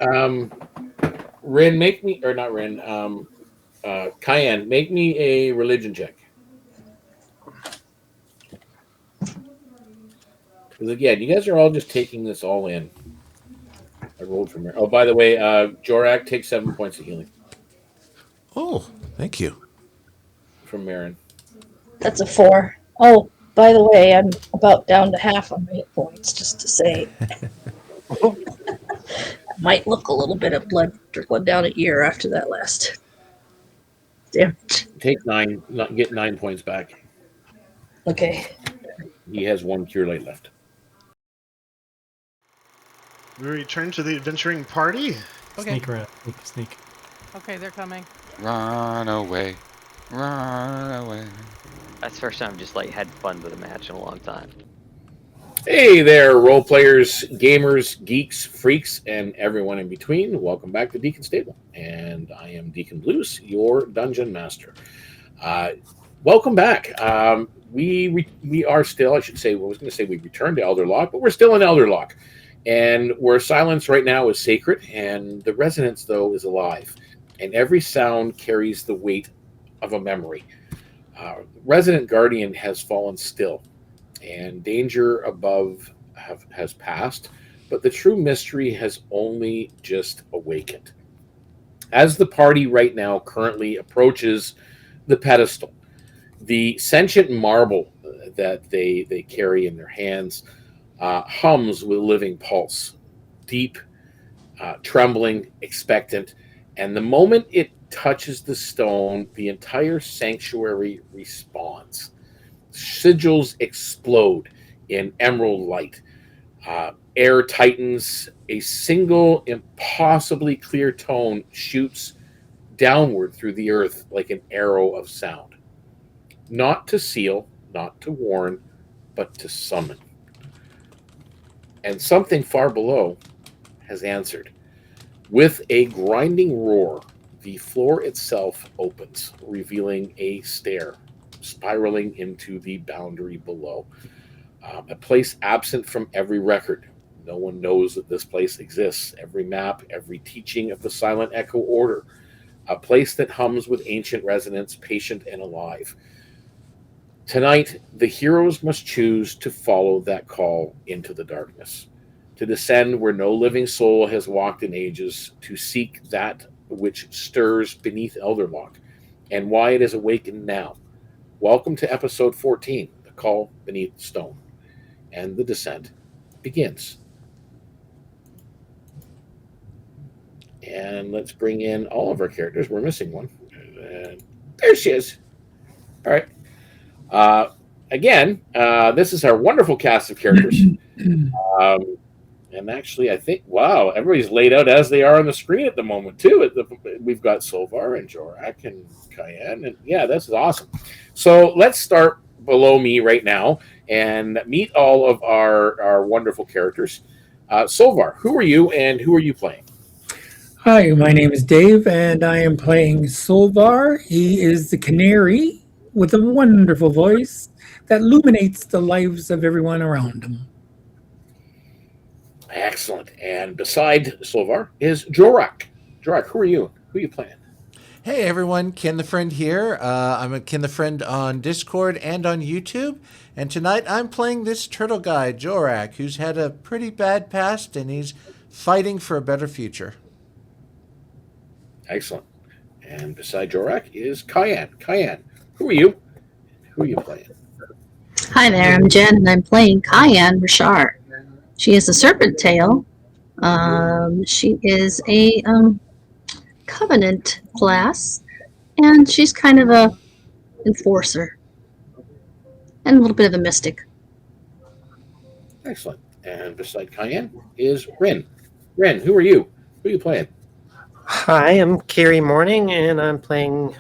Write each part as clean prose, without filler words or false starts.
Um, Rynn, make me or not Rynn. Kian, make me a religion check. Because again, you guys are all just taking this all in. I rolled from here. Oh, by the way, Jorrack takes 7 points of healing Oh, thank you. from Marin. That's a 4. Oh, by the way, I'm about down to half on my hit points, just to say. Might look a little bit of blood trickling down a ear after that last damage. Take 9, get 9 points back. Okay. He has one cure light left. We return to the adventuring party. Okay. Sneak around. Sneak. Okay, they're coming. Run away. Run away. That's the first time I've just like had fun with a match in a long time. Hey there, role players, gamers, geeks, freaks, and everyone in between. Welcome back to DknTable, and I am DknBluez, your dungeon master. Welcome back. We are still, I should say, I was going to say we returned to Elderlock, but we're still in Elderlock, and where silence right now is sacred, and the resonance though is alive, and every sound carries the weight of a memory. Resident Guardian has fallen still, and danger above has passed, but the true mystery has only just awakened. As the party right now currently approaches the pedestal, the sentient marble that they carry in their hands hums with living pulse, deep, trembling, expectant, and the moment it touches the stone, the entire sanctuary responds. Sigils explode in emerald light. Air tightens. A single, impossibly clear tone shoots downward through the earth like an arrow of sound. Not to seal, not to warn, but to summon. And something far below has answered. With a grinding roar, the floor itself opens, revealing a stair spiraling into the boundary below. A place absent from every record. No one knows that this place exists. Every map, every teaching of the Silent Echo Order. A place that hums with ancient resonance, patient and alive. Tonight, the heroes must choose to follow that call into the darkness, to descend where no living soul has walked in ages, to seek that which stirs beneath Elderlock, and why it is awakened now. Welcome to episode 14, The Call Beneath the Stone. And the descent begins. And let's bring in all of our characters. We're missing one. There she is. All right. Again, this is our wonderful cast of characters. And actually, I think, wow, everybody's laid out as they are on the screen at the moment, too. We've got Solvarr and Jorrack and Kian. And yeah, this is awesome. So let's start below me right now and meet all of our wonderful characters. Solvarr, who are you and who are you playing? Hi, my name is Dave, and I am playing Solvarr. He is the canary with a wonderful voice that illuminates the lives of everyone around him. Excellent. And beside Solvarr is Jorrack. Jorrack, who are you? Who are you playing? Hey everyone, Ken the Friend here. I'm a Ken the Friend on Discord and on YouTube. And tonight I'm playing this turtle guy, Jorrack, who's had a pretty bad past and he's fighting for a better future. Excellent. And beside Jorrack is Kian. Kian, who are you? Who are you playing? Hi there, I'm Jen, and I'm playing Kian Reshar. She is a serpent tail. She is a covenant class, and she's kind of a enforcer and a little bit of a mystic. Excellent. And beside Kian is Rynn. Rynn, who are you? Who are you playing? Hi, I'm Kiri Morning, and I'm playing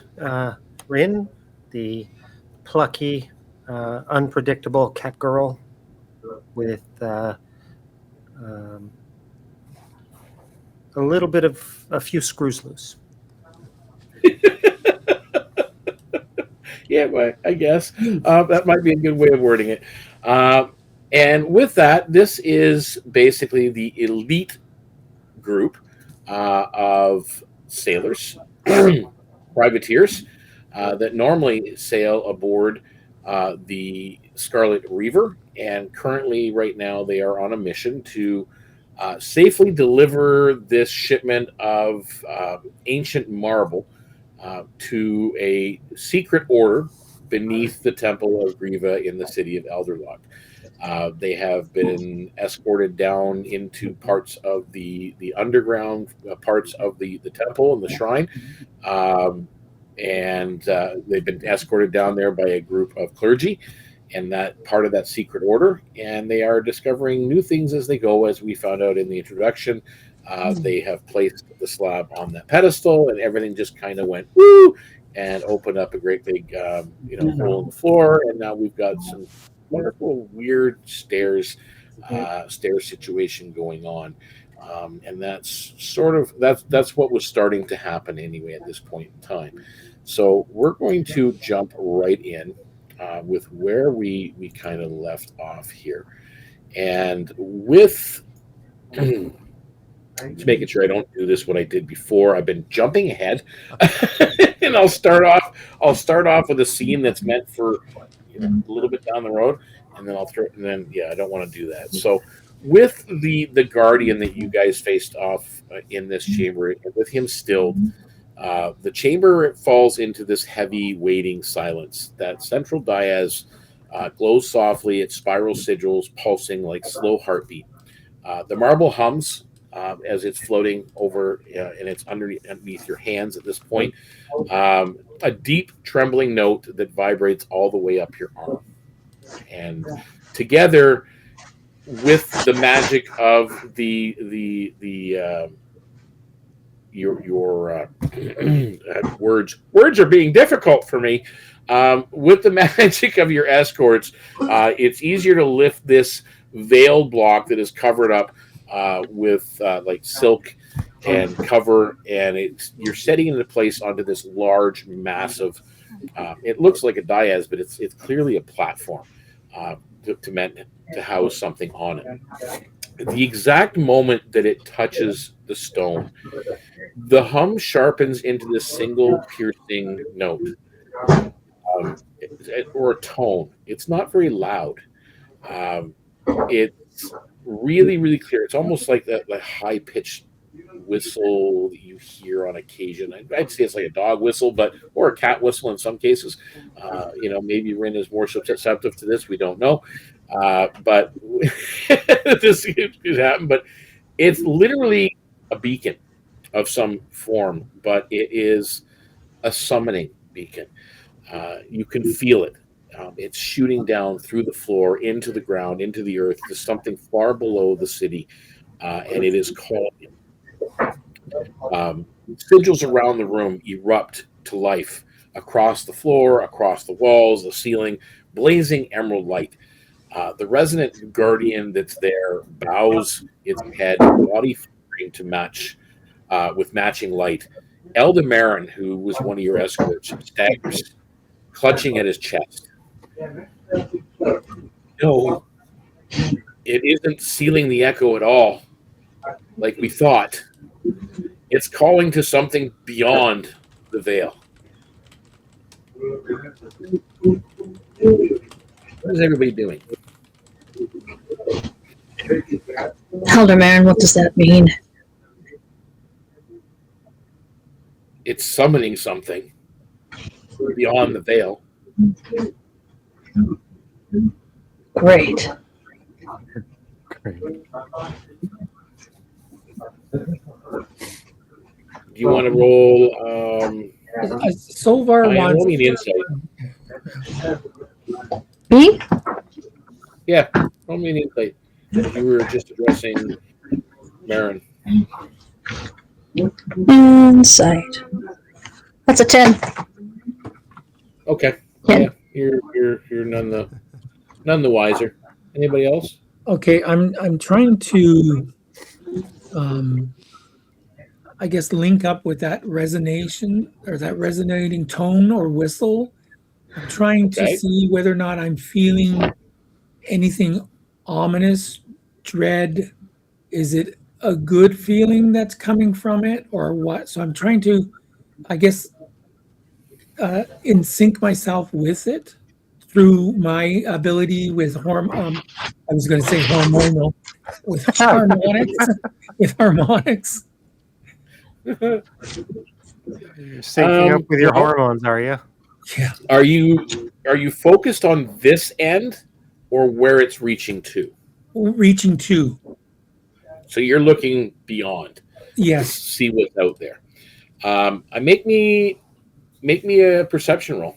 Rynn, the plucky, unpredictable cat girl with a little bit of a few screws loose. Yeah, well, I guess that might be a good way of wording it. And with that, this is basically the elite group of sailors, privateers that normally sail aboard the Scarlet Reaver, and currently, right now, they are on a mission to safely deliver this shipment of ancient marble to a secret order beneath the Temple of Griva in the city of Elderlock. They have been escorted down into parts of the underground parts of the temple and the shrine. And they've been escorted down there by a group of clergy and that part of that secret order. And they are discovering new things as they go, as we found out in the introduction. They have placed the slab on that pedestal, and everything just kind of went woo and opened up a great big hole in the floor. And now we've got some wonderful weird stairs situation going on. And that's that's what was starting to happen anyway at this point in time. So we're going to jump right in with where we kind of left off here, and with just making sure I don't do this what I did before. I've been jumping ahead, and I'll start off with a scene that's meant for a little bit down the road, and then I don't want to do that. So with the guardian that you guys faced off in this chamber, with him stilled, the chamber falls into this heavy waiting silence. That central dais glows softly, its spiral sigils pulsing like slow heartbeat. The marble hums as it's floating over, and it's underneath your hands at this point. A deep trembling note that vibrates all the way up your arm. And together with the magic of your words are being difficult for me. With the magic of your escorts, it's easier to lift this veiled block that is covered up with like silk and cover, and you're setting it into place onto this large, massive. It looks like a dais, but it's clearly a platform to house something on it. The exact moment that it touches the stone, the hum sharpens into this single piercing note, or a tone. It's not very loud. It's really, really clear. It's almost like that high-pitched whistle that you hear on occasion. I'd say it's like a dog whistle, or a cat whistle in some cases. Maybe Rynn is more susceptible to this. We don't know. But this could happen. But it's literally a beacon of some form, but it is a summoning beacon. You can feel it. It's shooting down through the floor, into the ground, into the earth, to something far below the city, and it is calling. Sigils around the room erupt to life across the floor, across the walls, the ceiling, blazing emerald light. The resident guardian that's there bows its head, body flaring to match with matching light. Eldamarin, who was one of your escorts, staggers, clutching at his chest. No, it isn't sealing the echo at all, like we thought. It's calling to something beyond the veil. What is everybody doing? Eldamarin, what does that mean? It's summoning something beyond the veil. Great. Do you want to roll? Solvarr Roll wants me an insight. Me? Yeah, roll me an insight. You were just addressing Marin. Insight. That's a 10. Okay. Yeah. You're none the wiser. Anybody else? Okay, I'm trying to I guess link up with that resonation or that resonating tone or whistle. I'm trying to see whether or not I'm feeling anything ominous, dread. Is it a good feeling that's coming from it or what. So I'm trying to, I guess, in sync myself with it through my ability with I was going to say hormonal, with harmonics, with harmonics. You're syncing up with your well, hormones, are you? Yeah. Are you focused on this end or where it's reaching to? Reaching to. So you're looking beyond to Yes. see what's out there. I make me a perception roll.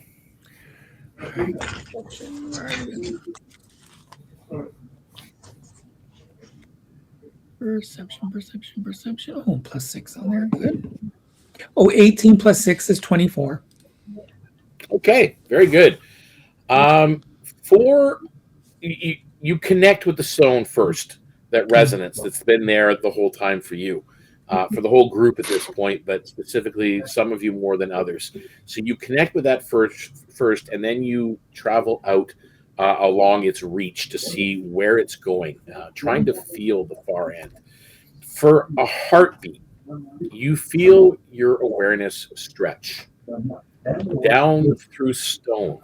Perception. Oh, +6 on there. Good. Oh, 18 plus 6 is 24. Okay, very good. You connect with the stone first, that resonance that's been there the whole time for you, for the whole group at this point, but specifically some of you more than others. So you connect with that first, and then you travel out along its reach to see where it's going, trying to feel the far end. For a heartbeat, you feel your awareness stretch down through stone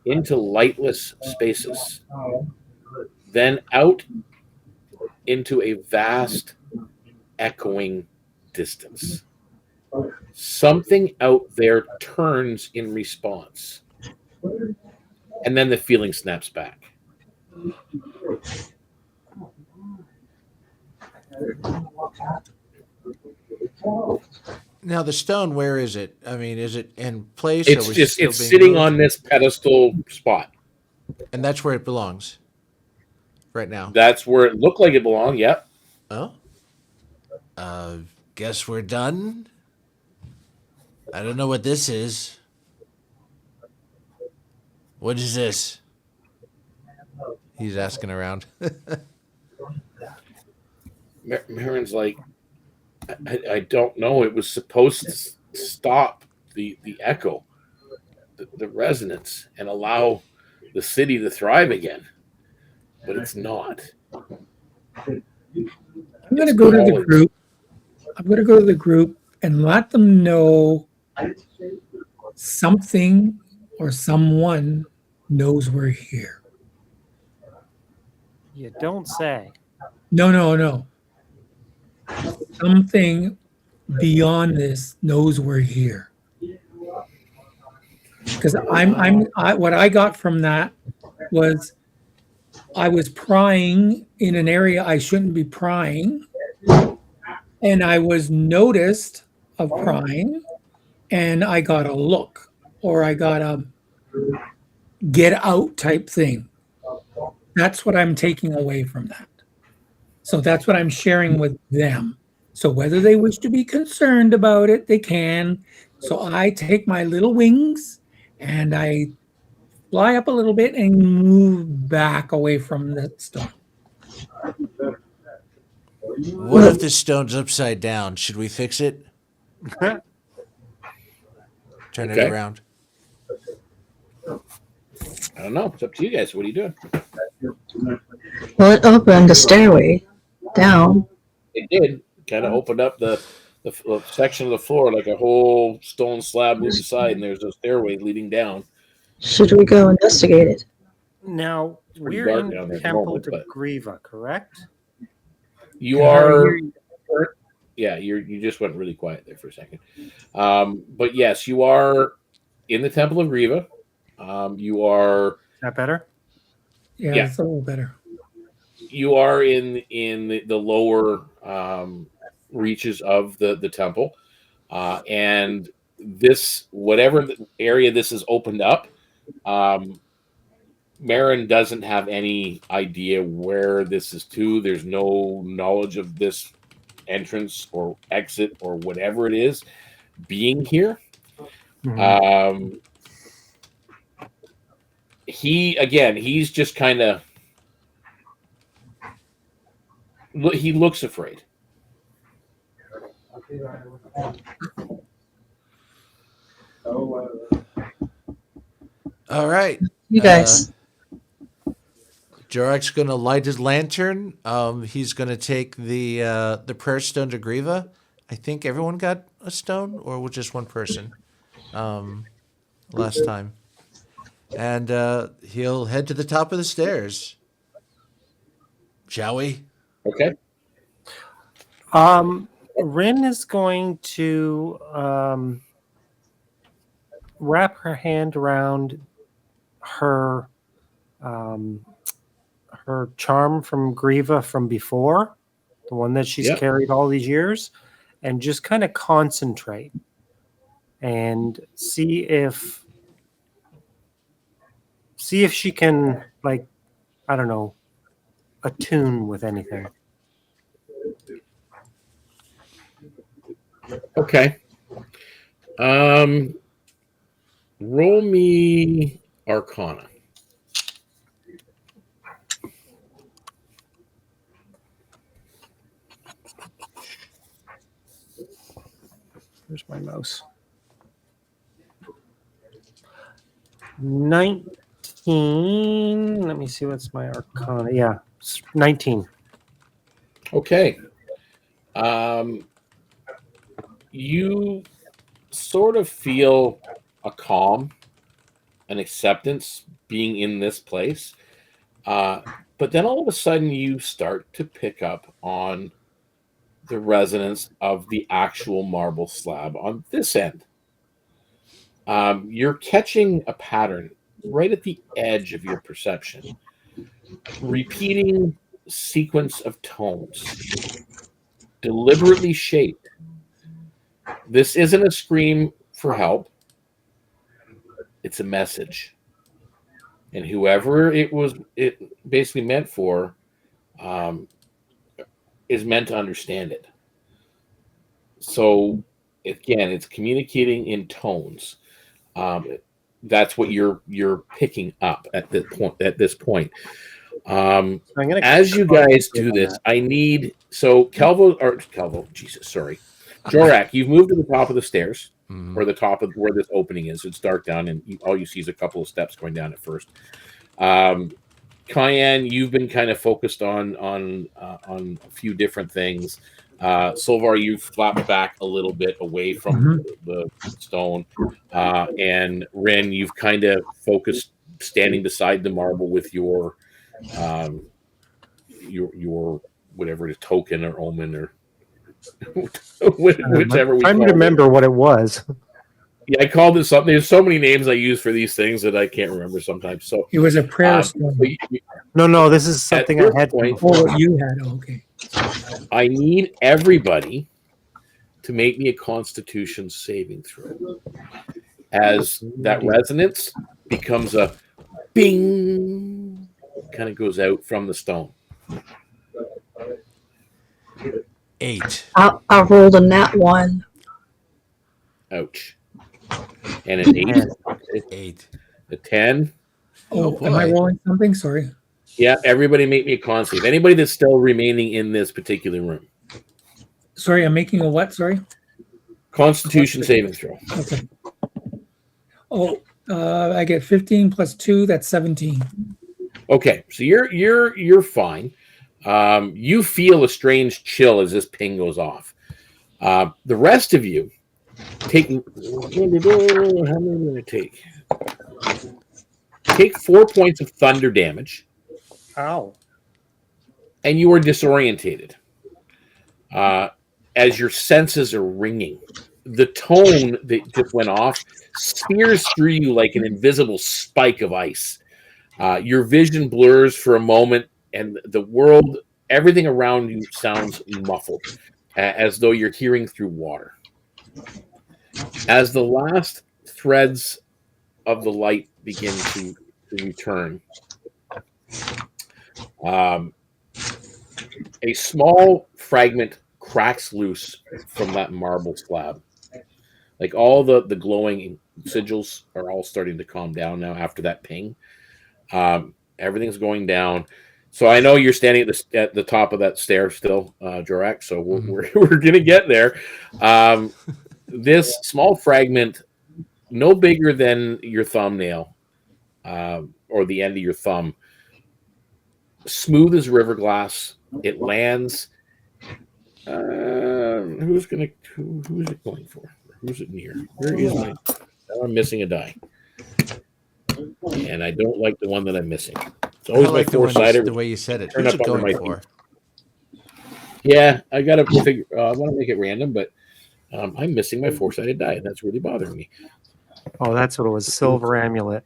into lightless spaces, then out into a vast echoing distance. Something out there turns in response, and then the feeling snaps back. Now the stone, where is it? I mean, is it in place? It's or just still it's being sitting moved? on this pedestal spot. And that's where it belongs right now. That's where it looked like it belonged. Yep. Oh. Guess we're done. I don't know what this is. What is this? He's asking around. Marin's like, I don't know. It was supposed to stop the echo, the resonance, and allow the city to thrive again, but it's not. I'm going to go to the group. I'm going to go to the group and let them know something or someone knows we're here. You don't say. No. Something beyond this knows we're here. Because what I got from that was I was prying in an area I shouldn't be prying, and I was noticed of prying, and I got a look, or I got a get out type thing. That's what I'm taking away from that. So that's what I'm sharing with them. So whether they wish to be concerned about it, they can. So I take my little wings and I fly up a little bit and move back away from the stone. What if this stone's upside down? Should we fix it? Turn it around. I don't know. It's up to you guys. What are you doing? Well, it opened a stairway down. It did kind of opened up the section of the floor, like a whole stone slab moved aside, and there's a stairway leading down. Should we go investigate it? Now, pretty we're dark in down there at the Temple moment, to but- Grieva, correct? You are, yeah. You just went really quiet there for a second, but yes, you are in the Temple of Grieva. You are. Is that better? Yeah, it's a little better. You are in the lower reaches of the temple, and this whatever area this is opened up. Marin doesn't have any idea where this is to. There's no knowledge of this entrance or exit or whatever it is being here. Mhm. He's just kind of, he looks afraid. All right. You guys. Jorrack's going to light his lantern. He's going to take the prayer stone to Grieva. I think everyone got a stone, or was just one person last time. And he'll head to the top of the stairs. Shall we? Okay. Rynn is going to wrap her hand around her her charm from Grieva from before, the one that she's carried all these years, and just kind of concentrate and see if she can, like, I don't know, attune with anything. Okay. Roll me Arcana. Where's my mouse? 19. Let me see, what's my Arcana? Yeah, 19. Okay. You sort of feel a calm, an acceptance being in this place. But then all of a sudden you start to pick up on the resonance of the actual marble slab on this end. You're catching a pattern right at the edge of your perception. Repeating sequence of tones, deliberately shaped. This isn't a scream for help. It's a message. And whoever it basically meant for is meant to understand it. So again, it's communicating in tones. That's what you're picking up at this point. As you guys do this, I need Jorrack, you've moved to the top of the stairs, or the top of where this opening is. It's dark down, and all you see is a couple of steps going down at first. Kian, you've been kind of focused on a few different things. Solvarr, you've flapped back a little bit away from the stone, and Rynn, you've kind of focused standing beside the marble with your whatever it is, token or omen or whichever. I'm trying to remember what it was. Yeah, I called it something. There's so many names I use for these things that I can't remember sometimes. So it was a prayer stone. No, this is something I had. You had. Okay. I need everybody to make me a Constitution saving throw, as that resonance becomes a bing, kind of goes out from the stone. 8. I rolled a nat 1. Ouch. And an 8. 8. A 10. Oh, am I rolling something? Sorry. Yeah, everybody make me a con save. Anybody that's still remaining in this particular room. Sorry, I'm making a what? Sorry? Constitution saving throw. Okay. Oh, I get 15 plus 2, that's 17. Okay, so you're fine. You feel a strange chill as this ping goes off. The rest of you taking how many am I going to take? Take 4 points of thunder damage. Ow. And you are disorientated. As your senses are ringing. The tone that just went off spears through you like an invisible spike of ice. Your vision blurs for a moment, and the world, everything around you sounds muffled, as though you're hearing through water. As the last threads of the light begin to return, a small fragment cracks loose from that marble slab. Like all the glowing sigils are all starting to calm down now after that ping. Everything's going down. So I know you're standing at the top of that stair still, Jorrack. So we're gonna get there. This small fragment, no bigger than your thumbnail, or the end of your thumb, smooth as river glass. It lands. Who's it going for? Who's it near? Where is my? I'm missing a die, and I don't like the one that I'm missing. It's always I like my four-sided. the way you said it. Turn Who's up it under going my for? Yeah, I gotta figure. I want to make it random, but I'm missing my four-sided die, and that's really bothering me. Oh, that's what it was. Silver amulet.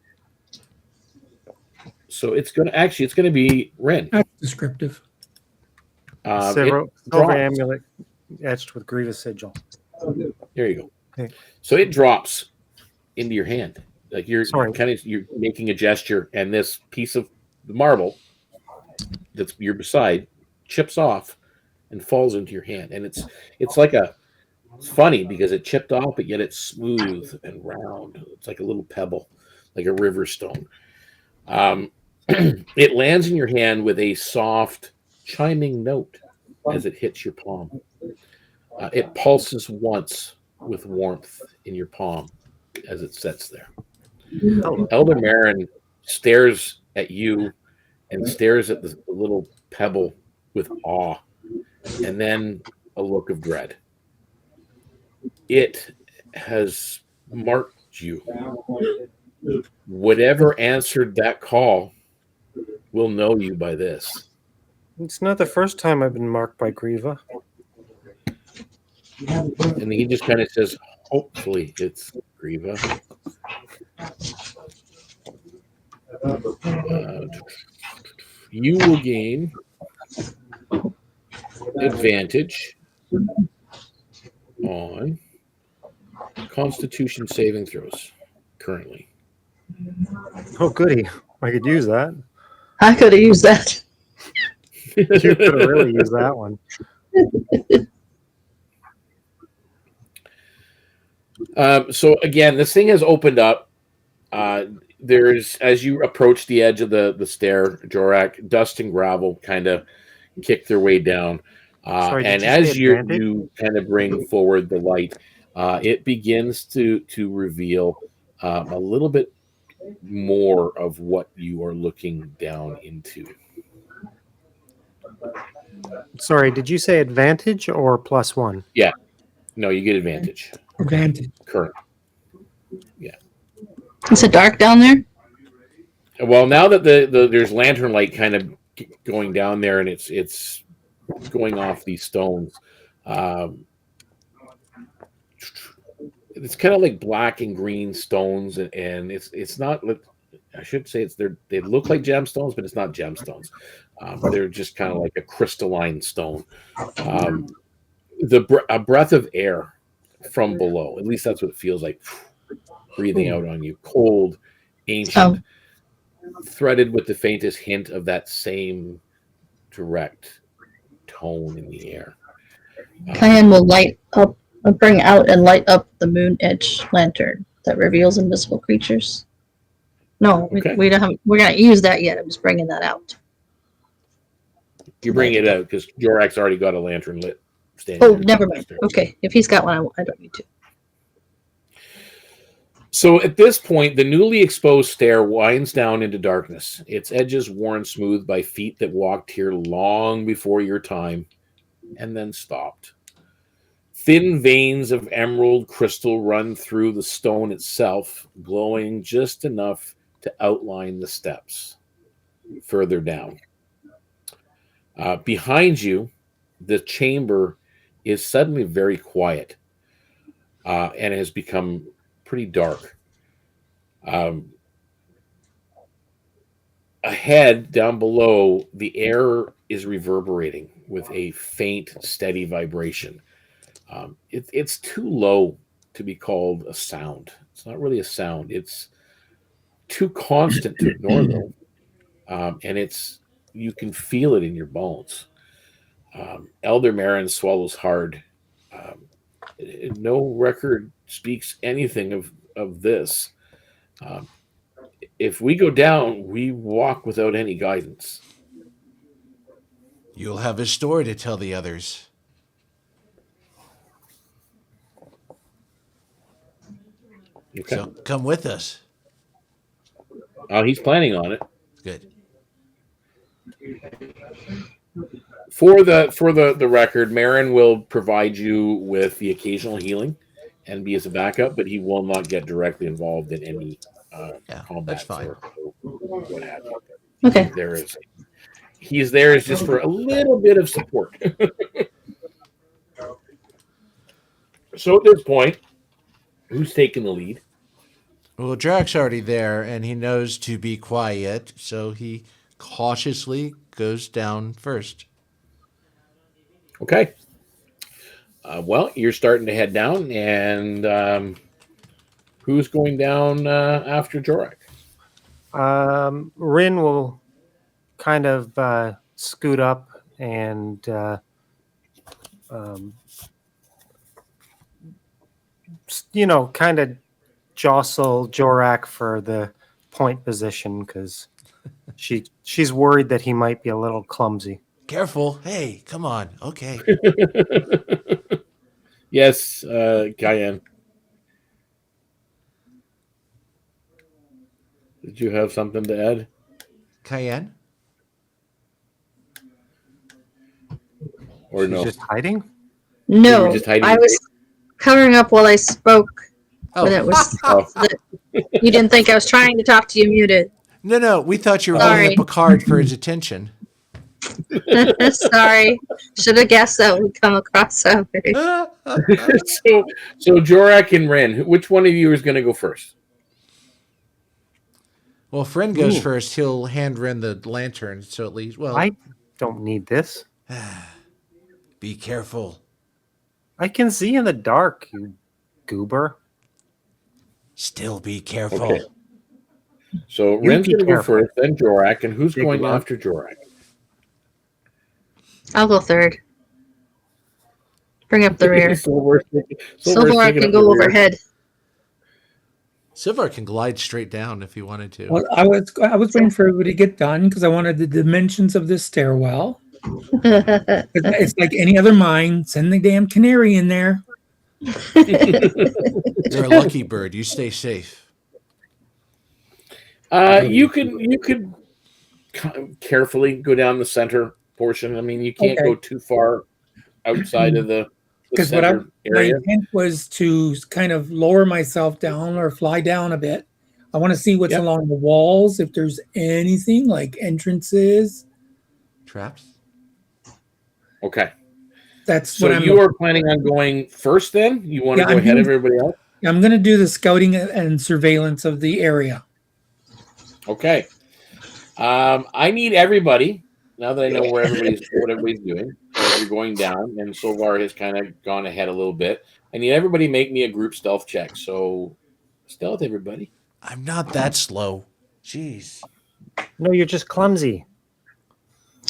So it's gonna be Rynn. That's descriptive. Silver amulet etched with Grievous sigil. There you go. Okay. So it drops into your hand, like you're Sorry. you're making a gesture, and this piece of the marble that's you're beside chips off and falls into your hand, and it's funny because it chipped off, but yet it's smooth and round. It's like a little pebble, like a river stone. It lands in your hand with a soft chiming note as it hits your palm. It pulses once with warmth in your palm as it sits there. Elder Marin stares at you and stares at the little pebble with awe, and then a look of dread. It has marked you. Whatever answered that call will know you by this. It's not the first time I've been marked by Grieva. And he just kind of says, hopefully it's Grieva. You will gain advantage on Constitution saving throws currently. Oh, goody. I could use that. I could have used that. You could have really used that one. So again, this thing has opened up. There's, as you approach the edge of the stair, Jorrack, dust and gravel kind of kick their way down. And as you kind of bring forward the light, it begins to reveal a little bit more of what you are looking down into. Sorry, did you say advantage or +1? Yeah. No, you get advantage. Advantage. Current. Yeah. Is it dark down there? Well, now that there's lantern light kind of going down there, and it's going off these stones. It's kind of like black and green stones, and it's not. I should say they look like gemstones, but it's not gemstones. They're just kind of like a crystalline stone. A breath of air from below. At least that's what it feels like. Breathing out on you, cold, ancient, threaded with the faintest hint of that same direct tone in the air. Kian will light up, bring out and light up the moon edge lantern that reveals invisible creatures. No, we don't have. We're not use that yet. I'm just bringing that out. You bring it out because Jorrack's already got a lantern lit. Oh, never mind. Okay, if he's got one, I don't need to. So at this point, the newly exposed stair winds down into darkness, its edges worn smooth by feet that walked here long before your time and then stopped. Thin veins of emerald crystal run through the stone itself, glowing just enough to outline the steps further down. Behind you, the chamber is suddenly very quiet, and it has become pretty dark. Ahead, down below, the air is reverberating with a faint, steady vibration. It's too low to be called a sound. It's not really a sound. It's too constant to ignore, though. And you can feel it in your bones. Elder Marin swallows hard. No record speaks anything of this. If we go down, we walk without any guidance. You'll have a story to tell the others. Okay. So come with us. He's planning on it. Good. For the record, Marin will provide you with the occasional healing and be as a backup, but he will not get directly involved in any Yeah, combat that's fine. or what have you. Okay. He's there just for a little bit of support. So at this point, who's taking the lead? Well, Jorrack's already there, and he knows to be quiet, so he cautiously goes down first. Okay. Well, you're starting to head down, and who's going down after Jorrack? Rynn will kind of scoot up and kind of jostle Jorrack for the point position because she's worried that he might be a little clumsy. Careful. Hey, come on. Okay. Yes, Kian. Did you have something to add? Cayenne? Or She's no? just hiding? No, You were just hiding I your was covering up while I spoke. Oh, When it was, Oh. you didn't think I was trying to talk to you muted. no. We thought you were holding Sorry. up a card for his attention. Sorry. Should have guessed that would come across that way. So Jorrack and Rynn, which one of you is going to go first? Well, if Rynn goes Ooh. first, he'll hand Rynn the lantern, so at least, well, I don't need this. be careful. I can see in the dark, you goober. Still be careful. Okay. So You Rynn's be going to go careful. first, then Jorrack, and who's Big going love. after Jorrack? I'll go third. Bring up the rear. Solvarr Solvarr can go overhead. Solvarr can glide straight down if he wanted to. Well, I was waiting for everybody to get done because I wanted the dimensions of this stairwell. It's like any other mine. Send the damn canary in there. You're a lucky bird. You stay safe. You could carefully go down the center portion. I mean, you can't Okay. go too far outside of the Because center my area. intent was to kind of lower myself down or fly down a bit. I want to see what's Yep. along the walls, if there's anything like entrances. Traps? Okay. That's So what I'm. you are planning on going first then? You want to Yeah, go I'm ahead of doing- everybody else? I'm going to do the scouting and surveillance of the area. Okay. I need everybody, now that I know what everybody's doing, as you're going down, and Solvarr has kind of gone ahead a little bit. I need everybody make me a group stealth check. So stealth, everybody. I'm not that slow. Jeez. No, you're just clumsy.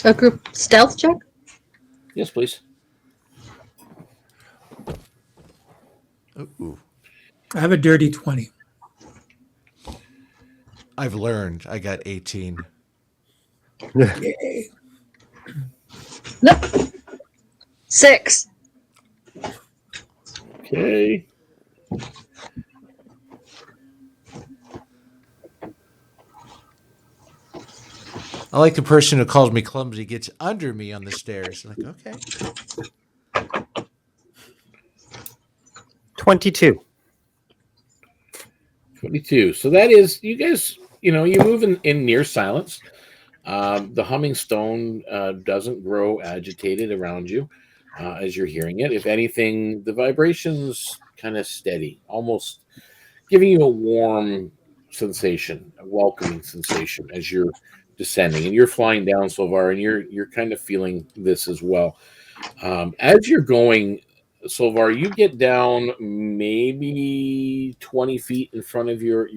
A group stealth check? Yes, please. Ooh. I have a dirty 20. I've learned. I got 18. Yay. Nope. 6. Okay. I like the person who calls me clumsy gets under me on the stairs. Like, okay. 22. 22. So that is, you guys, you move in near silence. The humming stone doesn't grow agitated around you as you're hearing it. If anything, the vibration's kind of steady, almost giving you a warm sensation, a welcoming sensation as you're descending. And you're flying down, Solvarr, and you're kind of feeling this as well. As you're going, Solvarr, you get down maybe 20 feet in front of your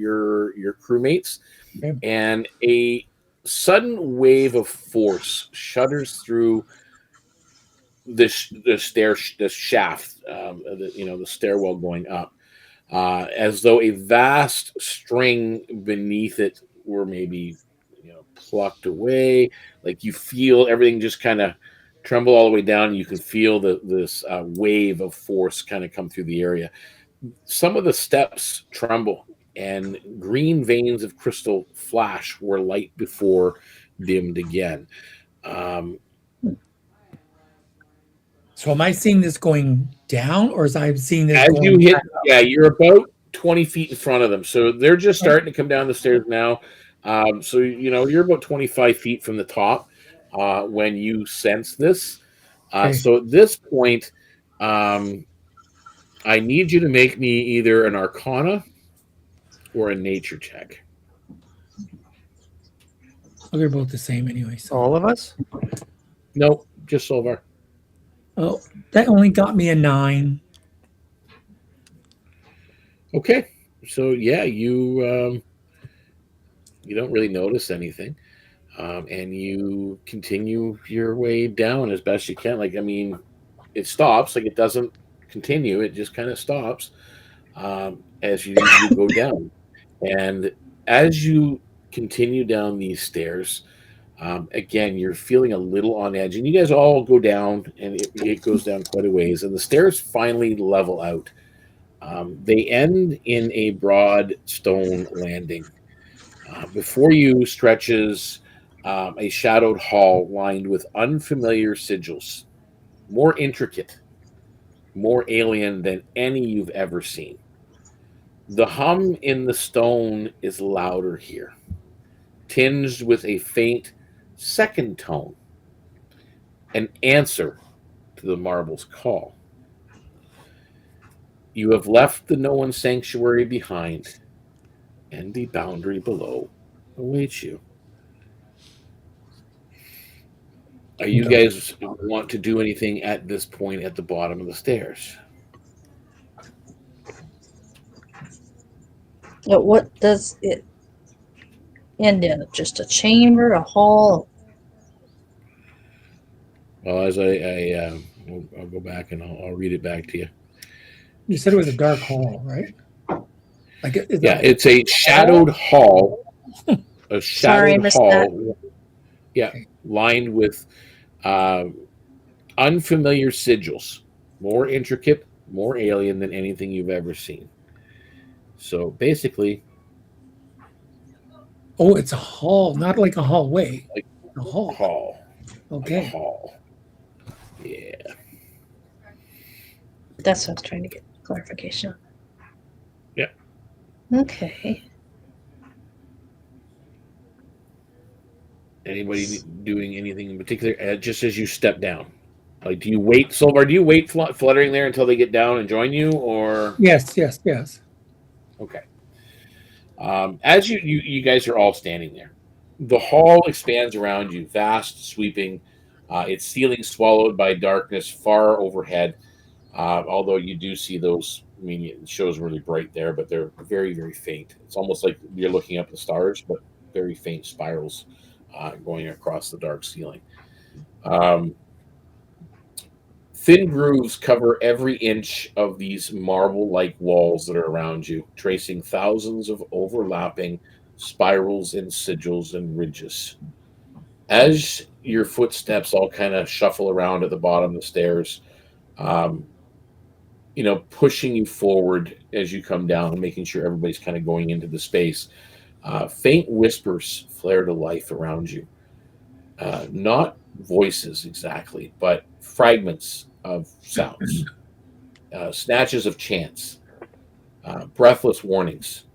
crewmates, Okay. and a sudden wave of force shudders through the shaft, the stairwell going up, as though a vast string beneath it were maybe plucked away. Like you feel everything just kind of tremble all the way down. You can feel this wave of force kind of come through the area. Some of the steps tremble, and green veins of crystal flash where light before dimmed again. So am I seeing this going down, or is I seeing this As going you hit, back up? yeah, you're about 20 feet in front of them. So they're just starting to come down the stairs now. So, you're about 25 feet from the top when you sense this. Okay. So at this point, I need you to make me either an Arcana or a Nature check. Oh, they're both the same anyway. So. All of us? Nope, just Solvarr. Oh, that only got me a 9. Okay, so yeah, you don't really notice anything, and you continue your way down as best you can. Like, I mean, it stops. Like, it doesn't continue. It just kind of stops as you go down. And as you continue down these stairs, again, you're feeling a little on edge. And you guys all go down, and it goes down quite a ways. And the stairs finally level out. They end in a broad stone landing. Before you stretches a shadowed hall lined with unfamiliar sigils, more intricate, more alien than any you've ever seen. The hum in the stone is louder here, tinged with a faint second tone, an answer to the marble's call. You have left the known sanctuary behind, and the boundary below awaits you. Are you guys want to do anything at this point at the bottom of the stairs? What does it end in? Just a chamber, a hall? Well, as I'll go back and I'll read it back to you. You said it was a dark hall, right? Like it's a shadowed hall. A shadowed hall. Yeah, lined with unfamiliar sigils, more intricate, more alien than anything you've ever seen. So basically, it's a hall, not like a hallway. Like a hall. Hall. Okay. Like a hall. Yeah. That's what I was trying to get clarification on. Yeah. Okay. Anybody doing anything in particular? Just as you step down, like, do you wait, Solvarr? Do you wait fluttering there until they get down and join you, or? Yes. Okay. As you guys are all standing there, the hall expands around you, vast, sweeping. Its ceiling swallowed by darkness far overhead. Although you do see those. I mean, it shows really bright there, but they're very, very faint. It's almost like you're looking up at the stars, but very faint spirals going across the dark ceiling. Thin grooves cover every inch of these marble-like walls that are around you, tracing thousands of overlapping spirals and sigils and ridges. As your footsteps all kind of shuffle around at the bottom of the stairs, pushing you forward as you come down, making sure everybody's kind of going into the space. Faint whispers flare to life around you. Not voices exactly, but fragments of sounds, snatches of chants, breathless warnings,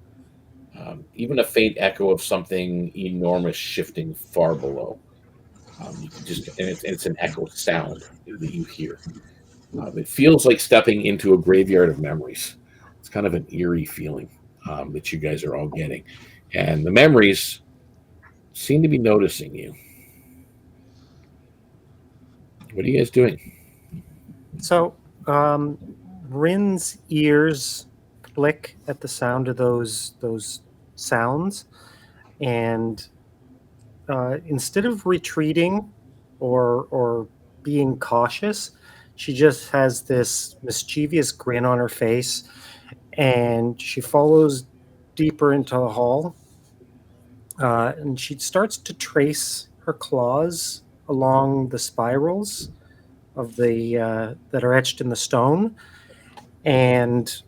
even a faint echo of something enormous shifting far below. It's an echo sound that you hear. It feels like stepping into a graveyard of memories. It's kind of an eerie feeling that you guys are all getting. And the memories seem to be noticing you. What are you guys doing? So, Rynn's ears click at the sound of those sounds, and instead of retreating or being cautious, she just has this mischievous grin on her face, and she follows deeper into the hall, and she starts to trace her claws along the spirals of the that are etched in the stone, and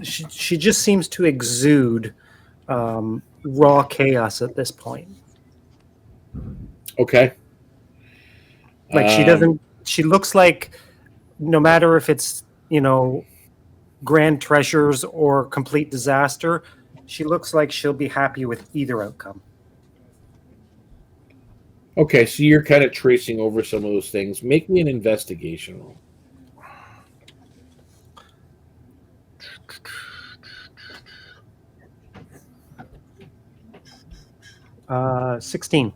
she just seems to exude raw chaos at this point. Okay. Like she doesn't. She looks like no matter if it's grand treasures or complete disaster, she looks like she'll be happy with either outcome. Okay, so you're kind of tracing over some of those things. Make me an investigation roll. Uh, 16.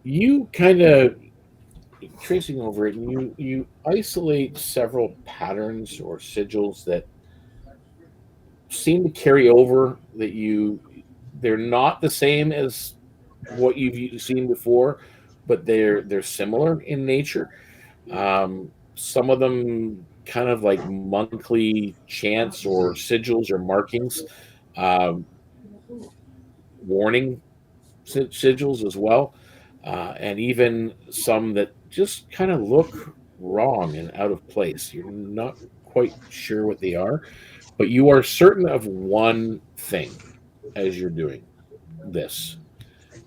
You kind of tracing over it, and you isolate several patterns or sigils that seem to carry over. They're not the same as what you've seen before, but they're similar in nature. Some of them kind of like monthly chants or sigils or markings, warning sigils as well, and even some that just kind of look wrong and out of place. You're not quite sure what they are, but you are certain of one thing as you're doing this.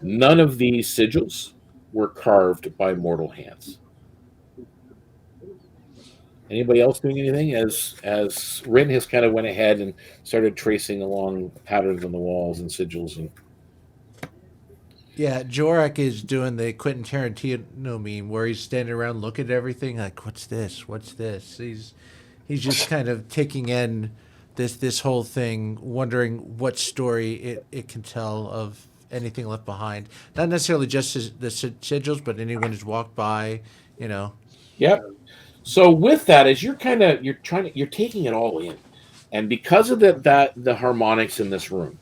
None of these sigils were carved by mortal hands. Anybody else doing anything as Rynn has kind of went ahead and started tracing along patterns on the walls and sigils and Yeah, Jorrack is doing the Quentin Tarantino meme where he's standing around looking at everything like, "What's this? What's this?" He's just kind of taking in this whole thing, wondering what story it can tell of anything left behind. Not necessarily just the sigils, but anyone who's walked by. Yep. So with that, as you're taking it all in, and because of the harmonics in this room,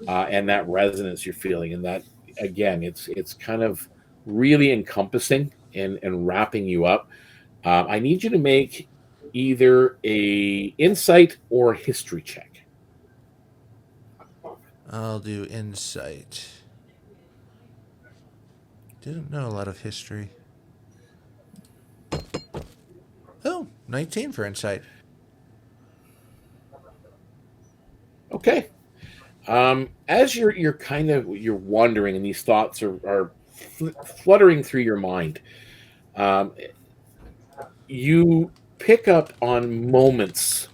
and that resonance you're feeling, and that again, it's kind of really encompassing and wrapping you up. I need you to make either a insight or a history check. I'll do insight. Didn't know a lot of history. Oh, 19 for insight. Okay. As you're wondering, and these thoughts are fluttering through your mind, you pick up on moments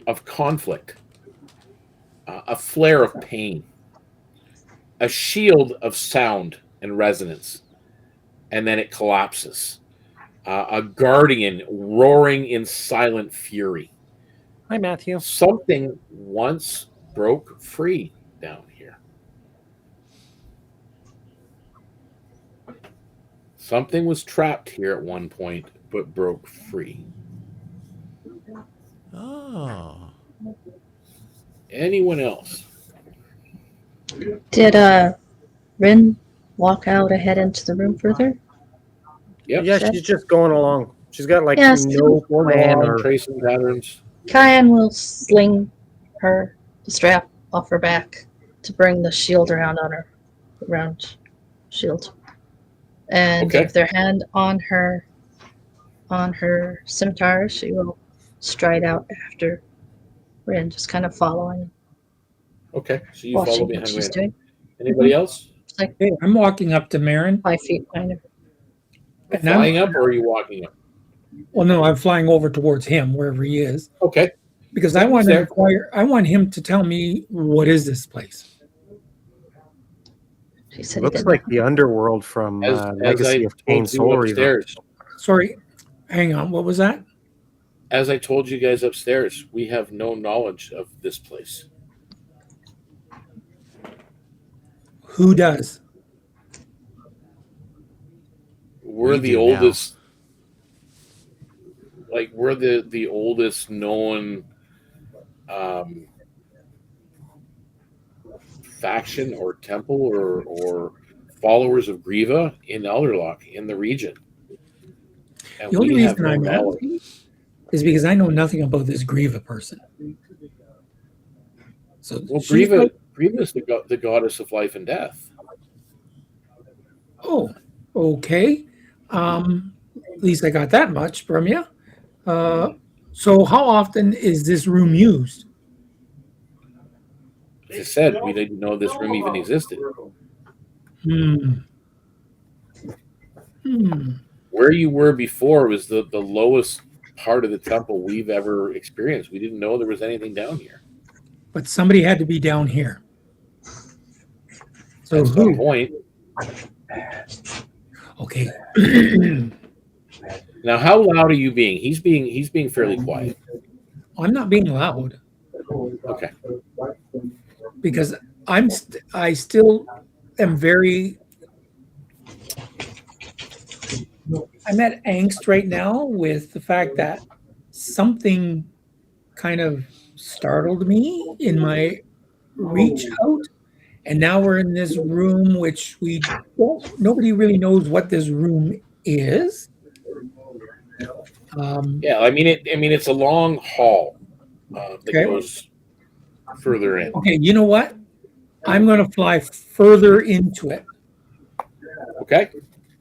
of conflict, a flare of pain, a shield of sound and resonance, and then it collapses. A guardian roaring in silent fury. Hi, Matthew. Something once broke free down here. Something was trapped here at one point, but broke free. Oh. Anyone else? Did Rynn walk out ahead into the room further? Yep. Yeah, she's just going along. She's got like Yes. no plan or Tracing patterns. Kian will sling the strap off her back to bring the shield around on her, shield, and Okay. with their hand on her scimitar, she will stride out after Rynn, just kind of following, Okay. So you follow watching behind what she's Rynn. doing. Anybody else? It's like Okay, I'm walking up to Marin. 5 feet behind her. And Flying up, or are you walking up? Well, no, I'm flying over towards him wherever he is Okay. because Yeah, I want he's to there. inquire. I want him to tell me what is this place. She said he looks didn't like the underworld from As Legacy I of Cain told you Solar. upstairs, Sorry, hang on. What was that? as I told you guys upstairs, we have no knowledge of this place. Who does? We're We the do now. oldest. Like we're the oldest known faction or temple or followers of Grieva in Elderlock in the region. And The only we have reason no I'm knowledge. asking is because I know nothing about this Grieva person. So Well, she's Grieva like, is the goddess of life and death. oh, okay. At least I got that much from you. So how often is this room used? I said, we didn't know this room even existed. Where you were before was the lowest part of the temple we've ever experienced. We didn't know there was anything down here. But somebody had to be down here. So at some point. Okay. Now, how loud are you being? He's being fairly quiet. I'm not being loud. Okay. Because I still am very. I'm at angst right now with the fact that something kind of startled me in my reach out, and now we're in this room which nobody really knows what this room is. Yeah, I mean it's a long hall that goes further in. Okay, you know what? I'm going to fly further into it. Okay.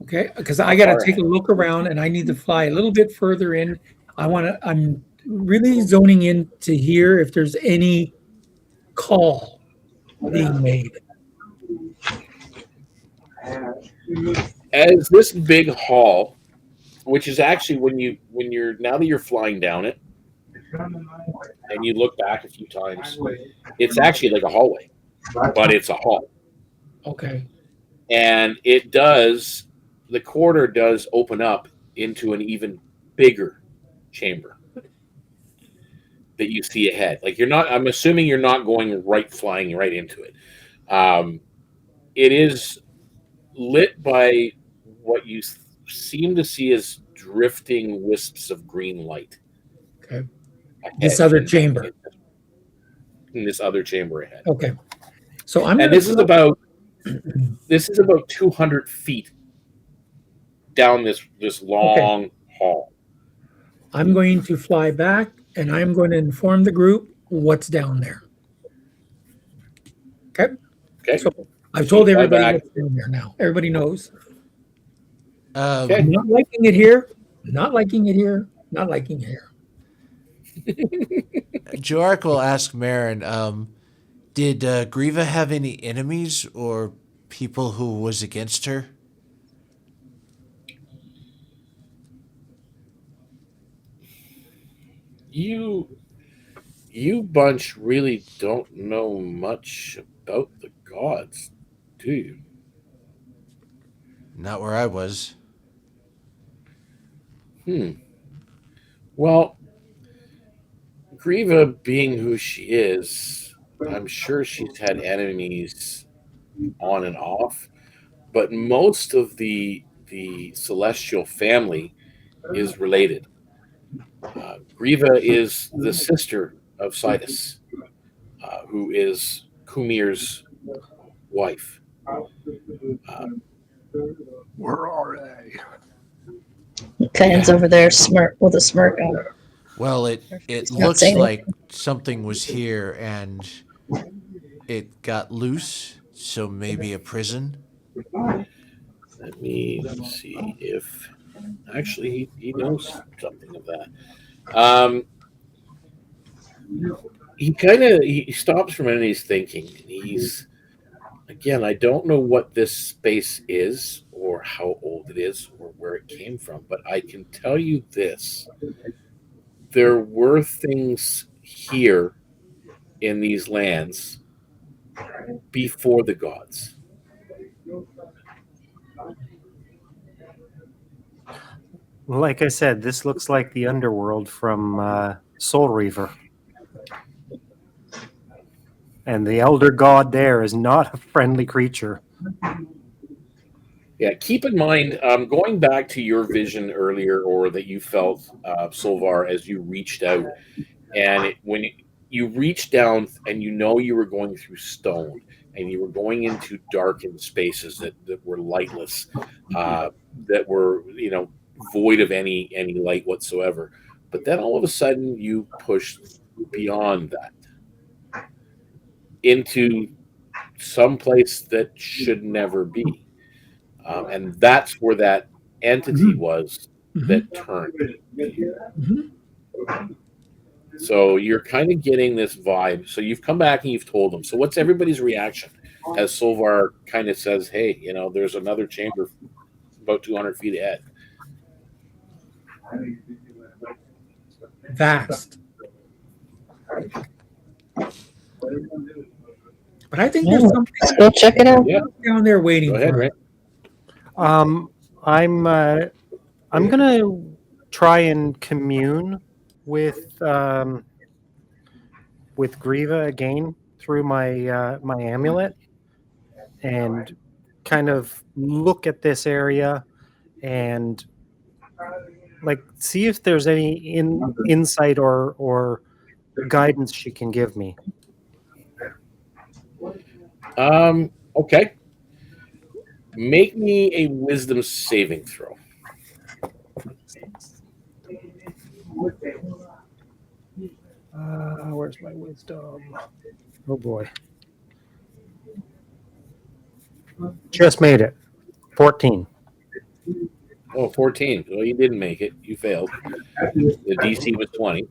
Okay, because I got to take a look around, and I need to fly a little bit further in. I'm really zoning in to hear if there's any call being made. As this big hall, which is actually now that you're flying down it, and you look back a few times, it's actually like a hallway, but it's a hall. Okay. And the corridor does open up into an even bigger chamber that you see ahead. Like I'm assuming you're not flying right into it. It is lit by what you seem to see as drifting wisps of green light. Okay. This other chamber. In this other chamber ahead. Okay. So this is about 200 feet down this long hall. I'm going to fly back, and I'm going to inform the group what's down there. Okay. Okay. So I've told everybody what's down there now. Everybody knows. Okay. Not liking it here. Not liking it here. Not liking it here. Jorrack will ask Marin, did Grieva have any enemies or people who was against her? You bunch really don't know much about the gods, do you? Not where I was. Well, Grieva, being who she is, I'm sure she's had enemies on and off, but most of the celestial family is related. Grieva is the sister of Sidus, who is Kumir's wife. Where are they? Kian's over there with a smirk on her. Well, it looks like something was here and it got loose, so maybe a prison. Let me see if actually he knows something of that. He stops for a minute and he's thinking. He's again, I don't know what this space is or how old it is or where it came from, but I can tell you this. There were things here in these lands before the gods. Like I said, this looks like the underworld from Soul Reaver. And the elder god there is not a friendly creature. Yeah, keep in mind, going back to your vision earlier, or that you felt, Solvarr, as you reached out, and when you reached down and you were going through stone, and you were going into darkened spaces that were lightless, that were, void of any light whatsoever. But then all of a sudden you pushed beyond that into some place that should never be. And that's where that entity was that turned. So you're kind of getting this vibe. So you've come back and you've told them. So what's everybody's reaction as Solvarr kind of says, "Hey, there's another chamber about 200 feet ahead." Vast. But I think there's something Let's go check it out. Yeah. down there waiting Go ahead, for us. Rynn. I'm gonna try and commune with Grieva again through my my amulet, and kind of look at this area and see if there's any insight or guidance she can give me. Okay. Make me a wisdom saving throw. Where's my wisdom? Oh boy. Just made it. 14. Oh, 14. Well, you didn't make it. You failed. The DC was 20.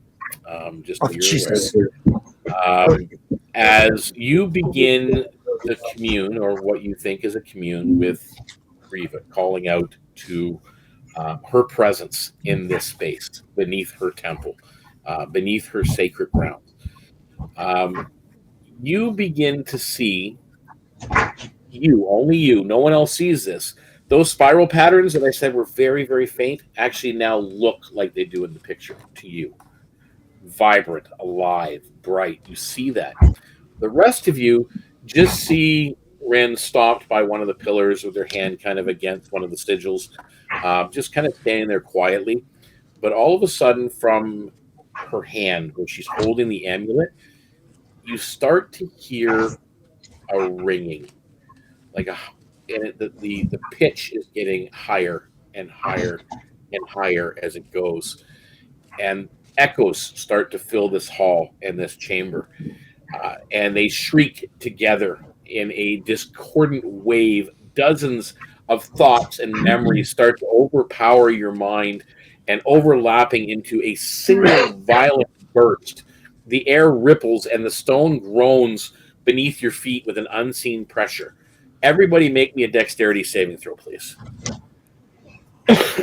Just so you're Jesus. aware. As you begin the commune, or what you think is a commune with Grieva, calling out to her presence in this space, beneath her temple, beneath her sacred ground, you begin to see only you, no one else sees this. Those spiral patterns that I said were very, very faint actually now look like they do in the picture to you. Vibrant, alive, bright. You see that. The rest of you just see Rynn stopped by one of the pillars with her hand kind of against one of the sigils, just kind of standing there quietly. But all of a sudden, from her hand, where she's holding the amulet, you start to hear a ringing, and the pitch is getting higher and higher and higher as it goes, and echoes start to fill this hall and this chamber, and they shriek together in a discordant wave. Dozens of thoughts and memories start to overpower your mind and overlapping into a single violent burst. The air ripples and the stone groans beneath your feet with an unseen pressure. Everybody make me a dexterity saving throw, please.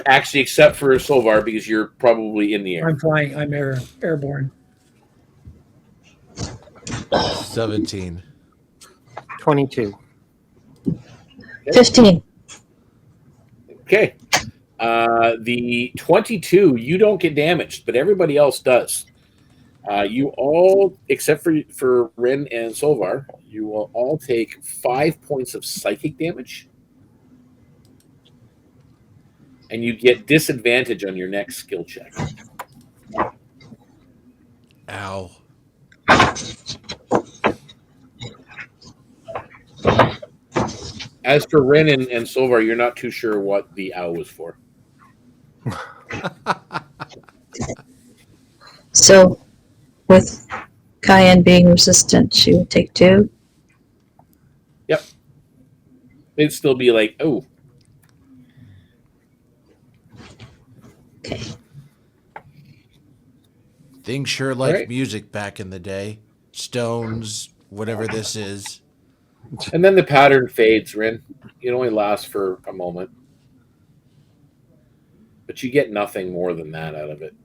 Actually, except for Solvarr, because you're probably in the air. I'm flying. I'm airborne. 17. 22. 15. Okay. The 22, you don't get damaged, but everybody else does. You all, except for Rynn and Solvarr, you will all take 5 points of psychic damage. And you get disadvantage on your next skill check. Ow. As for Rynn and Solvarr, you're not too sure what the owl was for. So, with Kian being resistant, she would take 2. Yep. It'd still be like, oh. Okay. Things sure like Right. music back in the day. Stones, whatever this is. And then the pattern fades, Rynn. It only lasts for a moment. But you get nothing more than that out of it.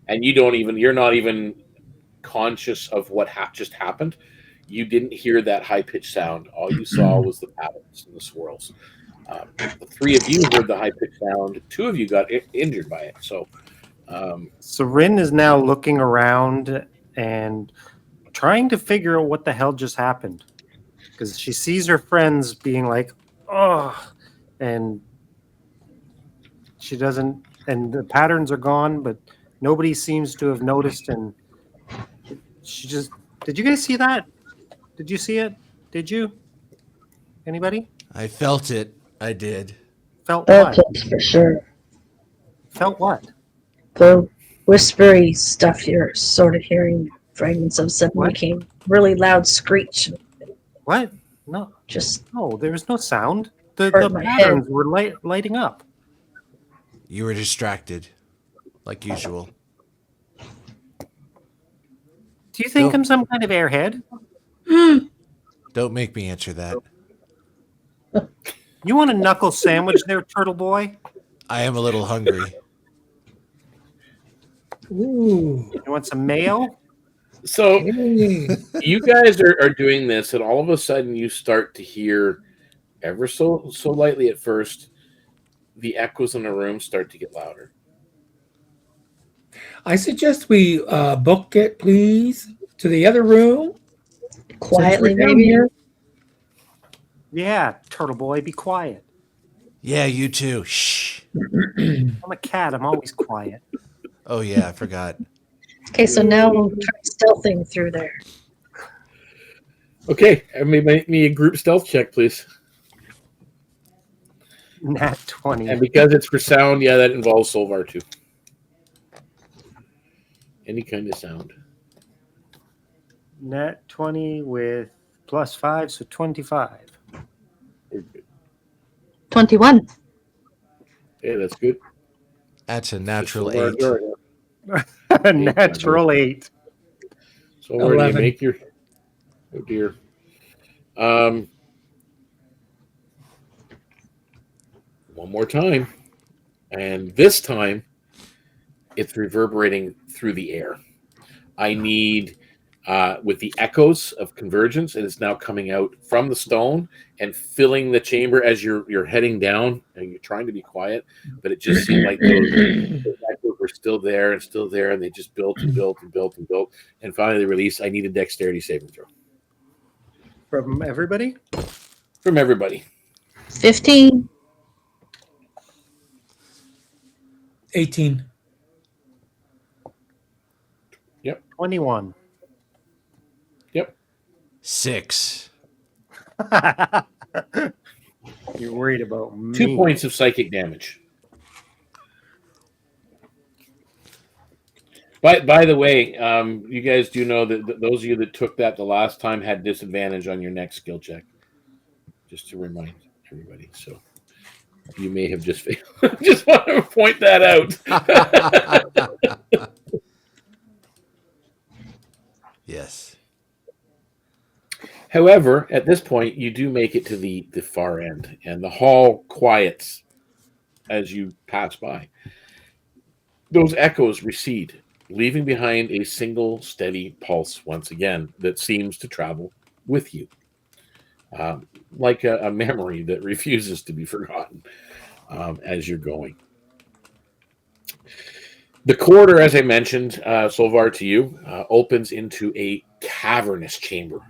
And you're not even conscious of what just happened. You didn't hear that high-pitched sound. All you saw was the patterns and the swirls. The 3 of you heard the high-pitched sound. 2 of you got injured by it. So Rynn is now looking around and trying to figure out what the hell just happened, because she sees her friends being like, "Oh," and she doesn't. And the patterns are gone, but nobody seems to have noticed. And she just. Did you guys see that? Did you see it? Did you? Anybody? I felt it. I did. Felt what? That's for sure. Felt what? The whispery stuff you're sort of hearing fragments of suddenly came. Really loud screech. What? No. Just No, there was no sound. The Hurt my patterns were lighting up. You were distracted, like usual. Do you think Nope. I'm some kind of airhead? Don't make me answer that. You want a knuckle sandwich there, turtle boy? I am a little hungry. Ooh. You want some mayo? So Hey. you guys are doing this, and all of a sudden you start to hear, ever so lightly at first, the echoes in the room start to get louder. I suggest we book it, please, to the other room. Quietly, Since we're down maybe. here. Yeah, turtle boy, be quiet. Yeah, you too. Shh. I'm a cat. I'm always quiet. Oh yeah, I forgot. Okay, so now we'll try stealthing through there. Okay, make me a group stealth check, please. Nat 20. And because it's for sound, yeah, that involves Solvarr too. Any kind of sound. Nat 20 with +5, so 25. 21. Okay, that's good. That's a natural Solvarr, 8. you're A natural 8. So where do you 11. make your? Oh dear. One more time, and this time it's reverberating through the air. I need, with the echoes of convergence, and it's now coming out from the stone and filling the chamber as you're heading down, and you're trying to be quiet, but it just seemed like those echoes were still there, and they just built and built and built and built, and finally they released. I need a dexterity saving throw From everybody? from everybody. 15. 18. 21. Yep. 6. You're worried about me. 2 points of psychic damage. By the way, you guys do know that those of you that took that the last time had disadvantage on your next skill check. Just to remind everybody. So you may have just failed. Just want to point that out. Yes. However, at this point, you do make it to the far end, and the hall quiets as you pass by. Those echoes recede, leaving behind a single steady pulse once again that seems to travel with you, like a memory that refuses to be forgotten as you're going. The corridor, as I mentioned, Solvarr, to you, opens into a cavernous chamber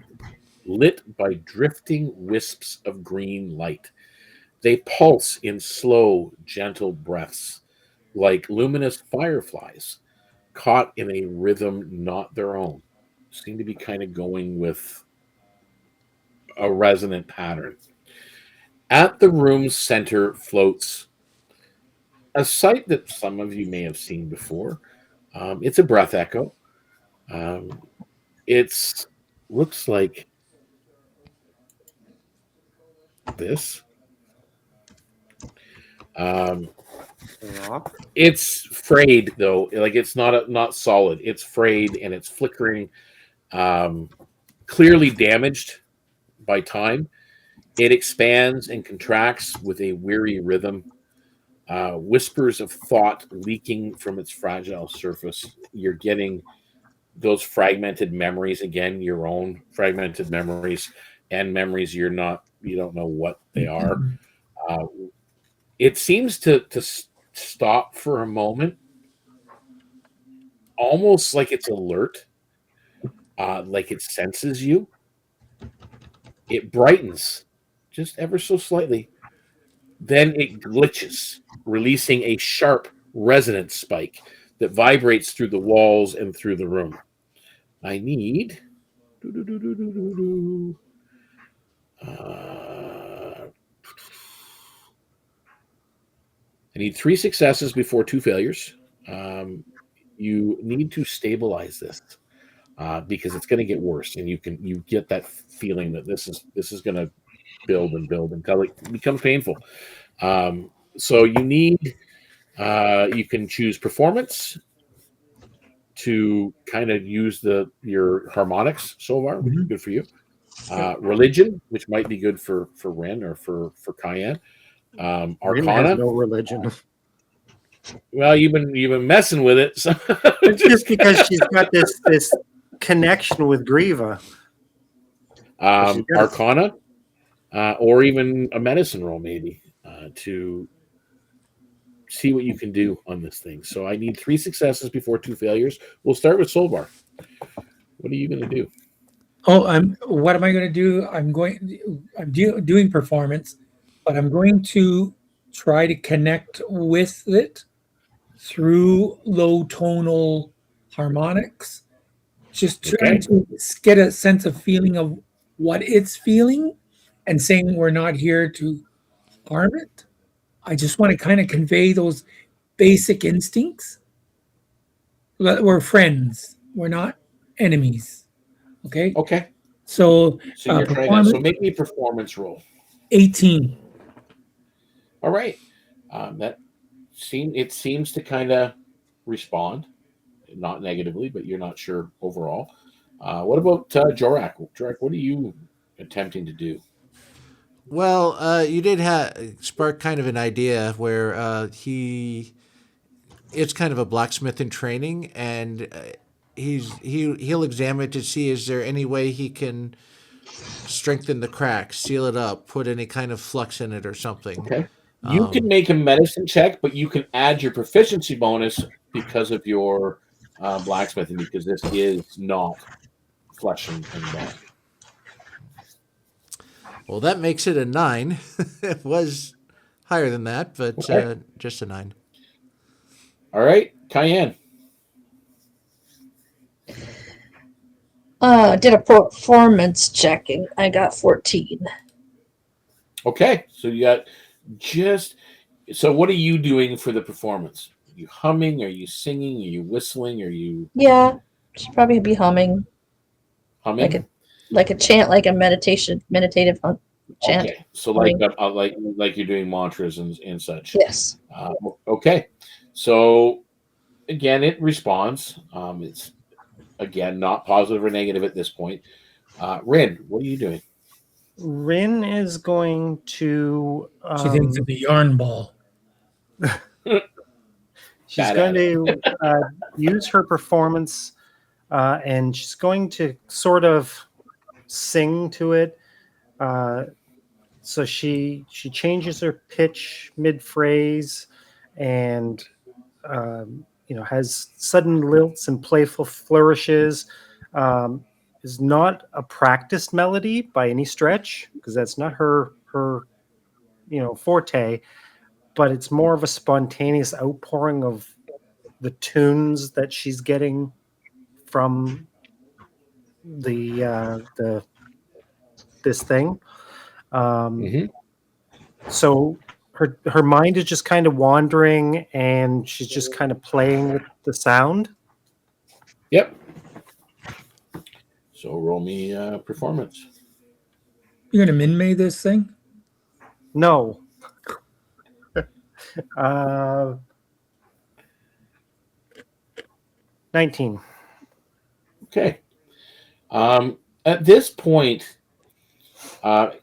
lit by drifting wisps of green light. They pulse in slow, gentle breaths, like luminous fireflies caught in a rhythm not their own. Seem to be kind of going with a resonant pattern. At the room's center floats a sight that some of you may have seen before. It's a breath echo. It's looks like this. It's frayed though, like it's not solid. It's frayed and it's flickering, clearly damaged by time. It expands and contracts with a weary rhythm. Whispers of thought leaking from its fragile surface. You're getting those fragmented memories again, your own fragmented memories, and memories you don't know what they are. It seems to stop for a moment, almost like it's alert, like it senses you. It brightens just ever so slightly. Then it glitches, releasing a sharp resonance spike that vibrates through the walls and through the room. I need I need 3 successes before 2 failures. You need to stabilize this because it's going to get worse, and you get that feeling that this is going to build and build until it becomes painful. So you need you can choose performance, to kind of use your harmonics, Solvarr, which is Mhm. good for you. Religion, which might be good for Rynn or for Kian. Rynn has Arcana. no religion. Well, you've been messing with it. So It's just because she's got this connection with Grieva. She's got a- Arcana, or even a medicine roll, maybe, to see what you can do on this thing. So I need 3 successes before 2 failures. We'll start with Solvarr. What are you going to do? Oh, what am I going to do? I'm doing performance, but I'm going to try to connect with it through low tonal harmonics. Just trying to get a sense of feeling of what it's feeling and saying we're not here to harm it. I just want to kind of convey those basic instincts. We're friends. We're not enemies. Okay. Okay. So, So you're trying to. So make me a performance roll. 18. All right. It seems to kind of respond, not negatively, but you're not sure overall. What about Jorrack? Jorrack, what are you attempting to do? Well, you did spark kind of an idea where it's kind of a blacksmith in training, and he'll examine it to see is there any way he can strengthen the crack, seal it up, put any kind of flux in it or something. Okay. You can make a medicine check, but you can add your proficiency bonus because of your blacksmithing, because this is not flesh and bone. Well, that makes it a 9. It was higher than that, but just a 9. All right, Kian. Did a performance check and I got 14. Okay, so you got so what are you doing for the performance? Are you humming? Are you singing? Are you whistling? Are you Yeah, should probably be humming humming? like a chant, like a meditative chant. Okay, so humming. like you're doing mantras and such. Yes. Okay, so again, it responds. It's again not positive or negative at this point. Rynn, what are you doing? Rynn is going to. She thinks of the yarn ball. She's going to use her performance, and she's going to sort of sing to it. So she changes her pitch mid phrase, and has sudden lilts and playful flourishes. Is not a practiced melody by any stretch, because that's not her forte, but it's more of a spontaneous outpouring of the tunes that she's getting from this thing. So her mind is just kind of wandering, and she's just kind of playing with the sound. Yep. So roll me performance. You're gonna min-may this thing? No. 19. Okay. At this point,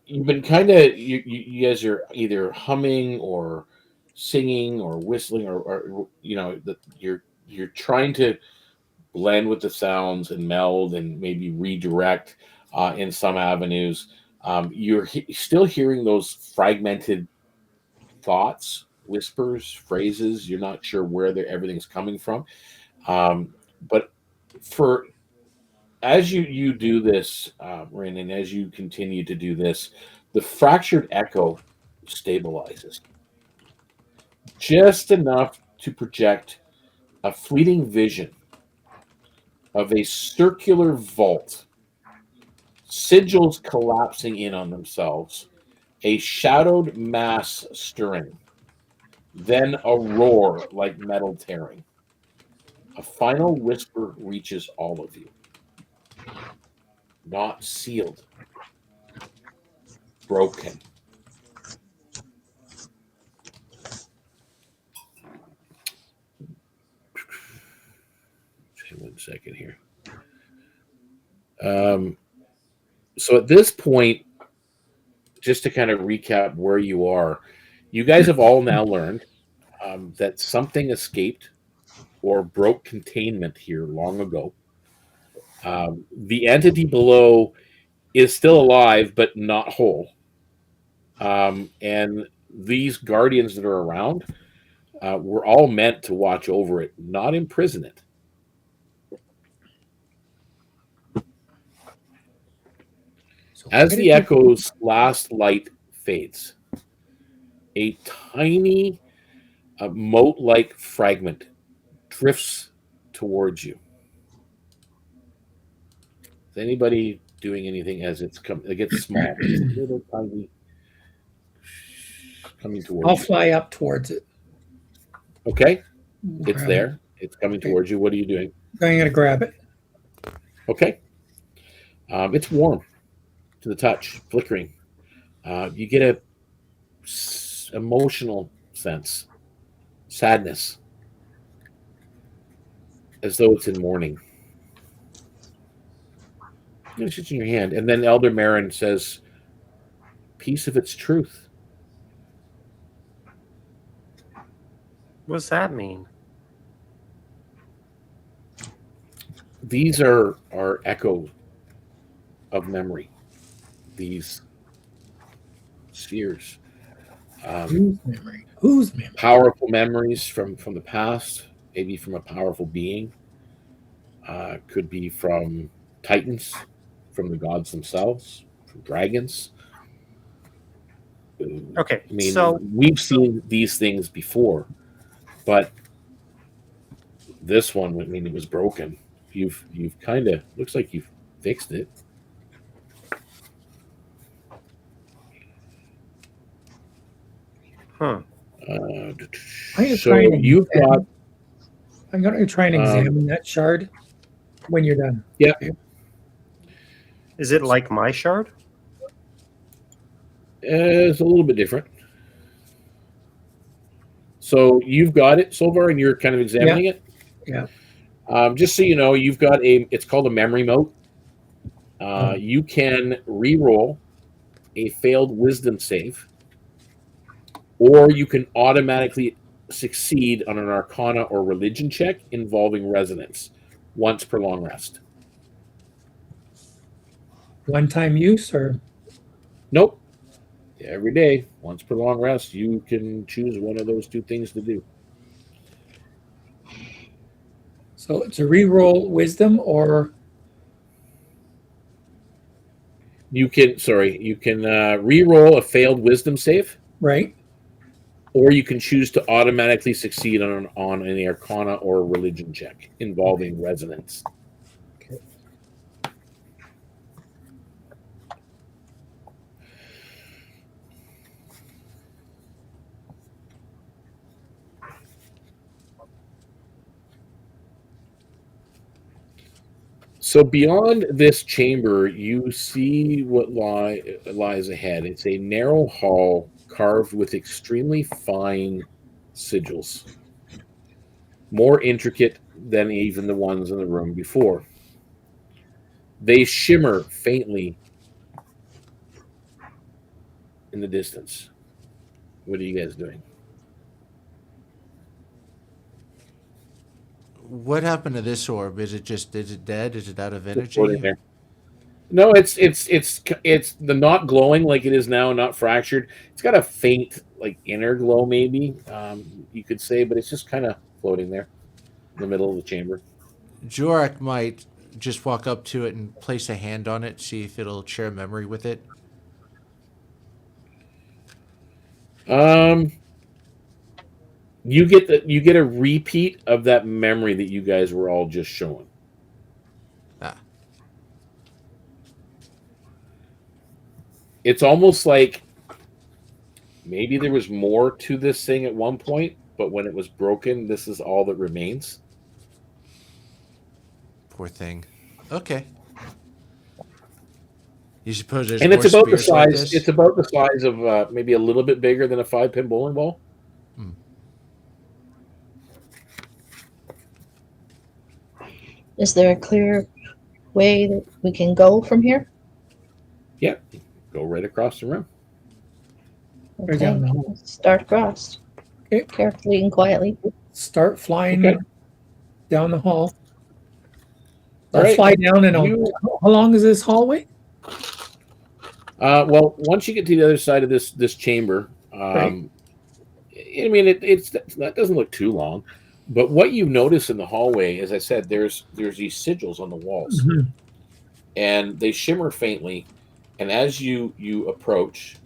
you've been kind of you guys are either humming or singing or whistling or you're trying to blend with the sounds and meld and maybe redirect in some avenues. You're still hearing those fragmented thoughts, whispers, phrases. You're not sure where everything's coming from. But as you do this, Rynn, and as you continue to do this, the fractured echo stabilizes just enough to project a fleeting vision of a circular vault, sigils collapsing in on themselves, a shadowed mass stirring, then a roar like metal tearing. A final whisper reaches all of you. Not sealed. Broken. Okay, second here. So at this point, just to kind of recap where you are, you guys have all now learned that something escaped or broke containment here long ago. The entity below is still alive, but not whole. And these guardians that are around were all meant to watch over it, not imprison it. So As why the did you- echo's last light fades, a tiny mote-like fragment drifts towards you. Is anybody doing anything as it gets small? Just a little tiny coming towards I'll you. fly up towards it. Okay, it's Grab there. It's coming Okay. towards you. What are you doing? it. I'm gonna grab it. Okay. It's warm to the touch, flickering. You get a emotional sense, sadness, as though it's in mourning. It's just in your hand. And then Elder Marin says, piece of its truth. What does that mean? These are echo of memory. These spheres. Whose memory? Whose memory? Powerful memories from the past, maybe from a powerful being. Could be from titans, from the gods themselves, from dragons. Okay, I mean, so we've seen these things before, but this one, I mean, it was broken. You've kind of looks like you've fixed it. huh. So you've got. I'm gonna try and examine that shard when you're done. Yeah. Is it like my shard? It's a little bit different. So you've got it, Solvarr, and you're kind of examining it. Yeah. Just so you know, you've got it's called a memory mote. You can re-roll a failed wisdom save, or you can automatically succeed on an arcana or religion check involving resonance once per long rest. One-time use or Nope. Every day, once per long rest, you can choose one of those two things to do. so it's a re-roll wisdom or You can re-roll a failed wisdom save, right? or you can choose to automatically succeed on an arcana or religion check involving resonance. Okay. So beyond this chamber, you see what lies ahead. It's a narrow hall carved with extremely fine sigils, more intricate than even the ones in the room before. They shimmer faintly in the distance. What are you guys doing? What happened to this orb? Is it dead? Is it out of Just floating energy? there. No, it's the not glowing like it is now, not fractured. It's got a faint like inner glow, maybe you could say, but it's just kind of floating there in the middle of the chamber. Jorrack might just walk up to it and place a hand on it, see if it'll share memory with it. You get a repeat of that memory that you guys were all just showing. Ah. It's almost like maybe there was more to this thing at one point, but when it was broken, this is all that remains. Poor thing. Okay. You suppose there's And more it's about the spears like size. this? It's about the size of maybe a little bit bigger than a 5-pin bowling ball. Is there a clear way that we can go from here? Yeah, go right across the room. Right down the hall. Let's start across. Okay. Carefully and quietly. Start flying Okay. down the hall. All I'll right. fly down and how long is this hallway? Well, once you get to the other side of this chamber, Right. I mean, that doesn't look too long. But what you notice in the hallway, as I said, there's these sigils on the walls, Mhm. and they shimmer faintly. And as you approach,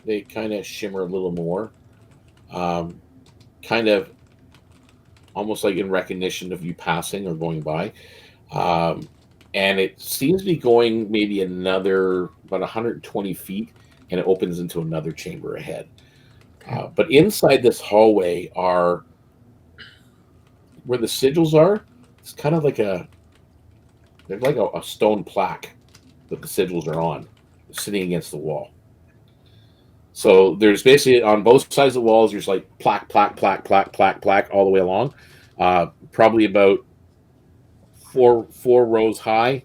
they kind of shimmer a little more, kind of almost like in recognition of you passing or going by. And it seems to be going maybe another about 120 feet, and it opens into another chamber ahead. But inside this hallway are where the sigils are. It's kind of like they're like a stone plaque that the sigils are on, sitting against the wall. So there's basically on both sides of the walls, there's like plaque, plaque, plaque, plaque, plaque, plaque all the way along, probably about four rows high,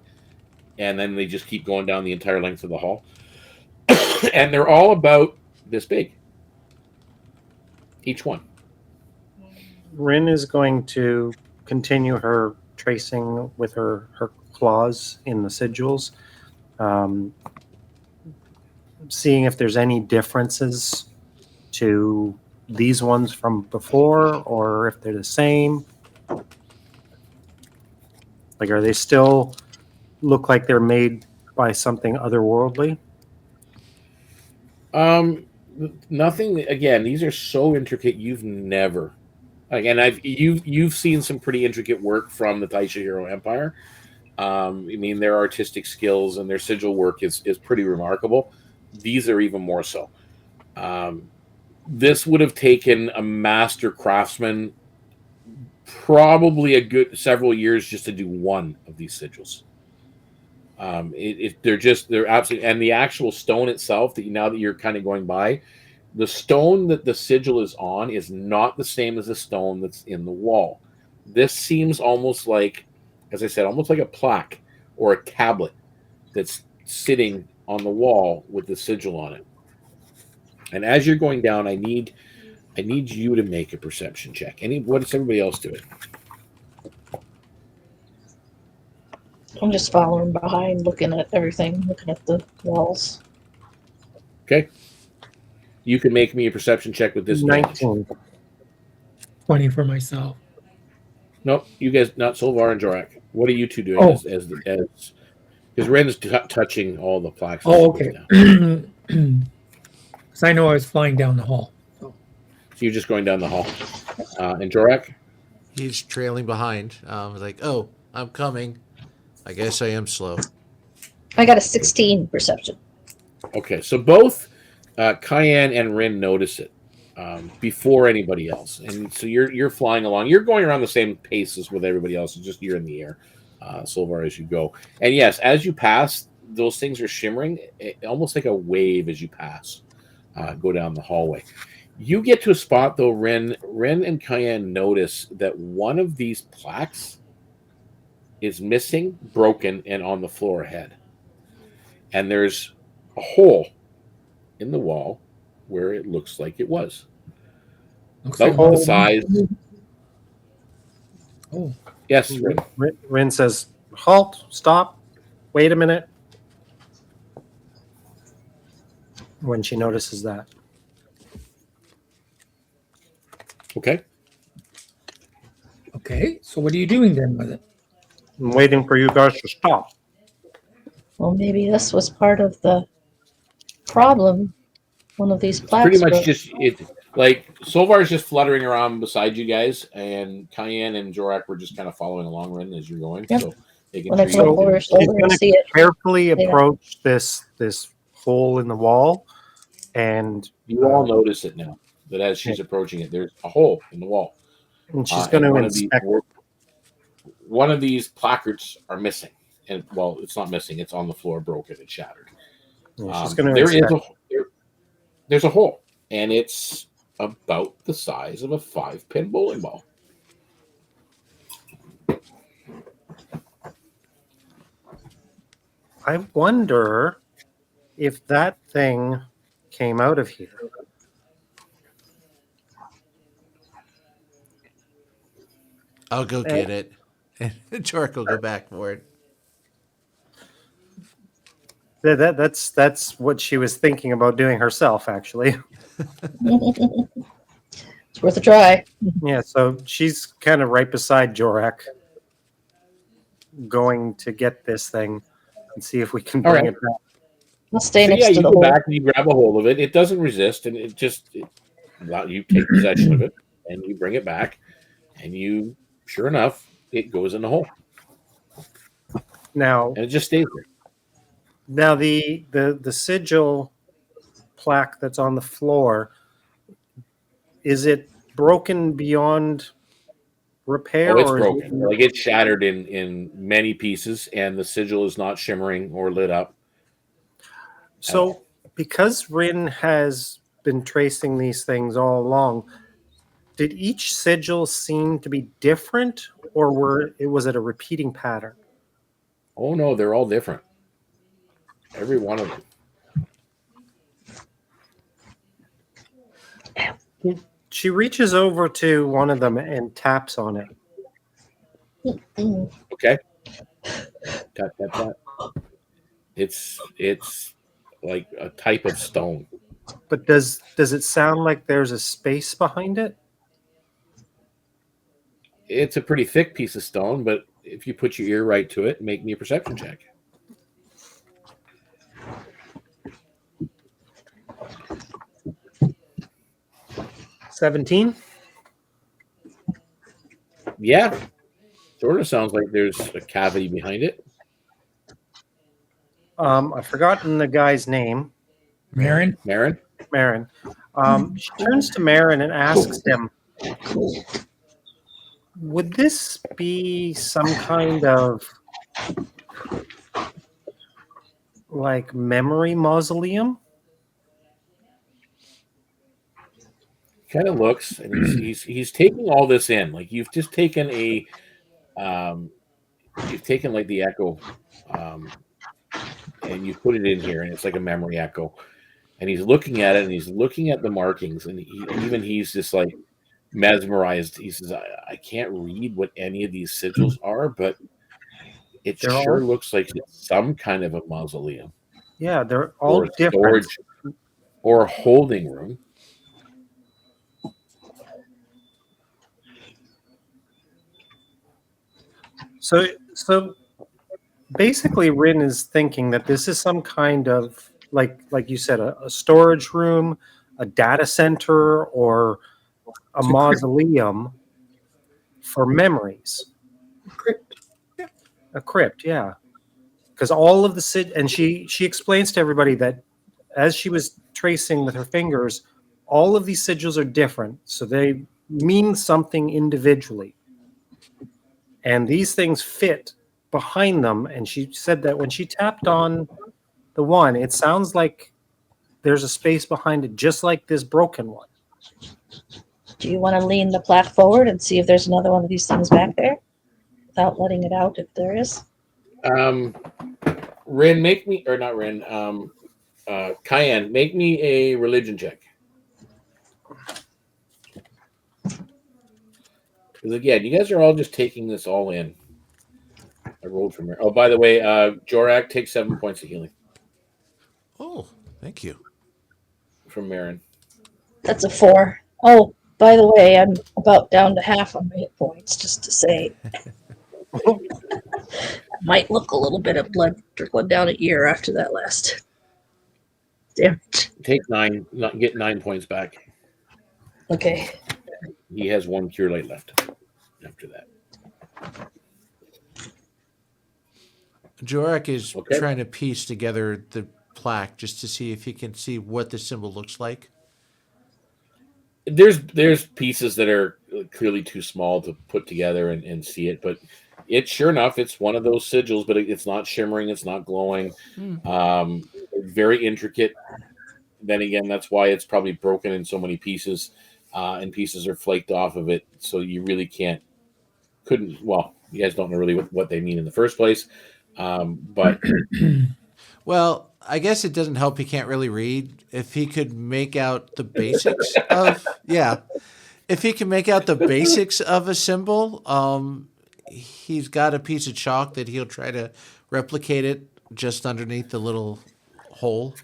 and then they just keep going down the entire length of the hall. And they're all about this big, each one. Rynn is going to continue her tracing with her claws in the sigils, seeing if there's any differences to these ones from before, or if they're the same. Like, are they still look like they're made by something otherworldly? Nothing. Again, these are so intricate. You've never, again, you've seen some pretty intricate work from the Taisha Hero Empire. I mean, their artistic skills and their sigil work is pretty remarkable. These are even more so. This would have taken a master craftsman probably a good several years just to do one of these sigils. They're absolutely, and the actual stone itself that now that you're kind of going by, the stone that the sigil is on is not the same as the stone that's in the wall. This seems almost like, as I said, almost like a plaque or a tablet that's sitting on the wall with the sigil on it. And as you're going down, I need you to make a perception check. What is everybody else doing? I'm just following behind, looking at everything, looking at the walls. Okay. You can make me a perception check with this. 19. 20 for myself. Nope, you guys, not Solvarr and Jorrack. What are you two doing Oh. as because Rynn's touching all the plaques? Oh, okay. Because I know I was flying down the hall. So you're just going down the hall. And Jorrack? He's trailing behind. Like, oh, I'm coming. I guess I am slow. I got a 16 perception. Okay, so both Kian and Rynn notice it before anybody else, and so you're flying along. You're going around the same paces with everybody else. It's just you're in the air, Solvarr, as you go. And yes, as you pass, those things are shimmering, almost like a wave as you pass. Go down the hallway. You get to a spot though, Rynn and Kian notice that one of these plaques is missing, broken, and on the floor ahead. And there's a hole in the wall where it looks like it was. About the size. Oh. Yes, Rynn. Rynn says, halt, stop, wait a minute. When she notices that. Okay. Okay, so what are you doing then with it? I'm waiting for you guys to stop. Well, maybe this was part of the problem. One of these plaques. Pretty much broke. just it. Like Solvarr is just fluttering around beside you guys, and Kian and Jorrack were just kind of following along, Rynn, as you're going. Yep. So making When I sure flip over her shoulder and see it. Carefully Yeah. approach this hole in the wall, and you all notice it now. That as she's approaching it, there's a hole in the wall. and she's going to and inspect. one of these placards are missing, and well, it's not missing; it's on the floor, broken and shattered. She's going to There's a hole, and it's about the size of a 5-pin bowling ball. I wonder if that thing came out of here. I'll go get it. And Jorrack will go back for it. That's what she was thinking about doing herself, actually. It's worth a try. Yeah, so she's kind of right beside Jorrack, going to get this thing and see if we can All bring right. it back. I'll stay next yeah, to you the go hole. back and you grab a hold of it. It doesn't resist, and you take possession of it, and you bring it back, and sure enough, it goes in the hole, Now, and it just stays there. now the sigil plaque that's on the floor, is it broken beyond repair? Oh, it's or broken. Like it's shattered in many pieces, and the sigil is not shimmering or lit up. So, because Rynn has been tracing these things all along, did each sigil seem to be different, or was it a repeating pattern? Oh no, they're all different. Every one of them. She reaches over to one of them and taps on it. Okay. Tap, tap, tap. It's like a type of stone. But does it sound like there's a space behind it? It's a pretty thick piece of stone, but if you put your ear right to it, make me a perception check. $17. Yeah. Sort of sounds like there's a cavity behind it. I've forgotten the guy's name. Marin? Marin? Marin. She turns to Marin and asks him, would this be some kind of like memory mausoleum? Kind of looks, and he's taking all this in. Like you've just taken you've taken like the echo, and you've put it in here, and it's like a memory echo. And he's looking at it, and he's looking at the markings, and he's just like mesmerized. He says, I can't read what any of these sigils are, but it sure looks like it's some kind of a mausoleum. Yeah, they're all different. Storage or a holding room. So basically, Rynn is thinking that this is some kind of like you said, a storage room, a data center, or a mausoleum for memories. A crypt, yeah. Because all of the and she explains to everybody that as she was tracing with her fingers, all of these sigils are different, so they mean something individually. And these things fit behind them. And she said that when she tapped on the one, it sounds like there's a space behind it, just like this broken one. Do you want to lean the plaque forward and see if there's another one of these things back there without letting it out if there is? Rynn, make me, or not Rynn, Kian, make me a religion check. Because again, you guys are all just taking this all in. I rolled from here. Oh, by the way, Jorrack takes 7 points of healing. Oh, thank you. From Marin. That's a 4. Oh, by the way, I'm about down to half on my hit points, just to say. Might look a little bit of blood trickling down a ear after that last damage. Take 9, get 9 points back. Okay. He has 1 cure light left after that. Jorrack is trying to piece together the plaque just to see if he can see what the symbol looks like. There's pieces that are clearly too small to put together and see it, but it sure enough, it's one of those sigils, but it's not shimmering, it's not glowing. Very intricate. Then again, that's why it's probably broken in so many pieces, and pieces are flaked off of it, so you really couldn't. Well, you guys don't know really what they mean in the first place, but Well, I guess it doesn't help. He can't really read. If he could make out the basics of, yeah, if he can make out the basics of a symbol, he's got a piece of chalk that he'll try to replicate it just underneath the little hole.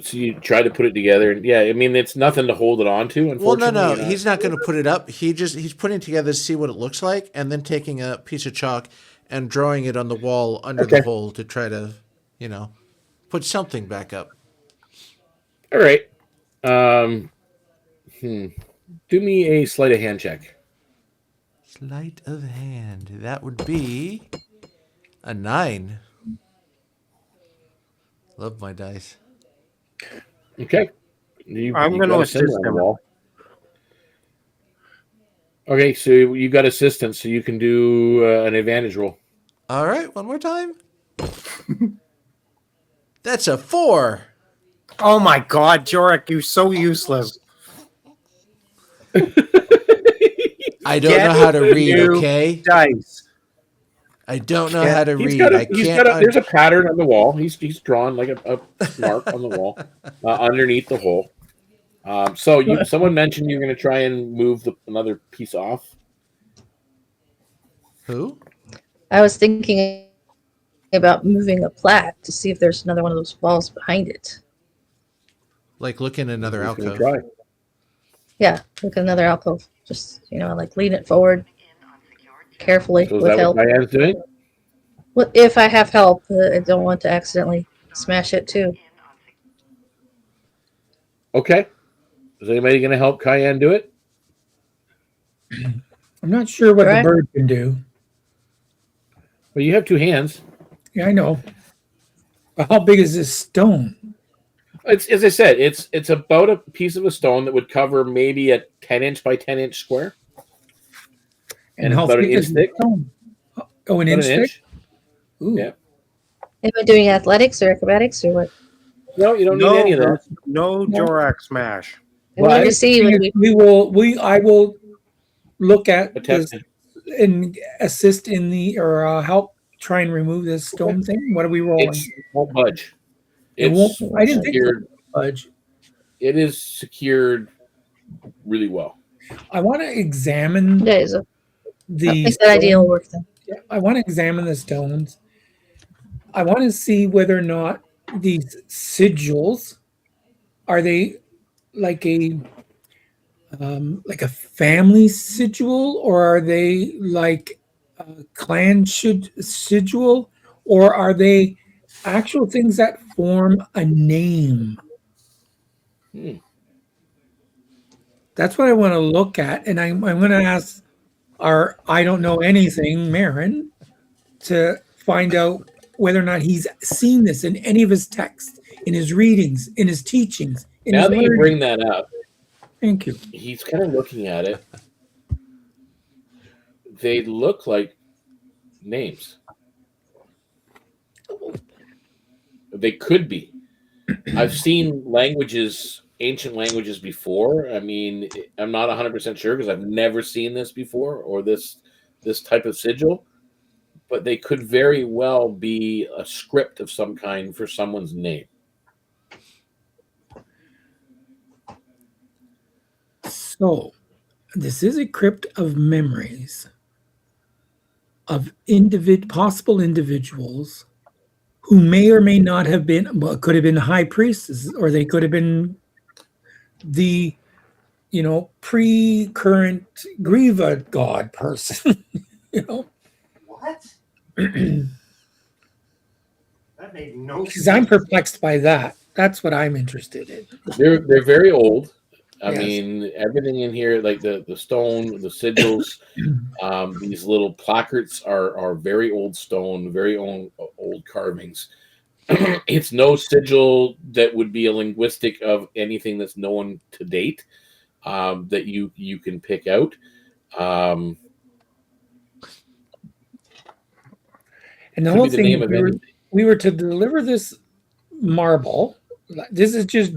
So you try to put it together, and yeah, I mean it's nothing to hold it on to. Well, Unfortunately, no, you know. he's not going to put it up. He's putting it together to see what it looks like, and then taking a piece of chalk and drawing it on the wall under the hole to try to, put something back up. All right. Do me a sleight of hand check. Sleight of hand. That would be a 9. Love my dice. Okay. I'm going to assist him. Okay, so you got assistance, so you can do an advantage roll. All right, one more time. That's a 4. Oh my God, Jorrack, you're so useless. I don't know how to read, okay? Dice. I don't know how to read. There's a pattern on the wall. He's drawn like a mark on the wall underneath the hole. So someone mentioned you're going to try and move another piece off. Who? I was thinking about moving a plaque to see if there's another one of those walls behind it. Like look in another alcove. Try. Yeah, look at another alcove. Just, like lean it forward carefully So is with that help. what Diane's doing? Well, if I have help, I don't want to accidentally smash it too. Okay. Is anybody going to help Kian do it? I'm not sure what the bird can do. Well, you have 2 hands. Yeah, I know. But how big is this stone? It's as I said, it's about a piece of a stone that would cover maybe a 10-inch by 10-inch square. And how about an thick inch is the thick. stone? Oh, an inch thick? Ooh. Yeah. Am I doing athletics or acrobatics or what? No, you don't need any of that. No Jorrack smash. I wanted to see when I will look at this Attested. and assist in help try and remove this stone thing. What are we rolling? It won't budge. It won't. I didn't think it would budge. It is secured really well. I want to examine that the idea will work then. Yeah, I want to examine the stones. I want to see whether or not these sigils are they like a family sigil, or are they like a clan sigil, or are they actual things that form a name? That's what I want to look at, and I'm going to ask our I don't know anything Marin to find out whether or not he's seen this in any of his texts, in his readings, in his teachings. Now that you bring that up, thank you. He's kind of looking at it. They look like names. They could be. I've seen ancient languages before. I mean, I'm not 100% sure because I've never seen this before or this type of sigil. But they could very well be a script of some kind for someone's name. So, this is a crypt of memories of possible individuals who may or may not have been, well, could have been high priestesses, or they could have been the, pre-current Grieva god person, What? That made no sense. Because I'm perplexed by that. That's what I'm interested in. They're very old. I Yes. mean, everything in here, like the stone, the sigils, these little placards are very old stone, very old carvings. It's no sigil that would be a linguistic of anything that's known to date that you can pick out. And the whole thing, we were to deliver this marble. This is just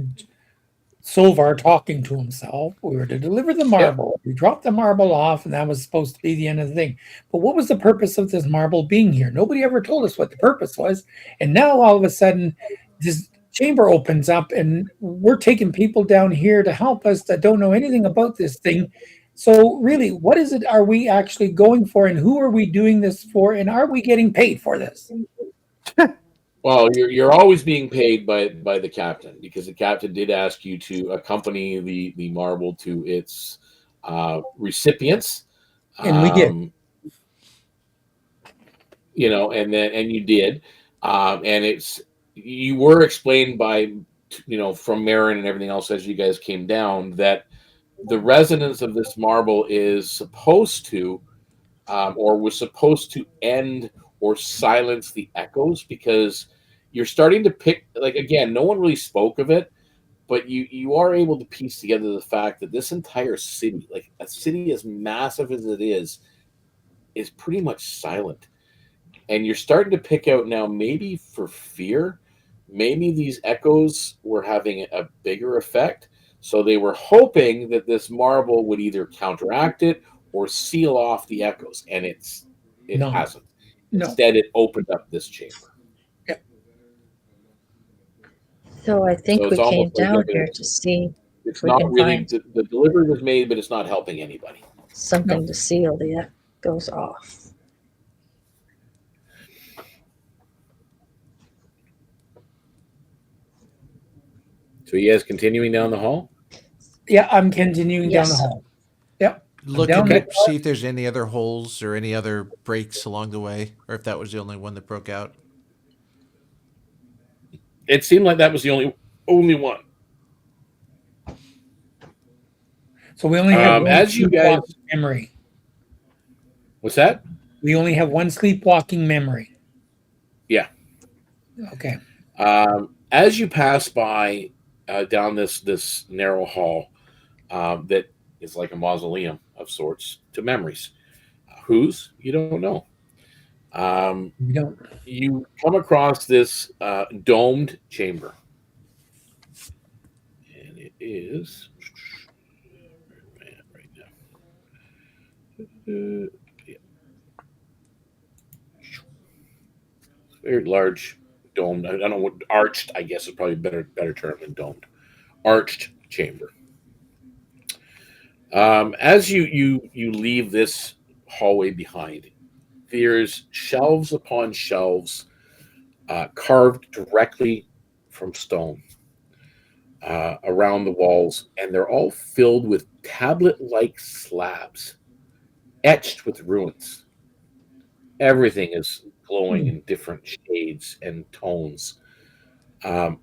Solvarr talking to himself. We were to deliver the marble. We dropped the marble off, and that was supposed to be the end of the thing. But what was the purpose of this marble being here? Nobody ever told us what the purpose was. And now all of a sudden, this chamber opens up, and we're taking people down here to help us that don't know anything about this thing. So really, what is it are we actually going for, and who are we doing this for, and are we getting paid for this? Well, you're always being paid by the captain, because the captain did ask you to accompany the marble to its recipients, And we did. And you did, and you were explained by from Marin and everything else as you guys came down that the resonance of this marble is supposed to, or was supposed to end or silence the echoes, because you're starting to pick, like, again, no one really spoke of it, but you are able to piece together the fact that this entire city, like a city as massive as it is pretty much silent. And you're starting to pick out now, maybe for fear, maybe these echoes were having a bigger effect. So they were hoping that this marble would either counteract it or seal off the echoes, and it hasn't. No. Instead, it opened up this chamber. So I think So we it's came almost like down here to see it's if we not can really find the delivery was made, but it's not helping anybody. something to seal the echoes off. So you guys continuing down the hall? Yeah, I'm continuing down the hall. Yep. Looking to see if there's any other holes or any other breaks along the way, or if that was the only one that broke out. It seemed like that was the only one. So we only have one as you guys memory. What's that? We only have one sleepwalking memory. Yeah. Okay. As you pass by down this narrow hall that is like a mausoleum of sorts to memories. Whose? You don't know. We don't. You come across this domed chamber. And it is right now. Very large, domed. I don't know what arched. I guess is probably a better term than domed. Arched chamber. As you leave this hallway behind, there's shelves upon shelves carved directly from stone around the walls, and they're all filled with tablet-like slabs etched with runes. Everything is glowing in different shades and tones. A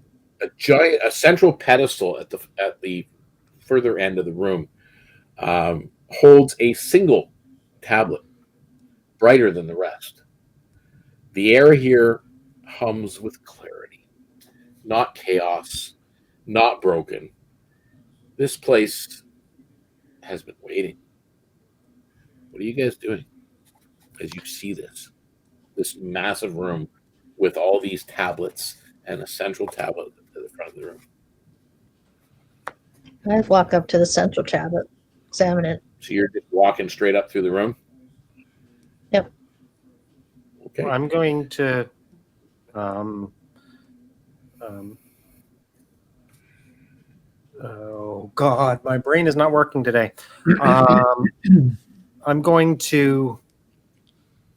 central pedestal at the further end of the room holds a single tablet, brighter than the rest. The air here hums with clarity, not chaos, not broken. This place has been waiting. What are you guys doing as you see this massive room with all these tablets and a central tablet at the front of the room? I'd walk up to the central tablet, examine it. So you're just walking straight up through the room? Yep. Okay. I'm going to oh God, my brain is not working today. I'm going to,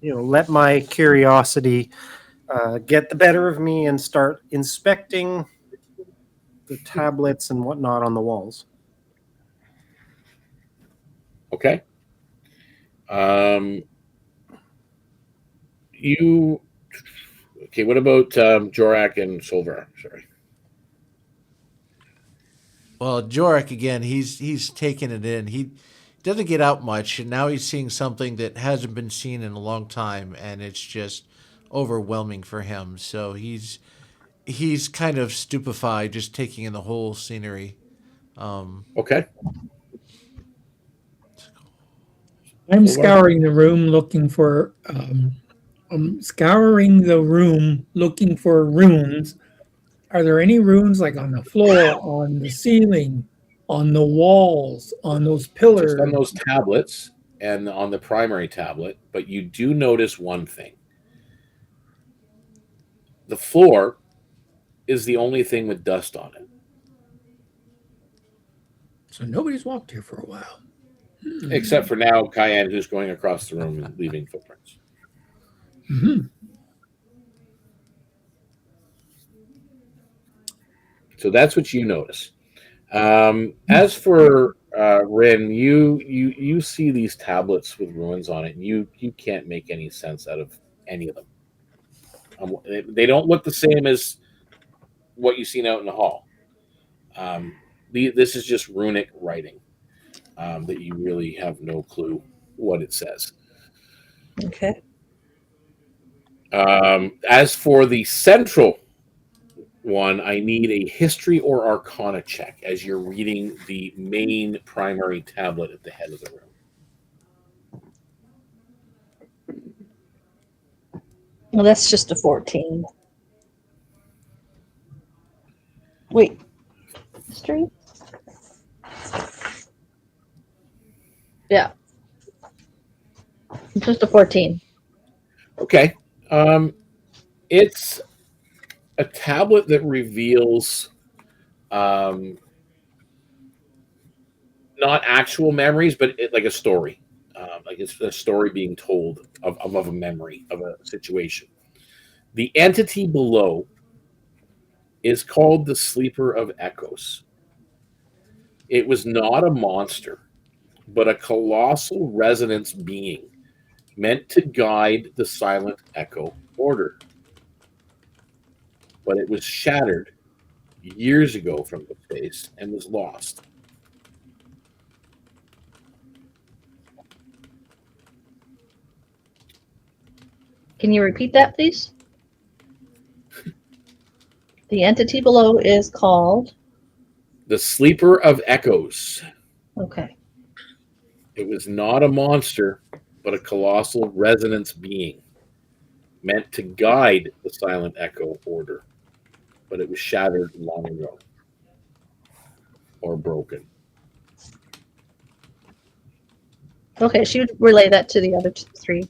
let my curiosity get the better of me and start inspecting the tablets and whatnot on the walls. Okay. What about Jorrack and Solvarr? Sorry. Well, Jorrack, again, he's taking it in. He doesn't get out much, and now he's seeing something that hasn't been seen in a long time, and it's just overwhelming for him. So he's kind of stupefied, just taking in the whole scenery. Okay. I'm scouring the room looking for runes Are there any runes like on the floor, on the ceiling, on the walls, on those pillars? Just on those tablets and on the primary tablet, but you do notice one thing. The floor is the only thing with dust on it. So nobody's walked here for a while. Except for now, Kian, who's going across the room and leaving footprints. Mm-hmm. So that's what you notice. As for Rynn, you see these tablets with ruins on it, and you can't make any sense out of any of them. They don't look the same as what you've seen out in the hall. This is just runic writing that you really have no clue what it says. Okay. As for the central one, I need a history or arcana check as you're reading the main primary tablet at the head of the room. Well, that's just a 14. Wait. History? Yeah. Just a 14. Okay. It's a tablet that reveals not actual memories, but like a story. Like it's a story being told of a memory of a situation. The entity below is called the Sleeper of Echoes. It was not a monster, but a colossal resonance being meant to guide the Silent Echo Order. But it was shattered years ago from the space and was lost. Can you repeat that, please? The entity below is called? The Sleeper of Echoes. Okay. It was not a monster, but a colossal resonance being meant to guide the Silent Echo Order. But it was shattered long ago. Or broken. Okay, she would relay that to the other three.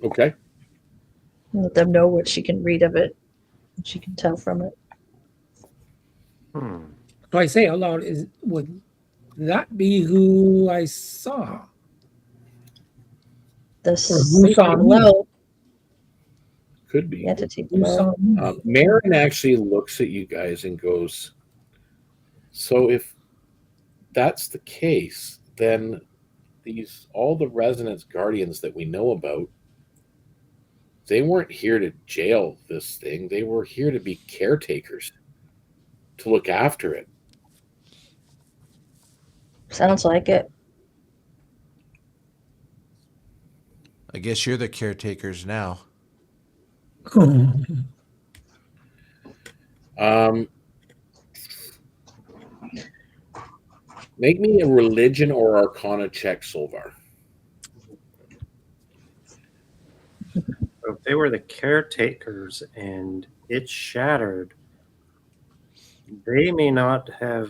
Okay. Let them know what she can read of it. What she can tell from it. So I say out loud, would that be who I saw? The who saw me? below. Could be. The entity Who saw below. me? Marin actually looks at you guys and goes, so if that's the case, then all the Resonance Guardians that we know about, they weren't here to jail this thing. They were here to be caretakers, to look after it. Sounds like it. I guess you're the caretakers now. Make me a religion or arcana check, Solvarr. If they were the caretakers and it shattered, they may not have.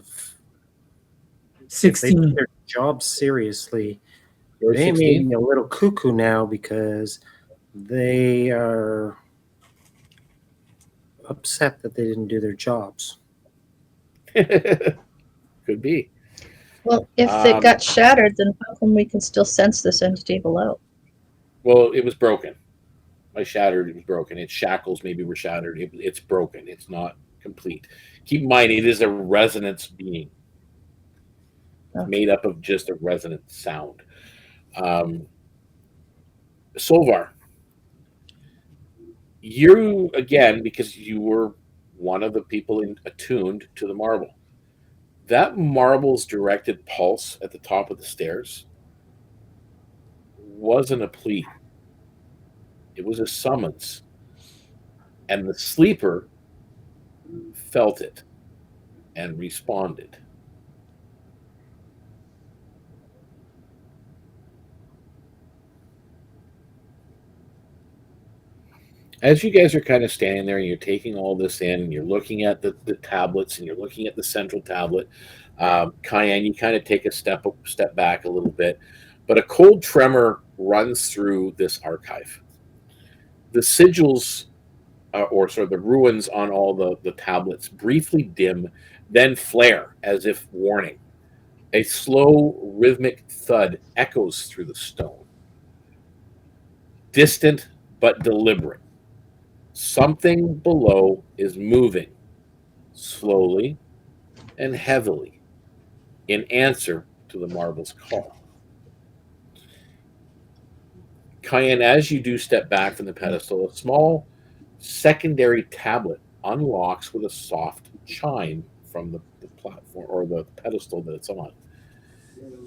If they 16. took their job seriously, You're they may 16? be a little cuckoo now because they are upset that they didn't do their jobs. Could be. Well, if it got shattered, then how come we can still sense this entity below? Well, it was broken. By shattered, it was broken. Its shackles maybe were shattered. It's broken. It's not complete. Keep in mind, it is a resonance being. It's made up of just a resonant sound. Solvarr, you, again, because you were one of the people attuned to the marble, that marble's directed pulse at the top of the stairs wasn't a plea. It was a summons. And the sleeper felt it and responded. as you guys are kind of standing there and you're taking all this in, and you're looking at the tablets and you're looking at the central tablet, Kian, you kind of take a step back a little bit, but a cold tremor runs through this archive. The sigils, or sort of the ruins on all the tablets, briefly dim, then flare as if warning. A slow, rhythmic thud echoes through the stone. Distant but deliberate. Something below is moving, slowly and heavily, in answer to the marble's call. Kian, as you do step back from the pedestal, a small secondary tablet unlocks with a soft chime from the platform or the pedestal that it's on.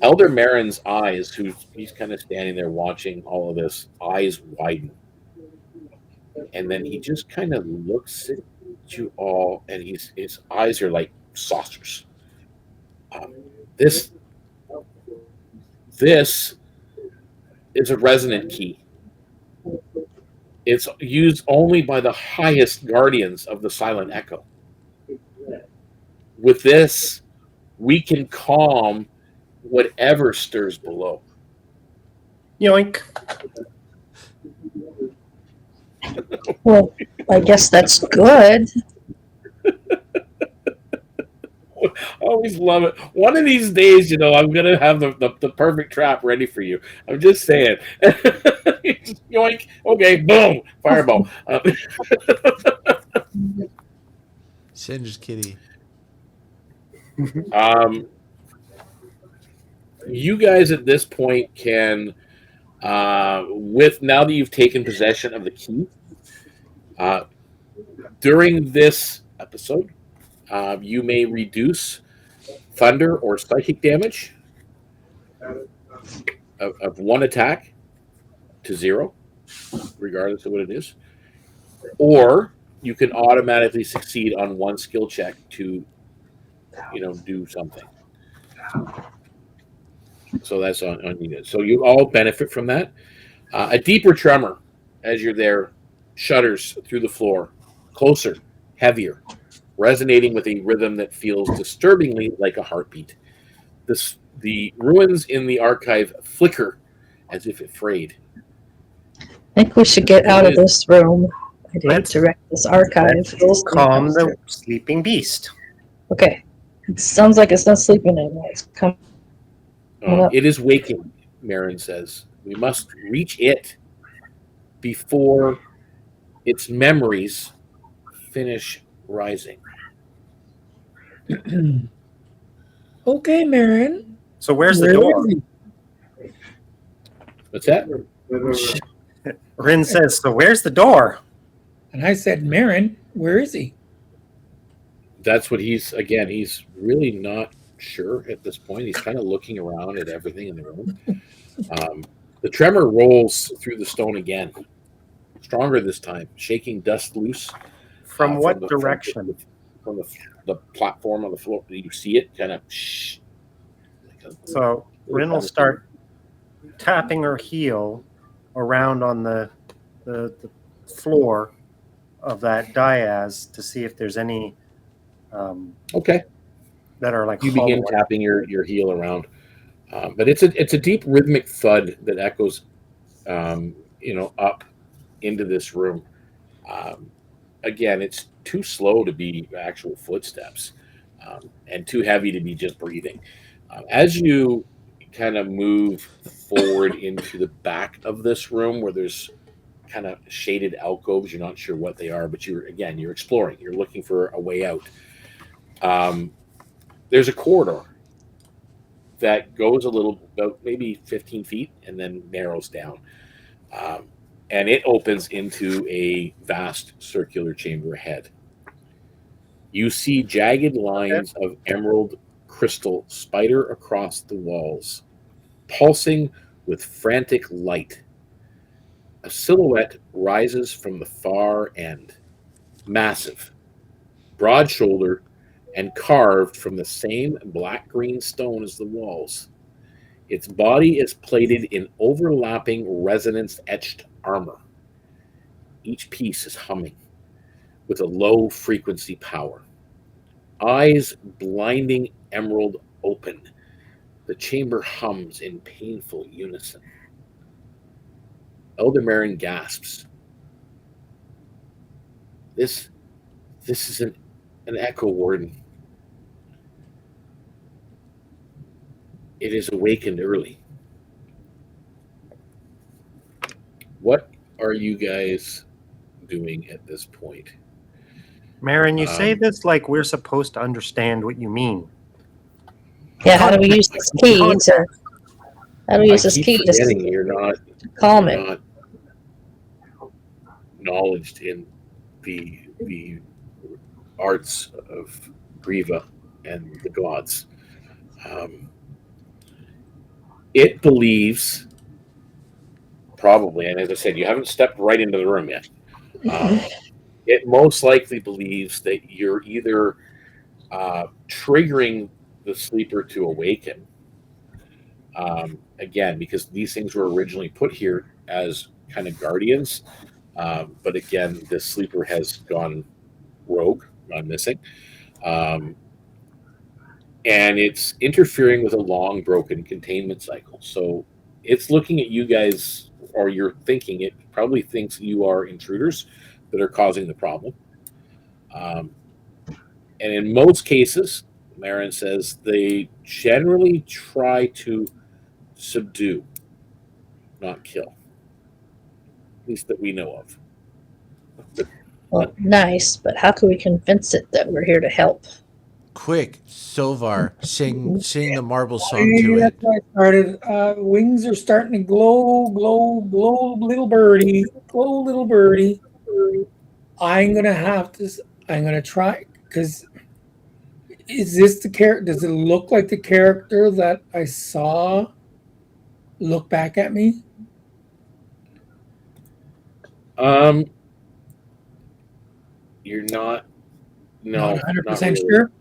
Elder Marin's eyes, he's kind of standing there watching all of this, eyes widen. And then he just kind of looks at you all, and his eyes are like saucers. This is a resonant key. It's used only by the highest guardians of the silent echo. With this, we can calm whatever stirs below. Yoink. Well, I guess that's good. I always love it. One of these days, I'm going to have the perfect trap ready for you. I'm just saying. Yoink. Okay, boom. Fireball. Singe kitty. You guys at this point can, now that you've taken possession of the key, during this episode, you may reduce thunder or psychic damage of one attack to 0, regardless of what it is, or you can automatically succeed on one skill check to, do something. So that's on you. So you all benefit from that. A deeper tremor as you're there shudders through the floor, closer, heavier, resonating with a rhythm that feels disturbingly like a heartbeat. The ruins in the archive flicker as if it frayed. I think we should get out of this room. I'd hate to wreck this archive. Calm the sleeping beast. Okay. It sounds like it's not sleeping anymore. It's coming up. It is waking, Marin says. We must reach it before its memories finish rising. Okay, Marin. So where's the door? What's that? Rynn says, so where's the door? And I said, Marin, where is he? That's what he's really not sure at this point. He's kind of looking around at everything in the room. The tremor rolls through the stone again, stronger this time, shaking dust loose. From what direction? From the platform on the floor. You see it kind of. So Rynn will start tapping her heel around on the floor of that dais to see if there's any okay that are like you begin tapping your heel around, but it's a deep rhythmic thud that echoes up into this room. Again, it's too slow to be actual footsteps, and too heavy to be just breathing. As you kind of move forward into the back of this room where there's kind of shaded alcoves, you're not sure what they are, but you're exploring. You're looking for a way out. There's a corridor that goes about maybe 15 feet and then narrows down. And it opens into a vast circular chamber ahead. You see jagged lines of emerald crystal spider across the walls, pulsing with frantic light. A silhouette rises from the far end, massive, broad-shouldered, and carved from the same black-green stone as the walls. Its body is plated in overlapping resonance-etched armor. each piece is humming with a low frequency power. Eyes blinding emerald open. The chamber hums in painful unison. Elder Marin gasps. This is an echo, Warden. It is awakened early. What are you guys doing at this point? Marin, you say this like we're supposed to understand what you mean. Yeah, how do we use this key to? How do we use this key forgetting to you're not calm you're it? not knowledged in the arts of Griva and the gods. It believes, probably, and as I said, you haven't stepped right into the room yet. It most likely believes that you're either triggering the sleeper to awaken. Again, because these things were originally put here as kind of guardians. But again, this sleeper has gone rogue, gone missing. And it's interfering with a long broken containment cycle. So it's looking at you guys, or you're thinking it probably thinks you are intruders that are causing the problem. And in most cases, Marin says they generally try to subdue, not kill. At least that we know of. Well, nice, but how can we convince it that we're here to help? Quick, Solvarr, sing the marble song to That's it. why I started. Wings are starting to glow, glow, glow, little birdie, glow, little birdie. I'm gonna try, because is this the character? Does it look like the character that I saw look back at me? You're not. No, Not 100% not really. sure.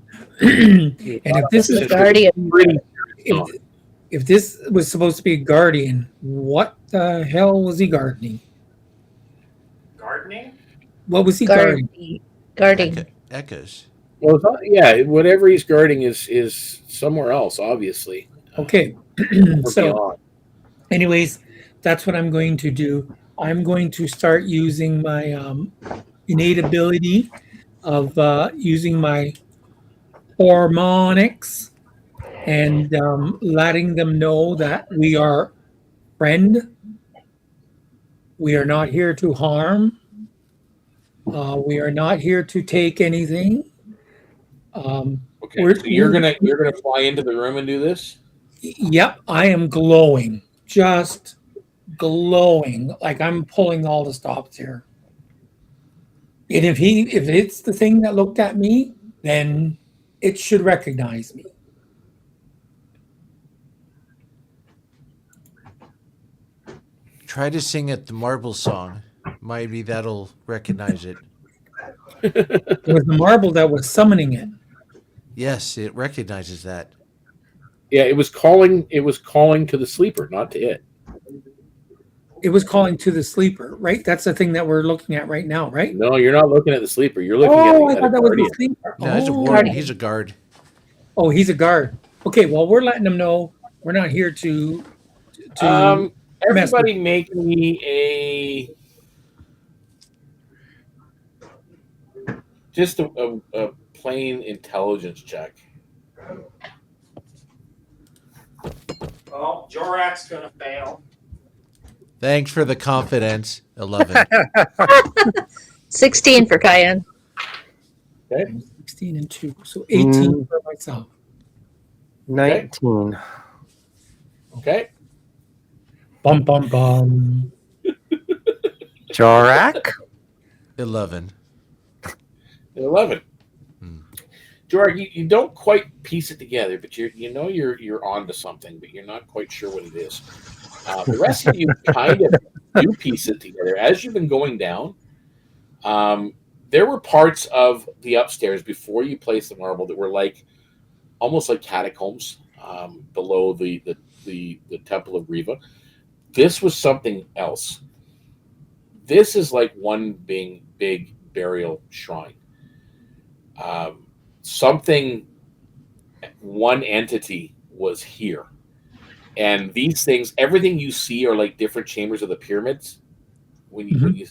And if this is The guardian. if this was supposed to be a guardian, what the hell was he gardening? Gardening? What was he guarding? Guarding. Echoes. Well, yeah, whatever he's guarding is somewhere else, obviously. Okay. Or So, beyond. anyways, that's what I'm going to do. I'm going to start using my innate ability of using my harmonics and letting them know that we are friend. We are not here to harm. We are not here to take anything. Okay, so you're gonna fly into the room and do this? Yep, I am glowing, just glowing, like I'm pulling all the stops here. And if it's the thing that looked at me, then it should recognize me. Try to sing it the marble song. Maybe that'll recognize it. It was the marble that was summoning it. Yes, it recognizes that. Yeah, it was calling to the sleeper, not to it. It was calling to the sleeper, right? That's the thing that we're looking at right now, right? No, you're not looking at the sleeper. You're looking Oh, I at thought a that was guardian. the sleeper. No, he's a Oh. warden. He's a guard. Oh, he's a guard. Okay, well, we're letting them know we're not here to mess Everybody make me just a plain intelligence check. Oh, Jorrack's gonna fail. Thanks for the confidence. 11. 16 for Kian. Okay. 16 and 2, so 18 for myself. 19. Okay. Bum, bum, bum. Jorrack? 11. 11. Jorrack, you don't quite piece it together, but you're onto something, but you're not quite sure what it is. The rest of you kind of do piece it together as you've been going down. There were parts of the upstairs before you placed the marble that were almost like catacombs below the Temple of Riva. This was something else. this is like one big burial shrine. Something, one entity was here. And these things, everything you see are like different chambers of the pyramids. When you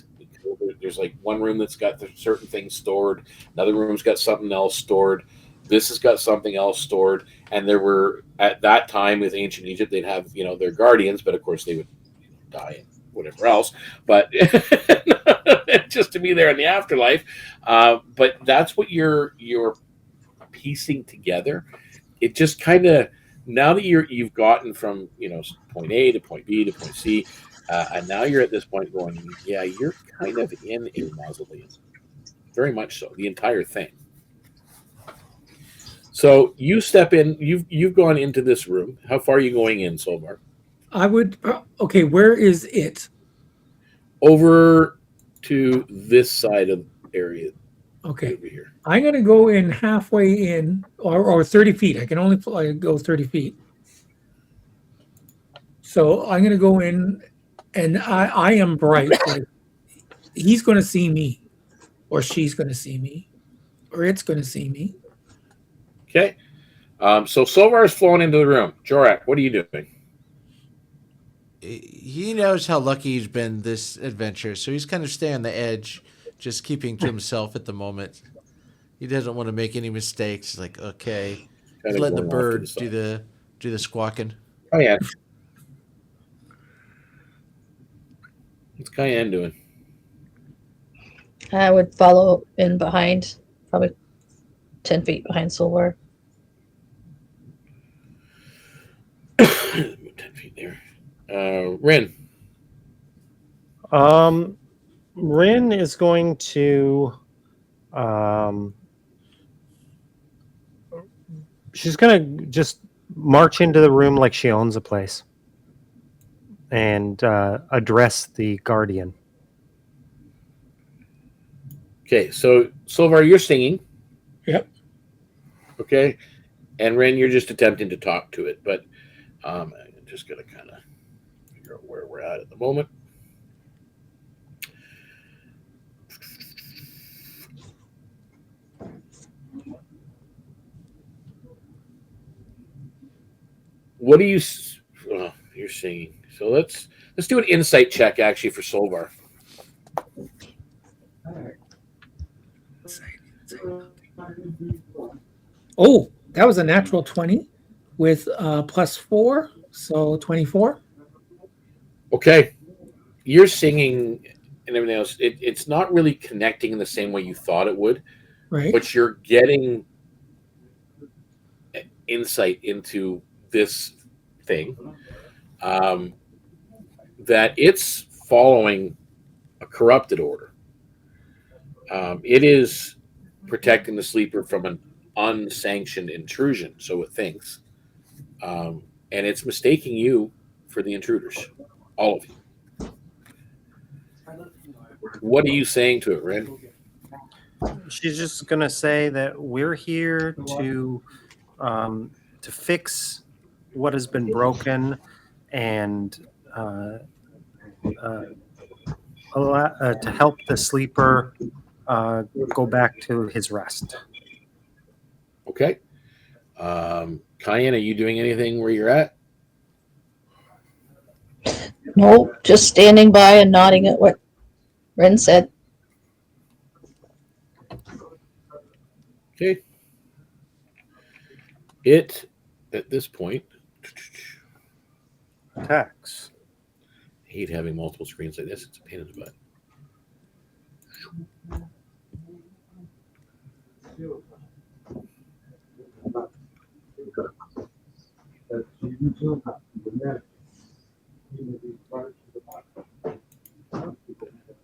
there's like one room that's got certain things stored, another room's got something else stored. This has got something else stored, and there were at that time with ancient Egypt, they'd have their guardians, but of course they would die and whatever else. But just to be there in the afterlife. But that's what you're piecing together. It just kind of, now that you've gotten from point A to point B to point C, and now you're at this point going, yeah, you're kind of in a mausoleum, very much so, the entire thing. So you step in. You've gone into this room. How far are you going in, Solvarr? I would. Okay, where is it? Over to this side of the area. Okay. Over here. I'm going to go in halfway in, or 30 feet. I can only go 30 feet. So I'm going to go in, and I am bright. Like, he's going to see me, or she's going to see me, or it's going to see me. Okay. So Solvarr is flown into the room. Jorrack, what are you doing? He knows how lucky he's been this adventure, so he's kind of staying on the edge, just keeping to himself at the moment. He doesn't want to make any mistakes. He's like, okay, he's letting the birds do the squawking. Kian. What's Kian doing? I would follow in behind, probably 10 feet behind Solvarr. 10 feet there. Rynn. Rynn is going to she's going to just march into the room like she owns the place and address the guardian. Okay, so Solvarr, you're singing. Yep. Okay, and Rynn, you're just attempting to talk to it, but I'm just gonna kind of figure out where we're at the moment. What are you? Oh, you're singing. So let's do an insight check actually for Solvarr. Oh, that was a natural 20 with +4, so 24. Okay, you're singing and everything else. It's not really connecting in the same way you thought it would, Right. but you're getting insight into this thing, that it's following a corrupted order. It is protecting the sleeper from an unsanctioned intrusion, so it thinks, and it's mistaking you for the intruders, all of you. What are you saying to it, Rynn? She's just going to say that we're here to fix what has been broken and to help the sleeper go back to his rest. Okay. Kian, are you doing anything where you're at? Nope, just standing by and nodding at what Rynn said. Okay. It, at this point, Attacks. I hate having multiple screens like this. It's a pain in the butt.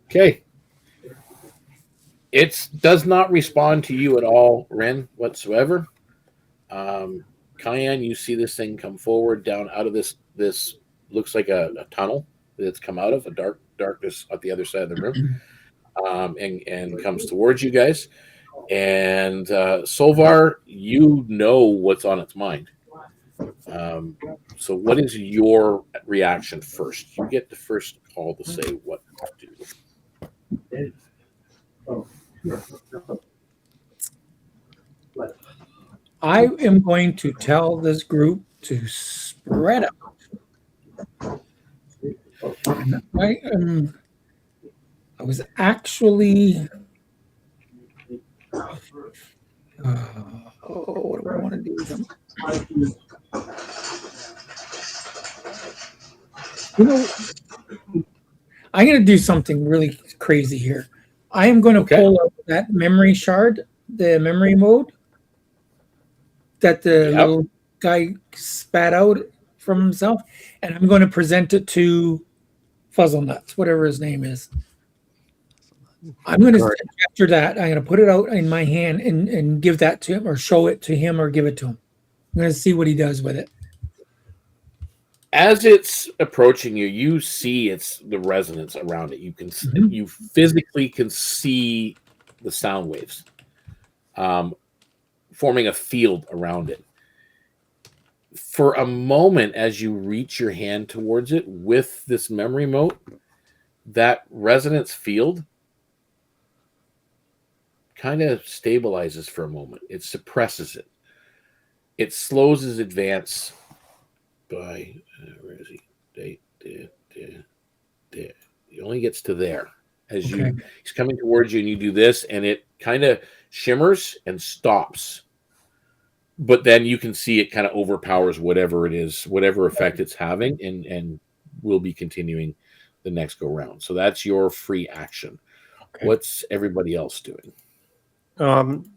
Okay. It does not respond to you at all, Rynn, whatsoever. Kian, you see this thing come forward down out of this looks like a tunnel that it's come out of, a darkness at the other side of the room, and comes towards you guys. And Solvarr, you know what's on its mind. So what is your reaction first? You get the first call to say what to do. I am going to tell this group to spread out. I was actually. What do I want to do with them? You know, I'm going to do something really crazy here. I am going to pull out that memory shard, the memory mode that the little guy spat out from himself, and I'm going to present it to Fuzzlenuts, whatever his name is. I'm going to capture that. I'm going to put it out in my hand and give that to him, or show it to him, or give it to him. I'm going to see what he does with it. As it's approaching you, you see it's the resonance around it. You can you physically can see the sound waves forming a field around it. For a moment, as you reach your hand towards it with this memory mote, that resonance field kind of stabilizes for a moment. It suppresses it. It slows his advance by, where is he? He only gets to there. As he's coming towards you and you do this, and it kind of shimmers and stops. But then you can see it kind of overpowers whatever it is, whatever effect it's having, and will be continuing the next go round. So that's your free action. What's everybody else doing?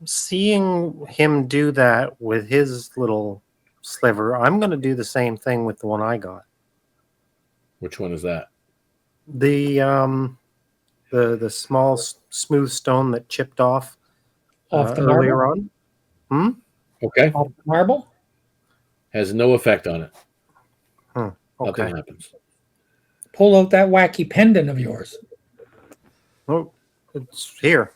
Seeing him do that with his little sliver, I'm going to do the same thing with the one I got. Which one is that? The small smooth stone that chipped off the earlier marble? on. Okay. Off the marble? Has no effect on it. Okay. Nothing happens. Pull out that wacky pendant of yours. Oh, it's here.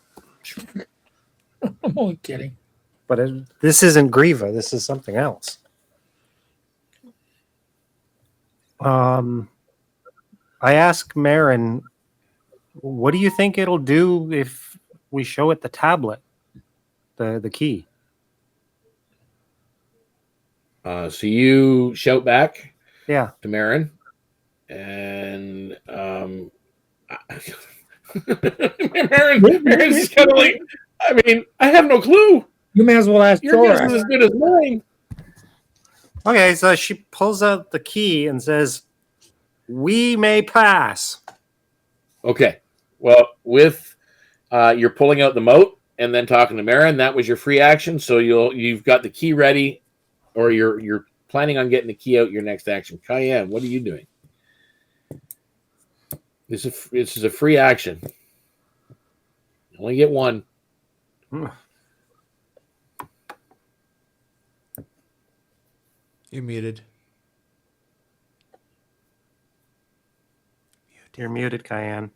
I'm only kidding. But this isn't Grieva. This is something else. I asked Marin, what do you think it'll do if we show it the tablet, the key? So you shout back, to Marin, and Marin's kind of like, I mean, I have no clue. You may as well ask your guess is as good as mine. Okay, so she pulls out the key and says, "We may pass." Okay, well, with you're pulling out the moat and then talking to Marin, that was your free action. So you've got the key ready, or you're planning on getting the key out your next action. Kian, what are you doing? This is a free action. You only get one. You're muted. You're muted, Kian.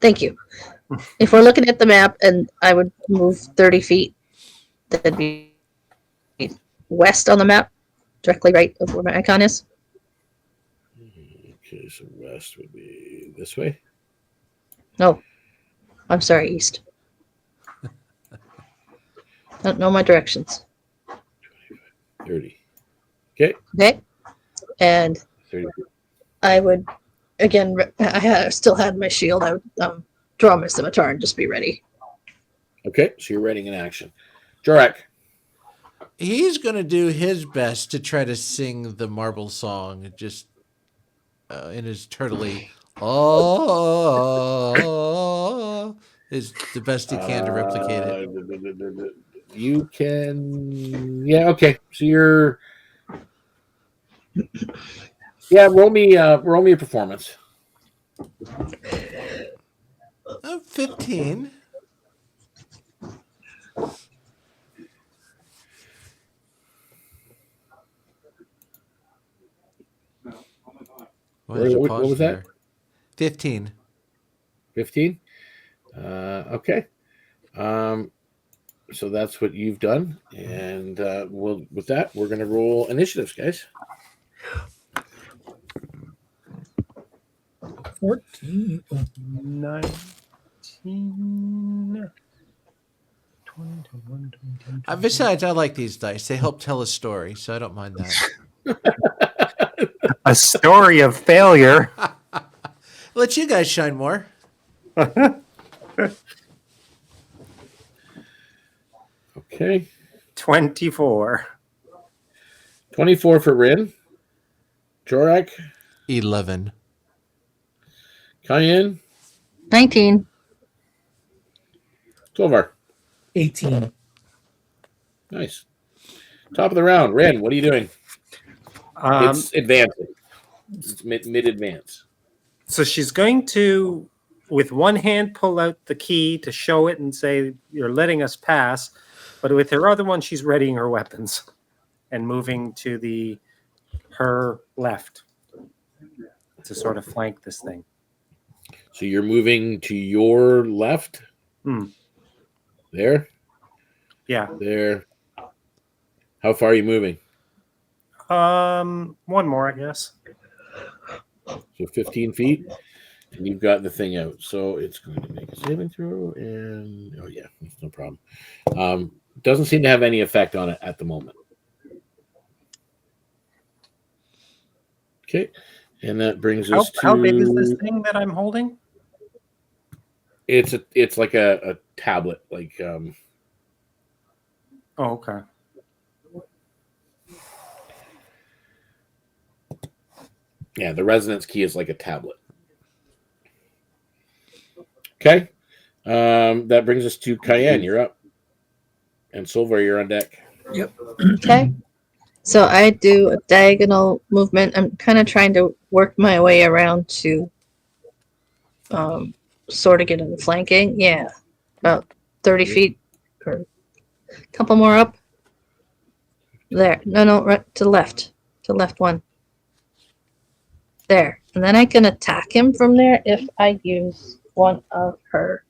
Thank you. If we're looking at the map and I would move 30 feet, that'd be west on the map, directly right of where my icon is. Okay, so west would be this way. No, I'm sorry, east. Don't know my directions. 30. Okay. Okay. And 30. I would, again, still had my shield. I would draw my scimitar and just be ready. Okay, so you're ready in action. Jorrack. He's going to do his best to try to sing the marble song, just in his turtly, is the best he can to replicate it. You can, yeah, okay. So you're, roll me a performance. 15. What was that? 15. 15? Okay. So that's what you've done. And with that, we're going to roll initiatives, guys. 14. Oh, 19, 20, 21, 22. Besides, I like these dice. They help tell a story, so I don't mind that. A story of failure. Let you guys shine more. Okay. 24. 24 for Rynn. Jorrack. 11. Kian. 19. Solvarr. 18. Nice. Top of the round. Rynn, what are you doing? It's advancing. It's mid-advance. So she's going to, with one hand, pull out the key to show it and say, "You're letting us pass." But with her other one, she's readying her weapons and moving to her left to sort of flank this thing. So you're moving to your left? There? Yeah. There. How far are you moving? One more, I guess. So 15 feet, and you've got the thing out. So it's going to make a saving throw, and oh yeah, that's no problem. Doesn't seem to have any effect on it at the moment. Okay, and that brings us to how big is this thing that I'm holding? It's like a tablet, like Oh, okay. yeah, the resonance key is like a tablet. Okay, that brings us to Kian. You're up, and Solvarr, you're on deck. Yep. Okay. So I do a diagonal movement. I'm kind of trying to work my way around to sort of get in the flanking. Yeah. About 30 feet or a couple more up. There. No, right to the left. To the left one. There. And then I can attack him from there if I use one of her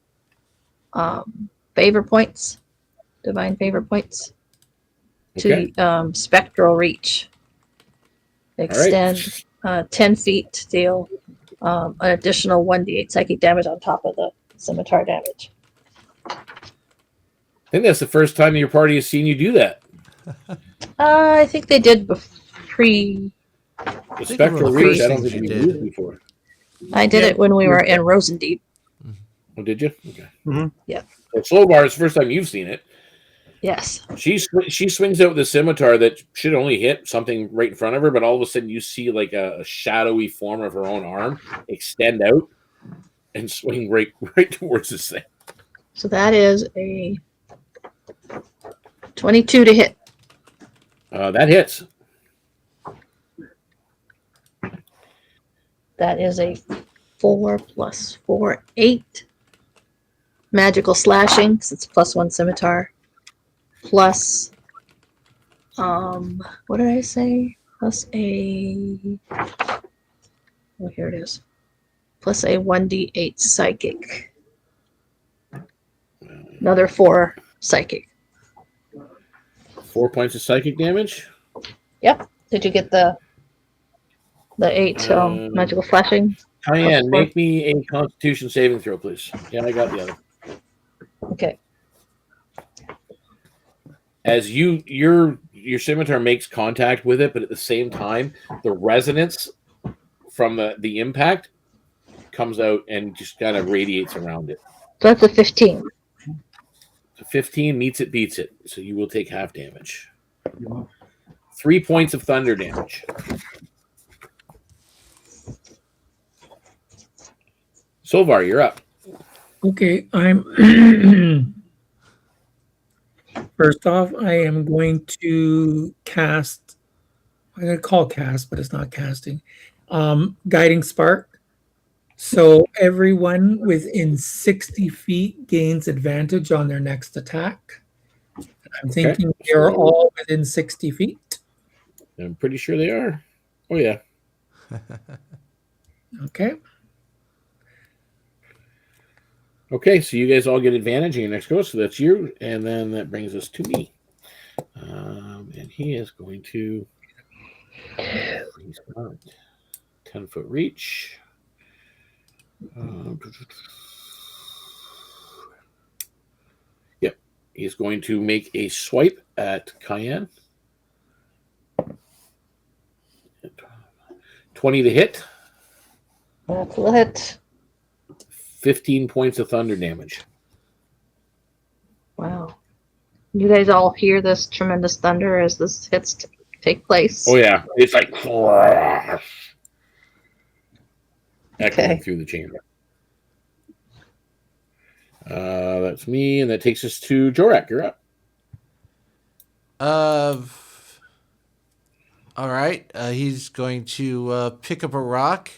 favor points. Divine favor points. Okay. To spectral reach. Extend 10 feet to deal an additional 1d8 psychic damage on top of the scimitar damage. I think that's the first time your party has seen you do that. I think they did pre. The spectral reach, I don't think we've used before. I did it when we were in Rosendeep. Oh, did you? Okay. Mm-hmm. Yeah. So Solvarr is the first time you've seen it. Yes. She swings out with a scimitar that should only hit something right in front of her, but all of a sudden you see like a shadowy form of her own arm extend out and swing right towards this thing. So that is a 22 to hit. That hits. That is a 4 + 4, 8. Magical slashing, because it's +1 scimitar. Plus, what did I say? Plus a, oh, here it is. Plus a 1d8 psychic. Another 4 psychic. 4 points of psychic damage. Yep. Did you get the 8 magical slashing? Kian, make me a Constitution saving throw, please. Yeah, I got the other. Okay. As your scimitar makes contact with it, but at the same time, the resonance from the impact comes out and just kind of radiates around it. So that's a 15. So 15 meets it, beats it. So you will take half damage. 3 points of thunder damage. Solvarr, you're up. Okay, I'm first off, I am going to cast. I'm going to call cast, but it's not casting. Guiding Spark. So everyone within 60 feet gains advantage on their next attack. I'm thinking they're all within 60 feet. I'm pretty sure they are. Oh, yeah. Okay. Okay, so you guys all get advantage in your next go. So that's you. And then that brings us to me. And he is going to... He's got 10-foot reach. Yep. He's going to make a swipe at Kian. 20 to hit. That's a hit. 15 points of thunder damage. Wow. You guys all hear this tremendous thunder as this hits take place. Oh, yeah. It's like echoing Okay. through the chamber. That's me, and that takes us to Jorrack. You're up. All right. He's going to pick up a rock.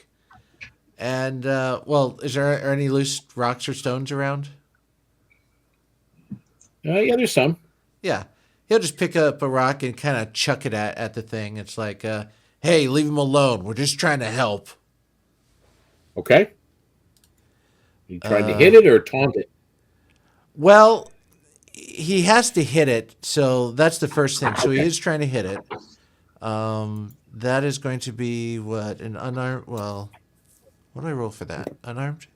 And, well, is there any loose rocks or stones around? Yeah, there's some. Yeah. He'll just pick up a rock and kind of chuck it at the thing. It's like, hey, leave him alone. We're just trying to help. Okay. You tried to hit it or taunt it? Well, he has to hit it, so that's the first thing. So he is trying to hit it. That is going to be what? An unarmed? Well, what do I roll for that? Unarmed?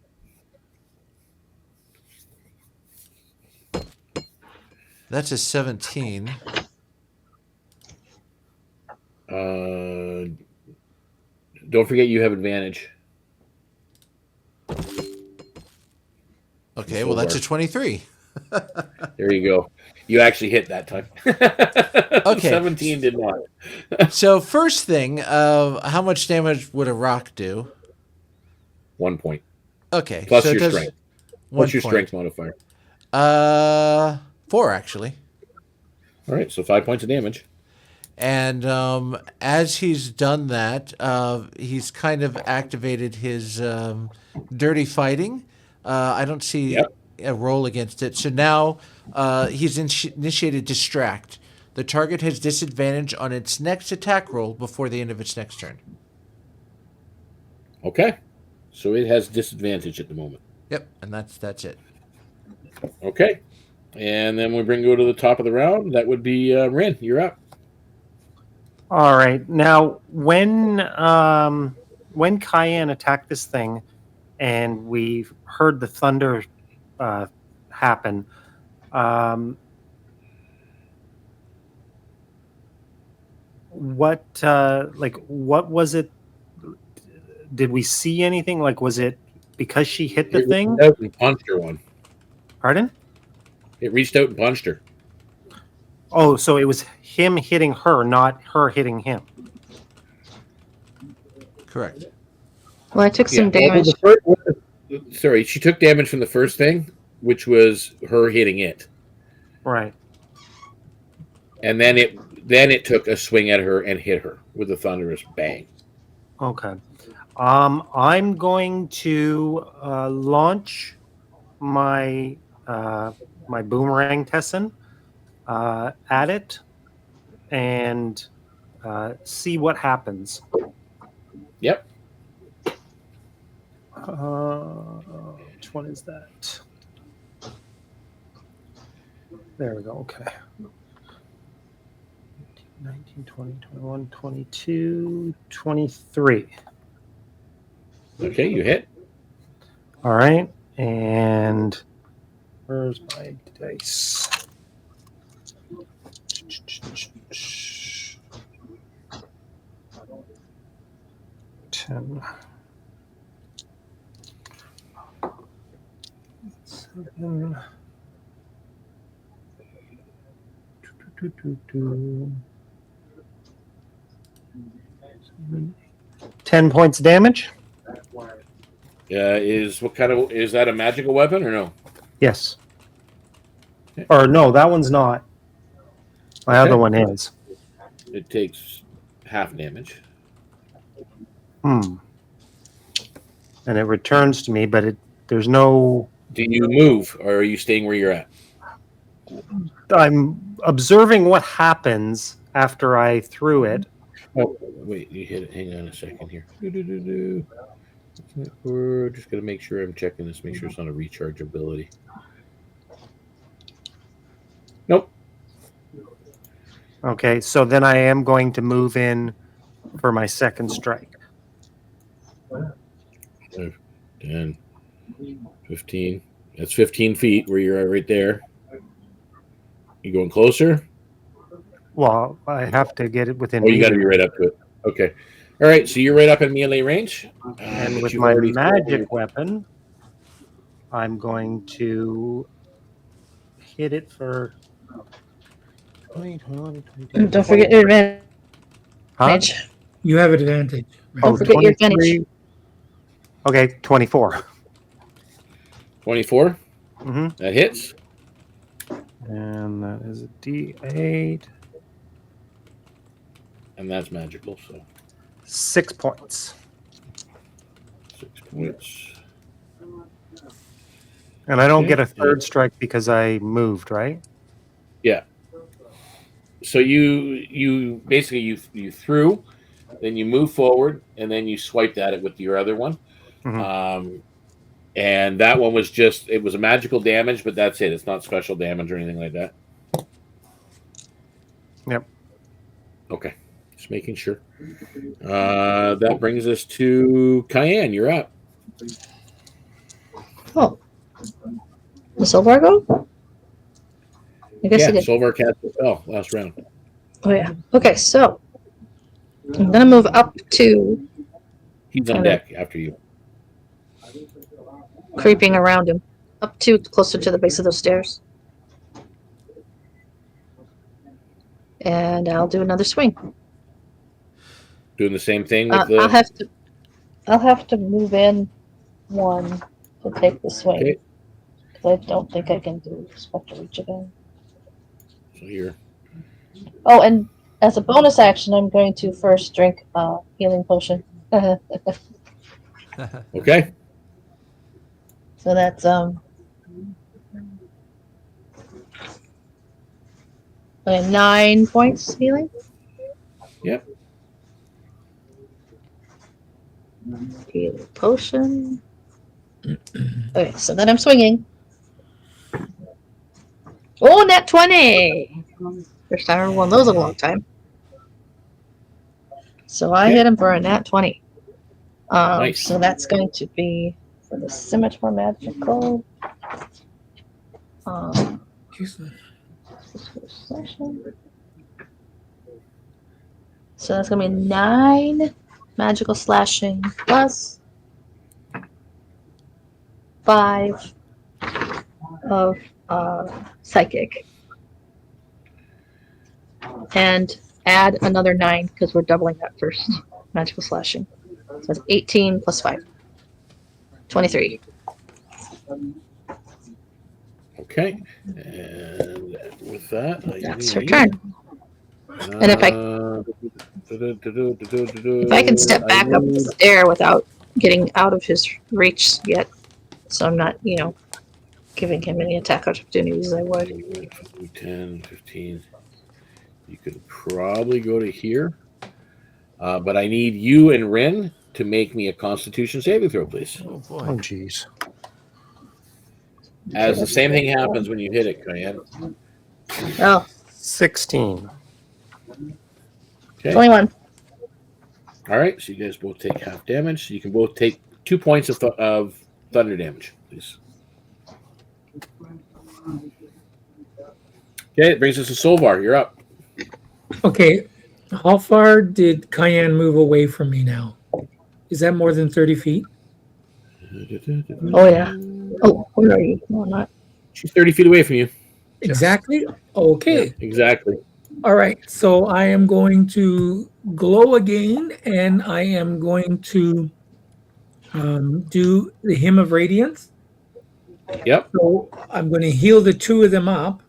That's a 17. Don't forget you have advantage. Okay, well, that's a 23. There you go. You actually hit that time. Okay. 17 did not. So first thing, how much damage would a rock do? 1 point. Okay. Plus so it your does strength. 1 What's your point. strength modifier? 4, actually. All right, so 5 points of damage. And as he's done that, he's kind of activated his dirty fighting. I don't see a roll against it. So now he's initiated distract. The target has disadvantage on its next attack roll before the end of its next turn. Okay. So it has disadvantage at the moment. Yep, and that's it. Okay. And then we go to the top of the round. That would be Rynn. You're up. All right. Now, when Kian attacked this thing, and we heard the thunder happen, what was it? Did we see anything? Like, was it because she hit the thing? It reached out and punched her one. Pardon? It reached out and punched her. Oh, so it was him hitting her, not her hitting him. Correct. Well, I took some damage. Sorry, she took damage from the first thing, which was her hitting it. Right. And then it took a swing at her and hit her with a thunderous bang. Okay. I'm going to launch my my boomerang Tessin at it and see what happens. Yep. Which one is that? There we go. Okay. 19, 20, 21, 22, 23. Okay, you hit. All right. And where's my dice? Ten. 7. 10 points of damage. Is that a magical weapon or no? Yes. Or no, that one's not. My other one is. It takes half damage. And it returns to me, but there's no. Do you move, or are you staying where you're at? I'm observing what happens after I threw it. Oh, wait, you hit it. Hang on a second here. We're just going to make sure I'm checking this, make sure it's not a recharge ability. Nope. Okay, so then I am going to move in for my second strike. 10, 15. That's 15 feet where you're at right there. You going closer? Well, I have to get it within. Oh, you got to be melee. right up to it. Okay. All right. So you're right up in melee range. And but with you've my already- magic weapon, I'm going to hit it for 20, 21, 22, Don't forget your advantage. Huh? You have advantage. Don't forget your advantage. Okay, 24. 24. Mm-hmm. That hits. And that is a D8. And that's magical. So 6 points. 6 points. And I don't Okay. get a third strike because I moved, right? Yeah. So you basically you threw, then you move forward, and then you swiped at it with your other one. Mhm. And that one was it was a magical damage, but that's it. It's not special damage or anything like that. Yep. Okay. Just making sure. That brings us to Kian. You're up. Oh. The Solvarr go? I guess Yeah, I did. Solvarr cast the spell last round. Oh, yeah. Okay, so I'm going to move up to He's on deck after you. creeping around him, up to closer to the base of those stairs. And I'll do another swing. Doing the same thing with I'll have to move in one to take the swing. Okay. Because I don't think I can do Spectre Reach again. So here. Oh, and as a bonus action, I'm going to first drink a healing potion. Okay. So that's 9 points healing. Yep. Healing potion. Okay, so then I'm swinging. Oh, nat 20! First time I won those in a long time. So I hit him for a nat 20. Nice. So that's going to be for the Scimitar Magical. So that's going to be 9 magical slashing plus 5 of psychic. And add another 9 because we're doubling that first magical slashing. So it's 18 plus 5. 23. Okay. And with that, That's her turn. And if I can step back up the stair without getting out of his reach yet, so I'm not, giving him any attack opportunities, I would. 10, 15. You could probably go to here. But I need you and Rynn to make me a Constitution saving throw, please. Oh boy. Oh, jeez. As the same thing happens when you hit it, Kian. Oh, 16. Okay. 21. All right. So you guys both take half damage. So you can both take 2 points of thunder damage, please. Okay. It brings us to Solvarr. You're up. Okay, how far did Kian move away from me now? Is that more than 30 feet? Oh, yeah. Oh, where are you? No, I'm not. She's 30 feet away from you. Exactly? Okay. Yeah, exactly. All right, so I am going to glow again, and I am going to do the Hymn of Radiance. Yep. So I'm going to heal the 2 of them up.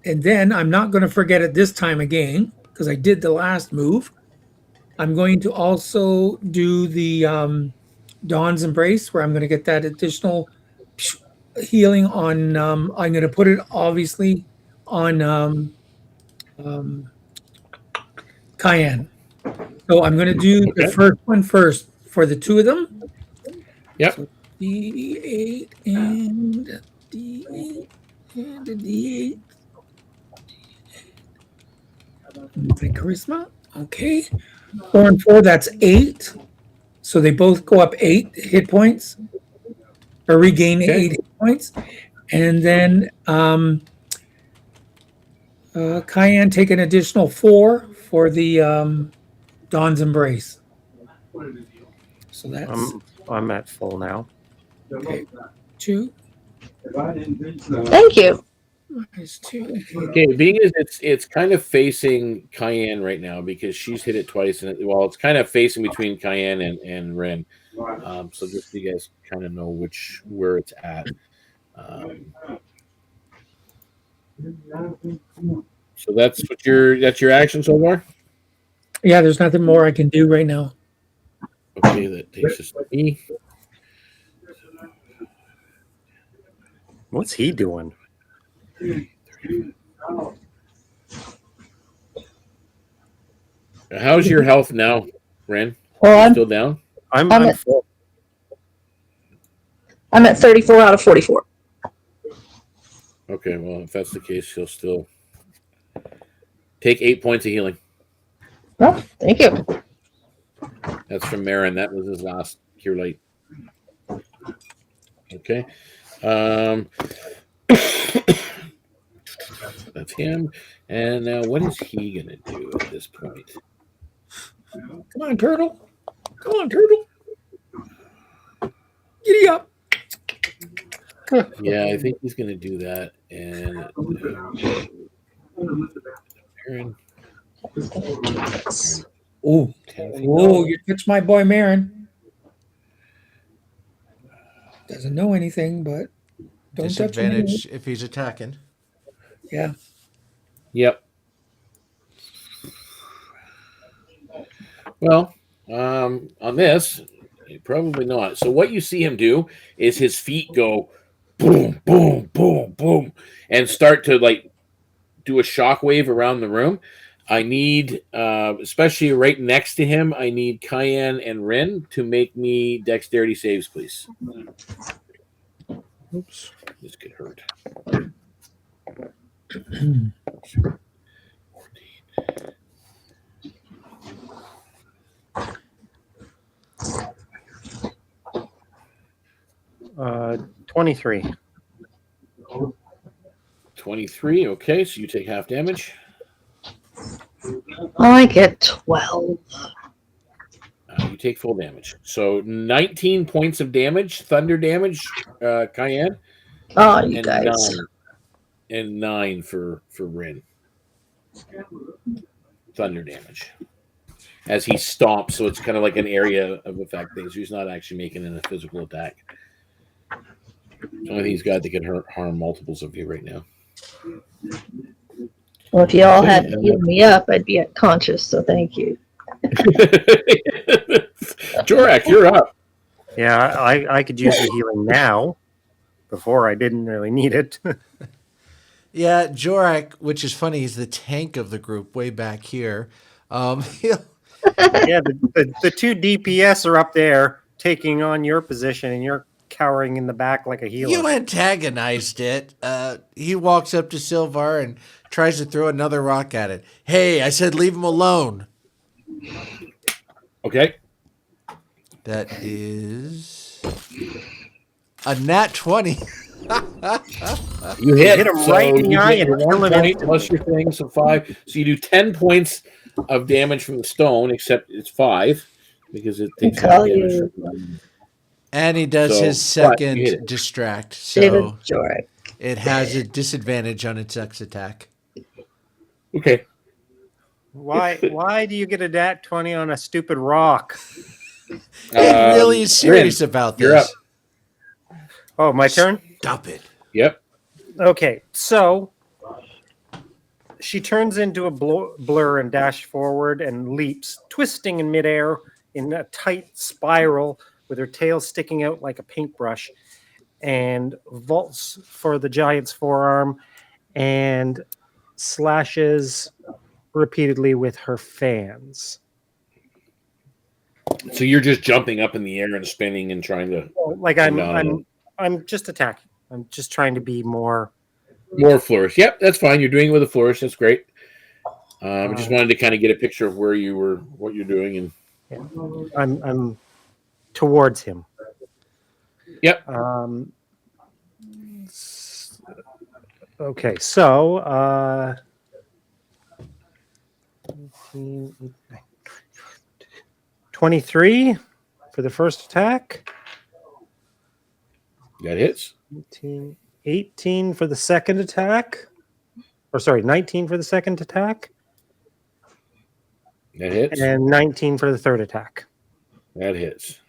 And then I'm not going to forget it this time again, because I did the last move. I'm going to also do the Dawn's Embrace, where I'm going to get that additional healing on. I'm going to put it, obviously, on Kian. So I'm going to do the first one first for the 2 of them. Yep. So D8 and D8 and a D8. The charisma. Okay. 4 and 4, that's 8. So they both go up 8 hit points, or regain 8 hit points. And then Kian take an additional 4 for the Dawn's Embrace. So that's I'm at full now. okay. 2 Thank you. minus 2. Okay, being as it's kind of facing Kian right now because she's hit it twice, and it's kind of facing between Kian and Rynn. So just so you guys kind of know where it's at. So that's your action so far. Yeah, there's nothing more I can do right now. Okay, that takes us to me. What's he doing? How's your health now, Rynn? Well, You I'm still down? I'm at- full. I'm at 34 out of 44. Okay, well, if that's the case, he'll still take 8 points of healing. Well, thank you. That's from Marin. That was his last cure light. Okay. That's him. And now what is he going to do at this point? Come on, turtle. Come on, turtle. Giddy up. Yeah, I think he's going to do that. And Marin. Oh, 10 feet. whoa, you touched my boy Marin. Doesn't know anything, but don't touch him. Disadvantage if he's attacking. Yeah. Yep. Well, on this, probably not. So what you see him do is his feet go boom, boom, boom, boom, and start to like do a shockwave around the room. I need, especially right next to him, I need Kian and Rynn to make me dexterity saves, please. Oops, this could hurt. 14. 23. 23. Okay, so you take half damage. I get 12. You take full damage. So 19 points of damage, thunder damage, Kian. Oh, you And guys. 9 for Rynn. Thunder damage. As he stomps, so it's kind of like an area of effect thing. So he's not actually making a physical attack. The only thing he's got that can harm multiples of you right now. Well, if y'all hadn't healed me up, I'd be unconscious, so thank you. Jorrack, you're up. Yeah, I could use the healing now. Before I didn't really need it. Yeah, Jorrack, which is funny, he's the tank of the group way back here. Yeah, the two DPS are up there taking on your position, and you're cowering in the back like a healer. You antagonized it. He walks up to Solvarr and tries to throw another rock at it. Hey, I said leave him alone. Okay. That is a nat 20. You hit him right in the eye and your kill 1 him point instantly. plus your thing, so 5. So you do 10 points of damage from the stone, except it's 5 because it takes half Tell damage. you. And he does So, his but you hit second it. distract. David So Jorrack. it has a disadvantage on its X attack. Okay. Why do you get a nat 20 on a stupid rock? He really is serious Rynn, about you're this. up. Oh, my turn? Stop it. Yep. Okay, so she turns into a blur and dash forward and leaps, twisting in midair in a tight spiral with her tail sticking out like a paintbrush, and vaults for the giant's forearm and slashes repeatedly with her fans. So you're just jumping up in the air and spinning and trying to Like come down. I'm just attacking. I'm just trying to be more. More flourish. Yep, that's fine. You're doing it with a flourish. That's great. I just wanted to kind of get a picture of what you're doing, and I'm towards him. Yep. Okay, so 23 for the first attack. That hits. 18 for the second attack. Or sorry, 19 for the second attack. That hits. And 19 for the third attack. That hits.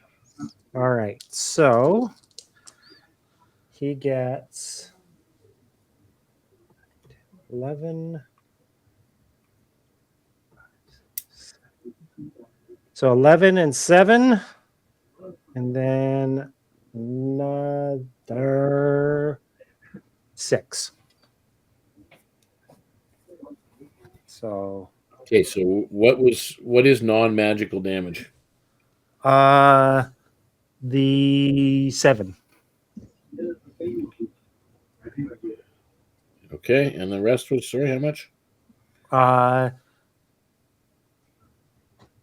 All right, so he gets 11. So 11 and 7. And then another 6. So Okay, so what is non-magical damage? the 7. Okay, and the rest was sorry, how much?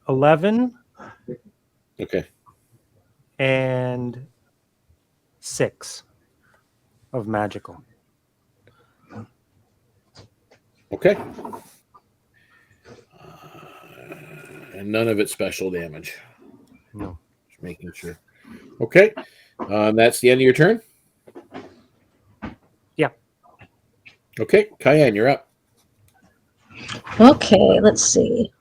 11 Okay. and 6 of magical. Okay. And none of it special damage. No. Just making sure. Okay. That's the end of your turn? Yeah. Okay, Kian, you're up. Okay, let's see.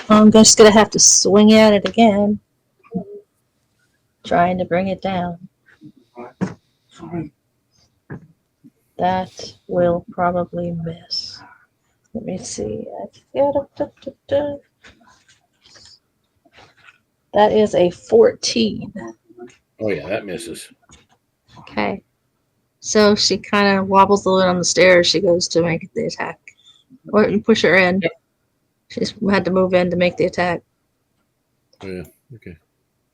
I'm just gonna have to swing at it again. Trying to bring it down. That will probably miss. Let me see. That is a 14. Oh yeah, that misses. Okay. So she kind of wobbles a little on the stairs. She goes to make the attack. Or you push her in. Yep. She's had to move in to make the attack. Oh yeah, okay.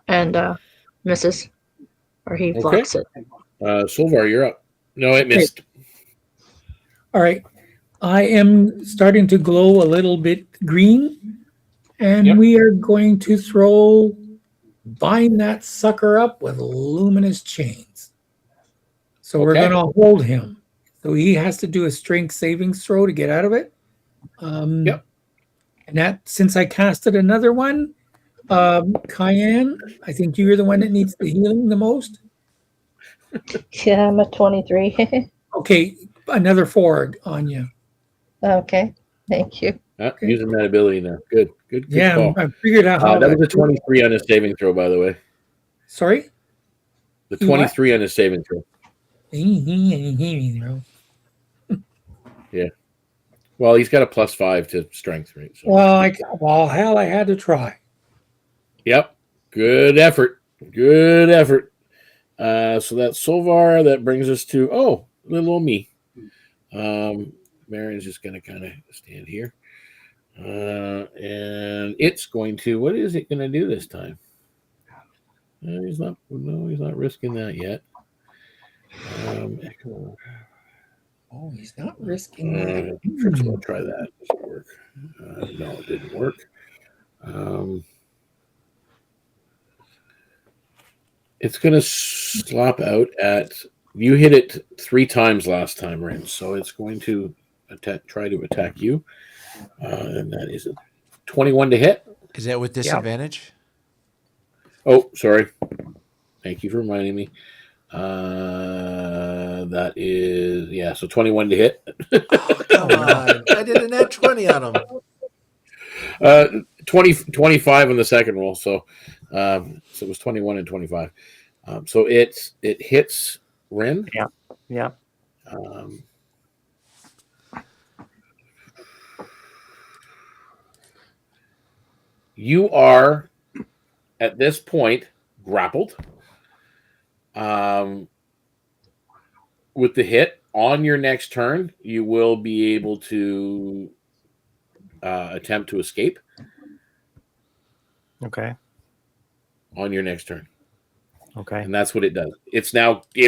And misses. Or he blocks it. Solvarr, you're up. No, it missed. All right. I am starting to glow a little bit green, and Yep. we are going to bind that sucker up with luminous chains. So we're Okay. going to hold him. So he has to do a strength savings throw to get out of it. Yep. And that, since I casted another one, Kian, I think you're the one that needs the healing the most. Yeah, I'm at 23. Okay, another 4 on you. Okay. Thank you. Using that ability now. Good Yeah, call. I figured out how that was a 23 on his saving throw, by the way. Sorry? The 23 on his saving throw. Yeah. Well, he's got a +5 to strength, right? So. Well, hell, I had to try. Yep. Good effort. Good effort. So that's Solvarr. That brings us to little old me. Marion's just going to kind of stand here. And it's going to, what is it going to do this time? He's not risking that yet. He's not risking that. First, we'll try that. Does it work? No, it didn't work. It's going to slop out at, you hit it 3 times last time, Rynn, so it's going to try to attack you. And that is a 21 to hit. Is that with disadvantage? Oh, sorry. Thank you for reminding me. That is, so 21 to hit. Oh, come on. I did a nat 20 on him. 25 on the second roll, so it was 21 and 25. So it hits Rynn. Yeah. You are at this point grappled. With the hit on your next turn, you will be able to attempt to escape. Okay. On your next turn. Okay. And that's what it does. It's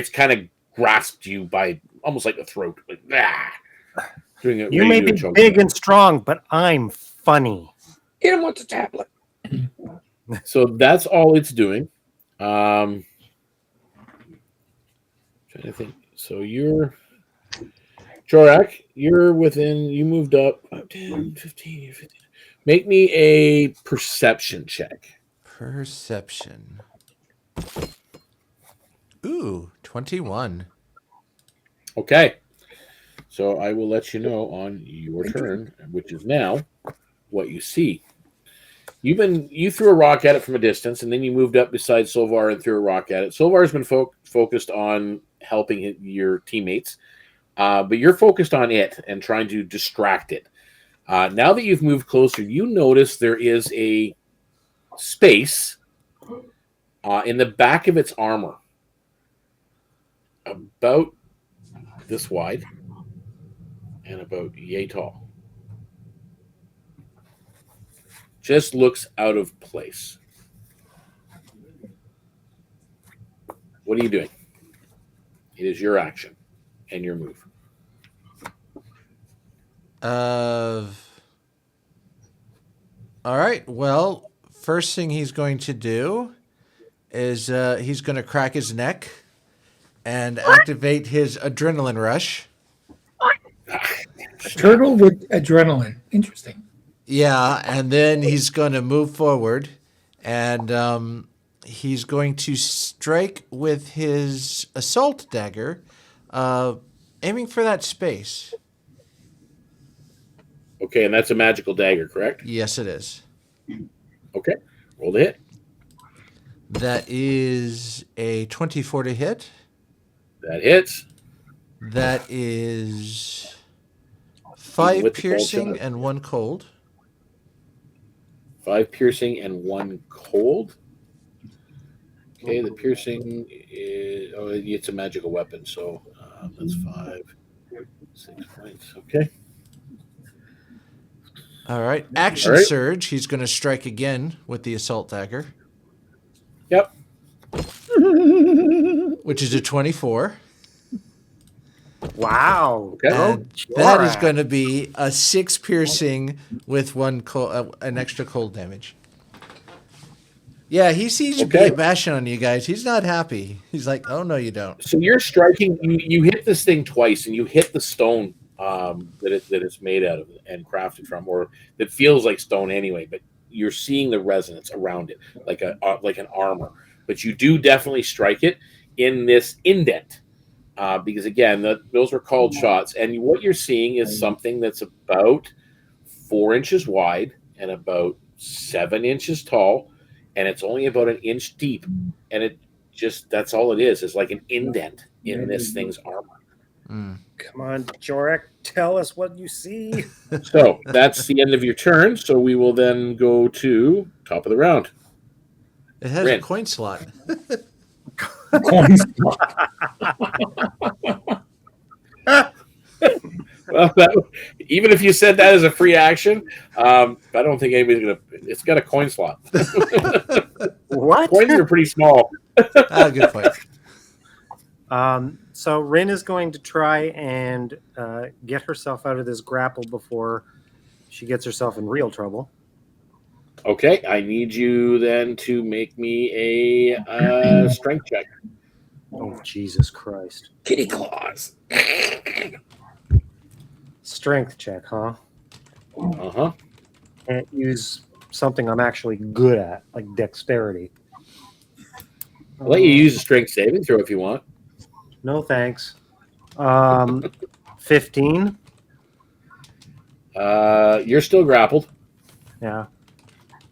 kind of grasped you by almost like the throat. Like, Doing it. You may be big and strong, but I'm funny. Hit him with the tablet. So that's all it's doing. Trying to think. So you're Jorrack, you're within, you moved up 10, 15, 15. Make me a perception check. Perception. Ooh, 21. Okay. So I will let you know on your turn, which is now, what you see. You threw a rock at it from a distance, and then you moved up beside Solvarr and threw a rock at it. Solvarr's been focused on helping your teammates, but you're focused on it and trying to distract it. Now that you've moved closer, you notice there is a space in the back of its armor, about this wide and about yay tall. Just looks out of place. What are you doing? It is your action and your move. All right. Well, first thing he's going to do is he's going to crack his neck and activate his adrenaline rush. A turtle with adrenaline. Interesting. Yeah, and then he's going to move forward, and he's going to strike with his assault dagger, aiming for that space. Okay, and that's a magical dagger, correct? Yes, it is. Okay, roll the hit. That is a 24 to hit. That hits. That is Even 5 with the cold piercing shot. and 1 cold. 5 piercing and 1 cold. Okay, the piercing is, it's a magical weapon, so that's 5, 6 points. Okay. All right. Action All right. surge. He's going to strike again with the assault dagger, Yep. which is a 24. Wow. Okay. And that is going to be a 6 piercing with 1 an extra cold damage. Yeah, he sees you Okay. bashing on you guys. He's not happy. He's like, "Oh no, you don't." So you're striking. You hit this thing twice, and you hit the stone that it's made out of and crafted from, or that feels like stone anyway. But you're seeing the resonance around it, like an armor. But you do definitely strike it in this indent, because again, those were called shots. And what you're seeing is something that's about 4 inches wide and about 7 inches tall, and it's only about an inch deep, and it just, that's all it is. It's like an indent in this thing's armor. Come on, Jorrack, tell us what you see. So that's the end of your turn. So we will then go to top of the round. It has a Rynn. coin slot. Coins. Well, even if you said that as a free action, I don't think anybody's gonna. It's got a coin slot. What? Coins are pretty small. Good point. So Rynn is going to try and get herself out of this grapple before she gets herself in real trouble. Okay, I need you then to make me a strength check. Oh, Jesus Christ. Kitty claws. Strength check, huh? Uh-huh. Can't use something I'm actually good at, like dexterity. I'll let you use a strength saving throw if you want. No thanks. 15. You're still grappled, Yeah.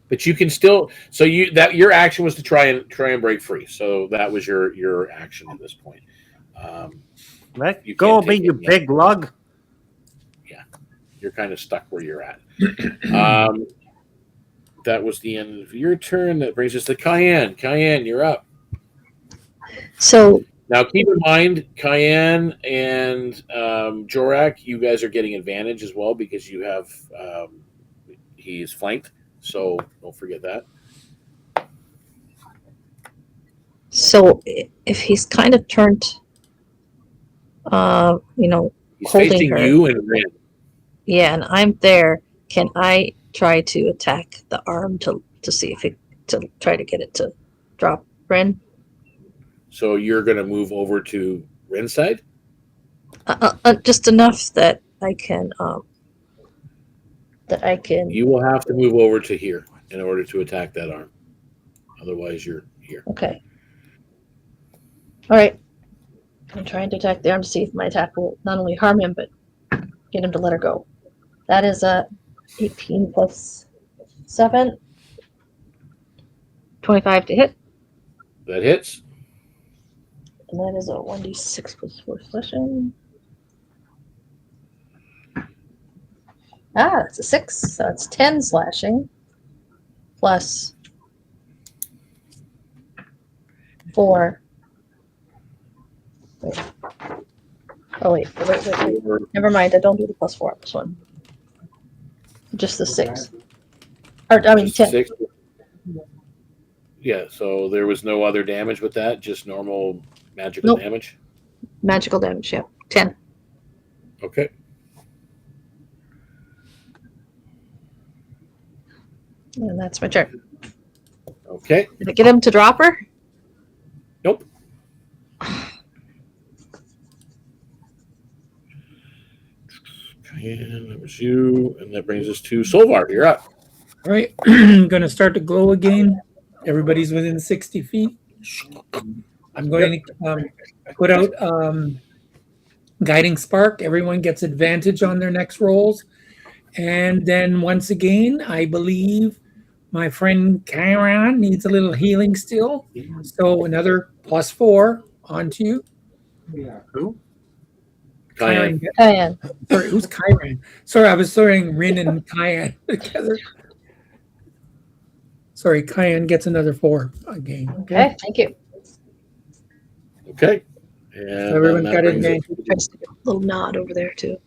but you can still. So your action was to try and break free. So that was your action at this point. Let You go can't of me, take you it yet. big lug. You're kind of stuck where you're at. That was the end of your turn. That brings us to Kian. Kian, you're up. So Now, keep in mind, Kian and Jorrack, you guys are getting advantage as well because you have he's flanked. So don't forget that. So if he's kind of turned, He's holding facing her. you and Rynn. Yeah, and I'm there. Can I try to attack the arm to see if it to try to get it to drop Rynn? So you're going to move over to Rynn's side? Just enough that I can You will have to move over to here in order to attack that arm. Otherwise, you're here. Okay. All right. I'm trying to attack the arm to see if my attack will not only harm him but get him to let her go. That is a 18 plus 7. 25 to hit. That hits. And that is a 1d6 plus 4 slashing. That's a 6. So it's 10 slashing. Plus 4. Wait. Oh, wait. Never mind. I don't do the plus 4 on this one. Just the 6. Or, I mean, 10. 6. Yeah, so there was no other damage with that, just normal magical damage? Magical damage, yeah. 10. Okay. And that's my turn. Okay. Did I get him to drop her? Nope. And that was you, and that brings us to Solvarr. You're up. All right, I'm going to start to glow again. Everybody's within 60 feet. I'm going to put out Guiding Spark. Everyone gets advantage on their next rolls. And then once again, I believe my friend Kian needs a little healing still. So another +4 onto you. Who? Kian. Kian. Sorry, who's Kian? Sorry, I was throwing Rynn and Kian together. Sorry, Kian gets another 4 again. Okay, thank you. Okay. And Everyone's that got brings advantage. A little nod over there, too.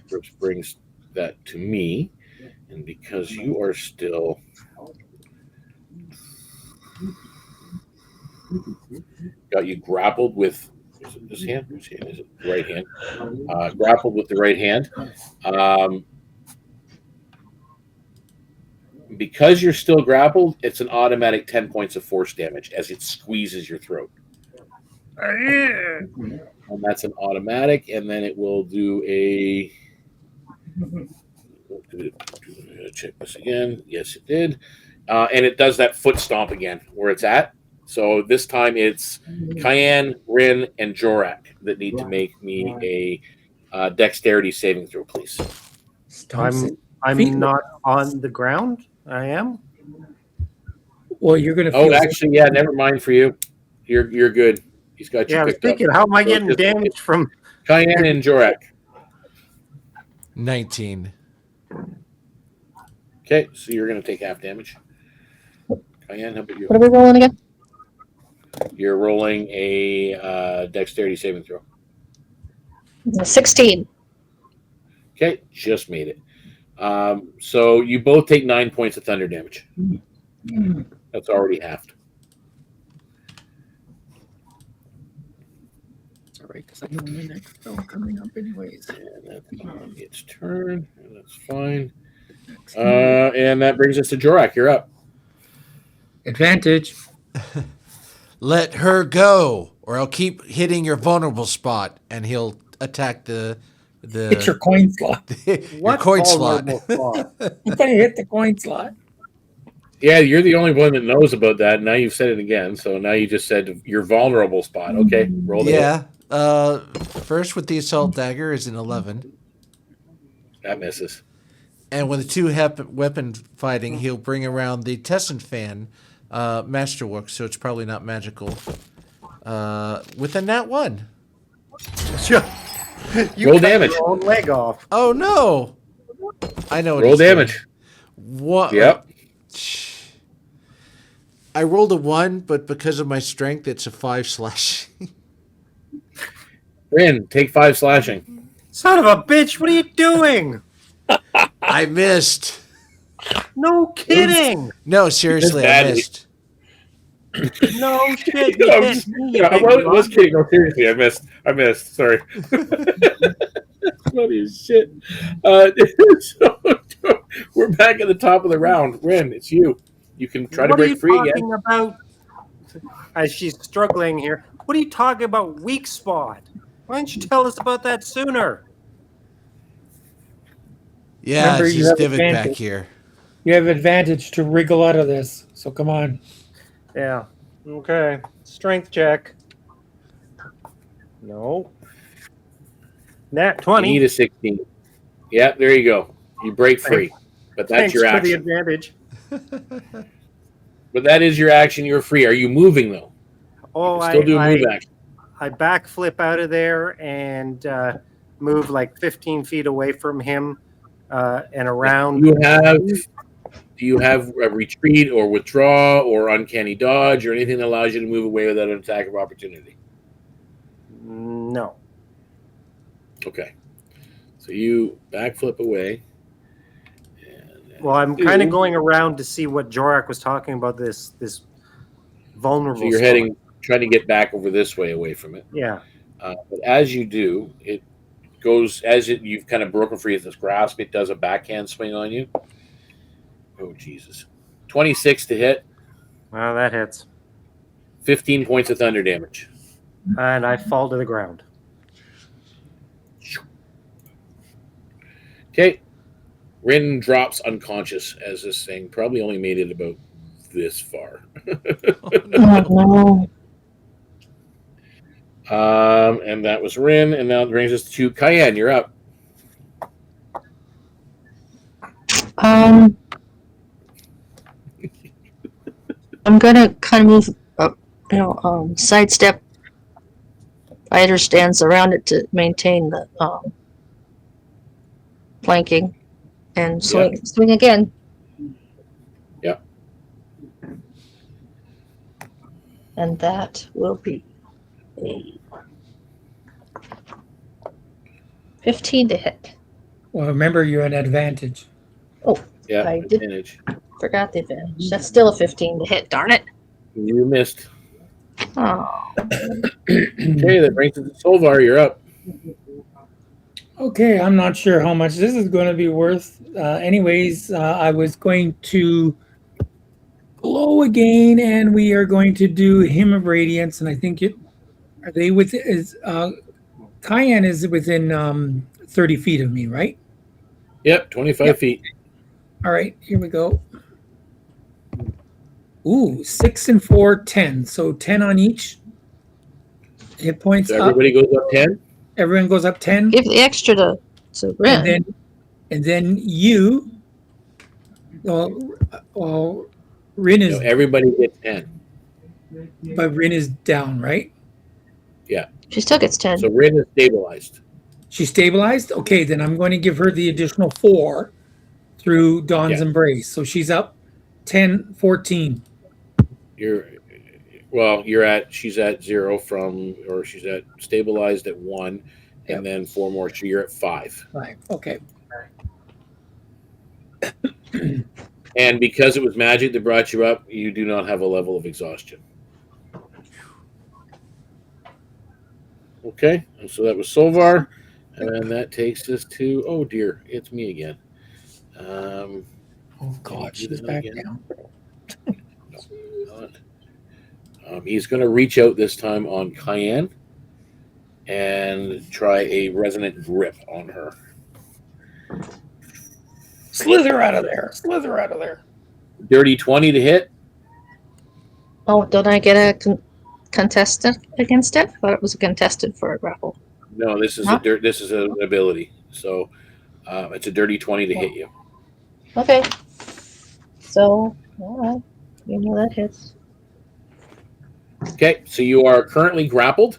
which brings that to me. And because you are still got you grappled with, is it this hand? Which hand is it? The right hand. Grappled with the right hand. Because you're still grappled, it's an automatic 10 points of force damage as it squeezes your throat. And that's an automatic, and then it will do a. Check this again. Yes, it did. And it does that foot stomp again where it's at. So this time it's Kian, Rynn, and Jorrack that need to make me a dexterity saving throw, please. I'm not on the ground. I am. Well, you're going to. Oh, actually, yeah. Never mind for you. You're good. He's got you Yeah, I was picked up. thinking, how am I So getting just damaged from? Kian and Jorrack? 19. Okay, so you're going to take half damage. Kian, how about you? What are we rolling again? You're rolling a dexterity saving throw. 16. Okay, just made it. So you both take 9 points of thunder damage. That's already halved. All right, because I know my next spell coming up anyways. And that's its turn. And that's fine. And that brings us to Jorrack. You're up. Advantage. Let her go, or I'll keep hitting your vulnerable spot, and he'll attack the Hit your coin slot. your coin slot. I'm going to hit the coin slot. Yeah, you're the only one that knows about that. Now you've said it again. So now you just said your vulnerable spot. Okay, roll the hit. Yeah. First with the assault dagger is an 11. That misses. And with the two weapon fighting, he'll bring around the Tessin fan masterwork, so it's probably not magical. With a nat 1. You Roll cut damage. Your own leg off. Oh no! I know what Roll he's doing. damage. What? Yep. I rolled a 1, but because of my strength, it's a 5 slashing. Rynn, take 5 slashing. Son of a bitch! What are you doing? I missed. No kidding. No, seriously, I badly. missed. No shit. No, I was kidding. No, seriously, I missed. Sorry. funny as shit. So, we're back at the top of the round. Rynn, it's you. You can try to What are you break free talking again. about? As she's struggling here, what are you talking about? Weak spot. Why didn't you tell us about that sooner? Yeah, Remember, it's you this have divot back advantage. here. You have advantage to wriggle out of this. So come on. Yeah. Okay. Strength check. No. Nat You 20. need a 16. Yeah, there you go. You break free. But that's Thanks your for the action. advantage. But that is your action. You're free. Are you moving, though? Oh, You can still do a move action. I backflip out of there and move like 15 feet away from him and around. Do you have a retreat or withdraw or uncanny dodge or anything that allows you to move away without an attack of opportunity? No. Okay. So you backflip away. Well, I'm kind of going around to see what Jorrack was talking about, this vulnerable So you're spot. heading, trying to get back over this way away from it. Yeah. But as you do, it goes, you've kind of broken free of this grasp, it does a backhand swing on you. Oh, Jesus. 26 to hit. Well, that hits. 15 points of thunder damage. And I fall to the ground. Okay. Rynn drops unconscious as this thing probably only made it about this far. Oh, no. And that was Rynn, and now it brings us to Kian. You're up. I'm gonna kind of move up, sidestep. Fighter stands around it to maintain the flanking, and swing again. Yep. And that will be a 15 to hit. Well, remember, you're an advantage. Oh, Yeah, I did. advantage. Forgot the advantage. That's still a 15 to hit. Darn it. You missed. Oh. Okay, that brings us to Solvarr. You're up. Okay, I'm not sure how much this is going to be worth. Anyways, I was going to glow again, and we are going to do Hymn of Radiance, and I think Kian is within 30 feet of me, right? Yep, 25 feet. All right, here we go. Ooh, 6 and 4, 10. So 10 on each. Hit points So everybody goes up 10? Everyone goes up 10. Give the extra to Rynn. And then you. Well, Rynn is. No, everybody gets 10. But Rynn is down, right? Yeah. She still gets 10. So Rynn is stabilized. She's stabilized? Okay, then I'm going to give her the additional 4 through Dawn's Embrace. So she's up 10, 14. She's at 0 she's at stabilized at 1, and then 4 more, so you're at 5. 5, okay. And because it was magic that brought you up, you do not have a level of exhaustion. Okay, and so that was Solvarr, and that takes us to, oh dear, it's me again. Oh God, she's back down. He's going to reach out this time on Kian and try a resonant grip on her. Slither out of there. Slither out of there. Dirty 20 to hit. Oh, don't I get a contested against it? I thought it was a contested for a grapple. No, this is this is an ability. So it's a dirty 20 to hit you. Okay. So, all right. You know that hits. Okay, so you are currently grappled,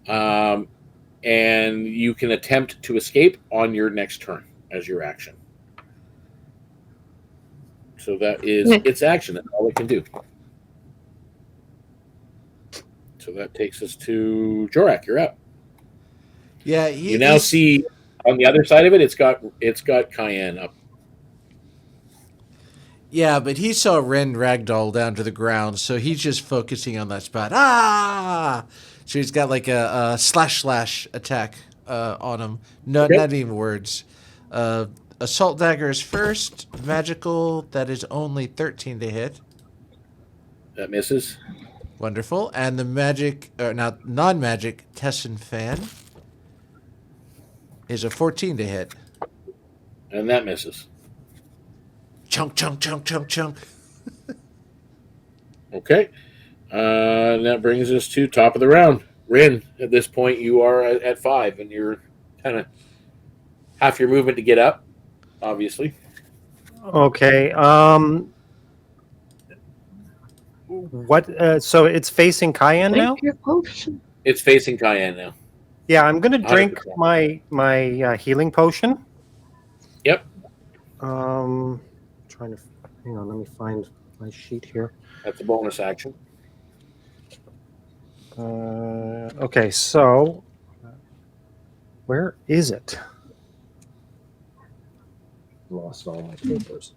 and you can attempt to escape on your next turn as your action. So that is its action. That's all it can do. So that takes us to Jorrack. You're up. Yeah, you now see on the other side of it. It's got Kian up. Yeah, but he saw Rynn ragdoll down to the ground, so he's just focusing on that spot. Ah! So he's got like a slash attack on them. No, Okay. not even words. Assault dagger is first. Magical, that is only 13 to hit. That misses. Wonderful. And the magic, not non-magic, Tessin Fan is a 14 to hit. And that misses. Chunk, chunk, chunk, chunk, chunk. Okay. And that brings us to top of the round. Rynn, at this point, you are at 5, and you're kind of half your movement to get up, obviously. Okay. What? So it's facing Kian now. Drink your potion. It's facing Kian now. Yeah, I'm gonna drink 100%. my healing potion. Yep. Trying to hang on. Let me find my sheet here. That's a bonus action. Okay, so where is it? Lost all my papers.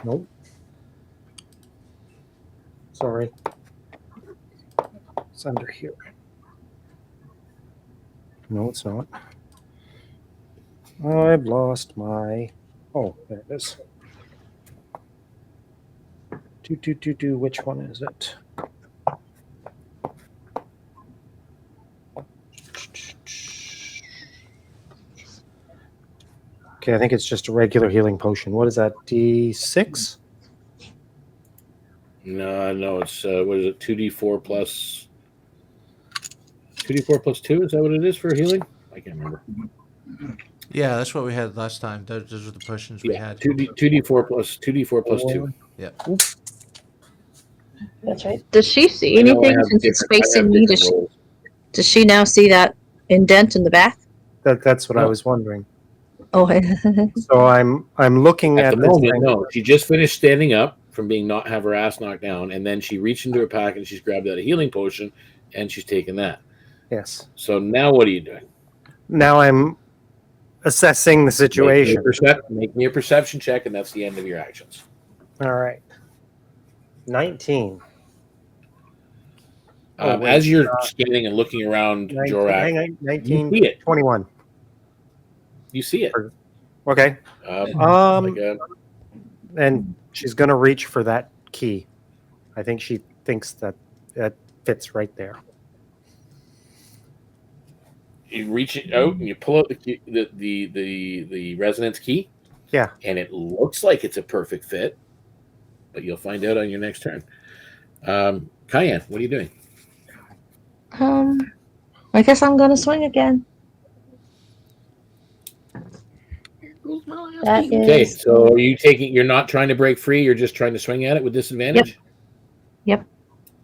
Nope. Sorry. It's under here. No, it's not. I've lost my... Oh, there it is. Which one is it? Okay, I think it's just a regular healing potion. What is that, D6? No, it's, what is it, 2d4 plus... 2d4 plus 2? Is that what it is for healing? I can't remember. Yeah, that's what we had last time. Those were the potions we had. 2d4 plus 2. Yeah. That's right. Does she see I know I anything have since it's different- I have facing me? different rolls. Does she now see that indent in the back? That's what I No. was wondering. Oh, So I'm looking At at the this moment, thing. no. She just finished standing up from being not have her ass knocked down, and then she reached into her pack and she's grabbed out a healing potion, and she's taken that. Yes. So now what are you doing? Now I'm assessing the situation. Make me a perception check, and that's the end of your actions. All right. 19. Wait, As you're standing and looking around 19, Jorrack, hang on, 19, you see it. 21. You see it. Okay. Like a- And she's going to reach for that key. I think she thinks that fits right there. you reach it out and you pull out the resonance key. Yeah. And it looks like it's a perfect fit, but you'll find out on your next turn. Kian, what are you doing? I guess I'm gonna swing again. That Okay, is so are you taking? You're not trying to break free. You're just trying to swing at it with disadvantage. Yep.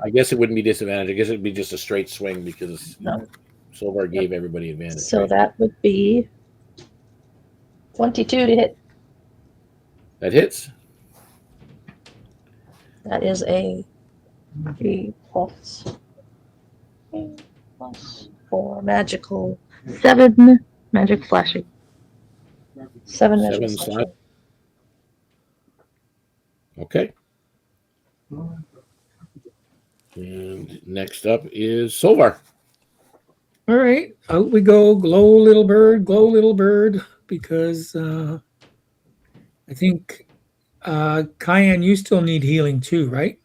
I guess it wouldn't be disadvantage. I guess it'd be just a straight swing because No. Solvarr gave everybody advantage. So right? that would be 22 to hit. That hits. That is a 3 plus 4 magical 7 magic flashing. 7 magic 7 flashing. slab. Okay. And next up is Solvarr. All right, out we go. Glow, little bird, because I think Kian, you still need healing too, right?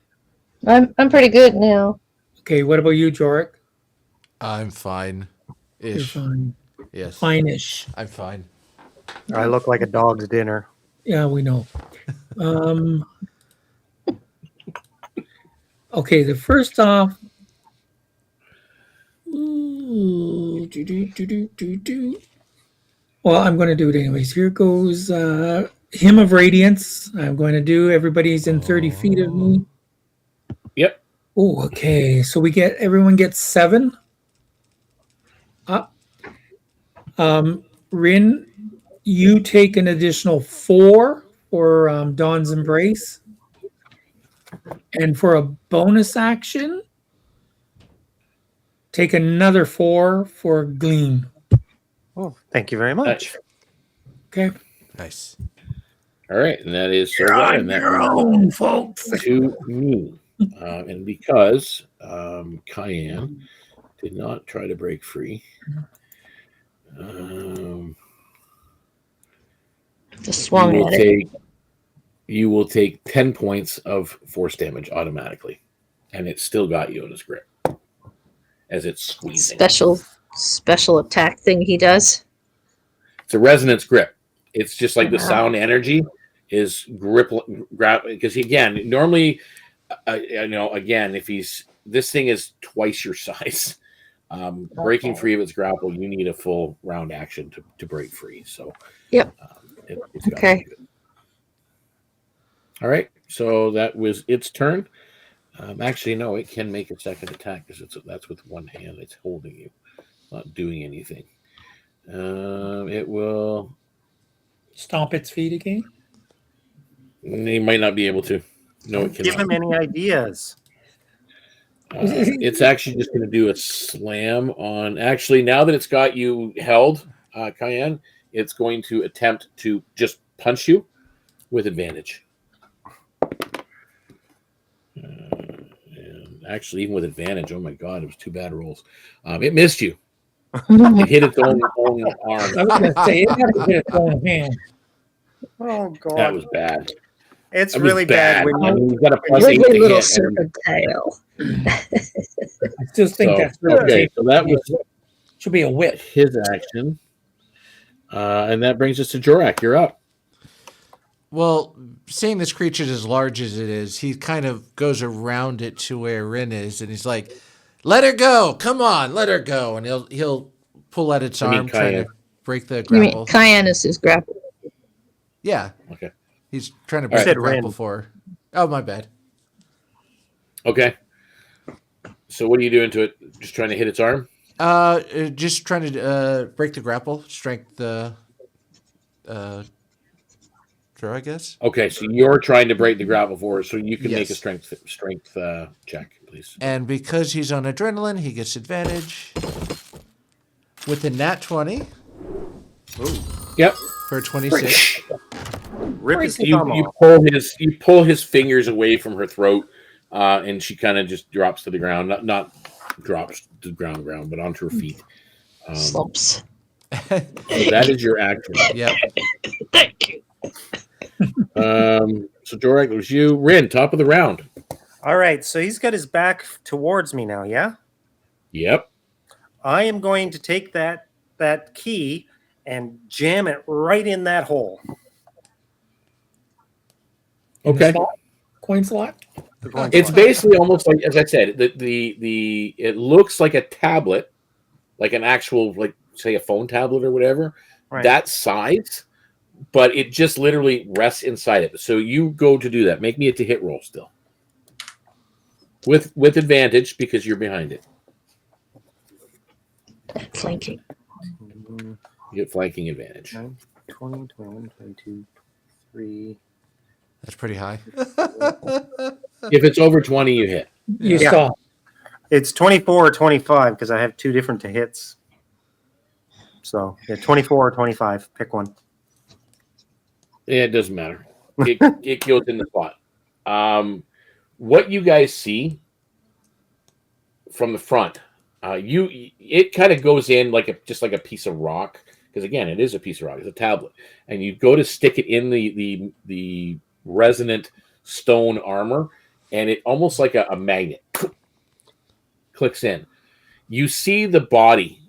I'm pretty good now. Okay, what about you, Jorrack? I'm fine. You're Ish. fine. Yes. Fine-ish. I'm fine. I look like a dog's dinner. Yeah, we know. Okay, the first off. Well, I'm going to do it anyways. Here goes Hymn of Radiance. I'm going to do. Everybody's in 30 feet of me. Yep. Oh, okay. So everyone gets 7. Up. Rynn, you take an additional 4 for Dawn's Embrace. And for a bonus action, take another 4 for Gleam. Oh, thank you very much. Okay. Nice. All right, and that is Solvarr, and that own, folks. to me. And because Kian did not try to break free, Just swung you will at it. you will take 10 points of force damage automatically, and it still got you in his grip as it's squeezing. Special attack thing he does. It's a resonance grip. It's just like the sound energy is grab, because again, normally, again, if this thing is twice your size, breaking free of its grapple, you need a full round action to break free. So, yep. It's Okay. All right. So that was its turn. Actually, no, it can make a second attack because that's with one hand. It's holding you, not doing anything. It will stomp its feet again. They might not be able to. No, it cannot. Give him any ideas. It's actually just going to do a slam on. Actually, now that it's got you held, Kian, it's going to attempt to just punch you with advantage. And actually, even with advantage, oh my god, it was 2 bad rolls. It missed you. It hit its own arm. I was going to say it had to hit its own hand. Oh god, that was bad. It's really bad when you've got a wiggly little serpent tail. I just think that's really okay. So that should be a whip. His action, and that brings us to Jorrack. You're up. Well, seeing this creature as large as it is, he kind of goes around it to where Rynn is, and he's like, "Let her go! Come on, let her go!" And he'll pull at its arm, trying to break the grapple. You mean Kian is his grapple? Yeah. Okay. He's trying to break the grapple for her. Oh, my bad. Okay. So what are you doing to it? Just trying to hit its arm? Just trying to break the grapple, strength draw, I guess. Okay, so you're trying to break the grapple for it, so you can make a strength check, please. And because he's on adrenaline, he gets advantage with a nat 20. Ooh. Yep. For 26. You pull his fingers away from her throat, and she kind of just drops to the ground. Not drops to the ground, but onto her feet. Slumps. So that is your action. Yep. Thank you. So Jorrack, it was you. Rynn, top of the round. All right, so he's got his back towards me now, yeah? Yep. I am going to take that key and jam it right in that hole. Okay. Coin slot? It's basically almost like, as I said, it looks like a tablet, like an actual, like say a phone tablet or whatever, that size, but it just literally rests inside it. So you go to do that. Make me a to hit roll still. With advantage because you're behind it. Flanking. You get flanking advantage. 20, 21, 22, 3. That's pretty high. If it's over 20, you hit. You saw. It's 24 or 25 because I have 2 different to hits. So, 24 or 25. Pick one. Yeah, it doesn't matter. It goes in the spot. What you guys see from the front, it kind of goes in just like a piece of rock, because again, it is a piece of rock. It's a tablet, and you go to stick it in the resonant stone armor, and it almost like a magnet clicks in. You see the body,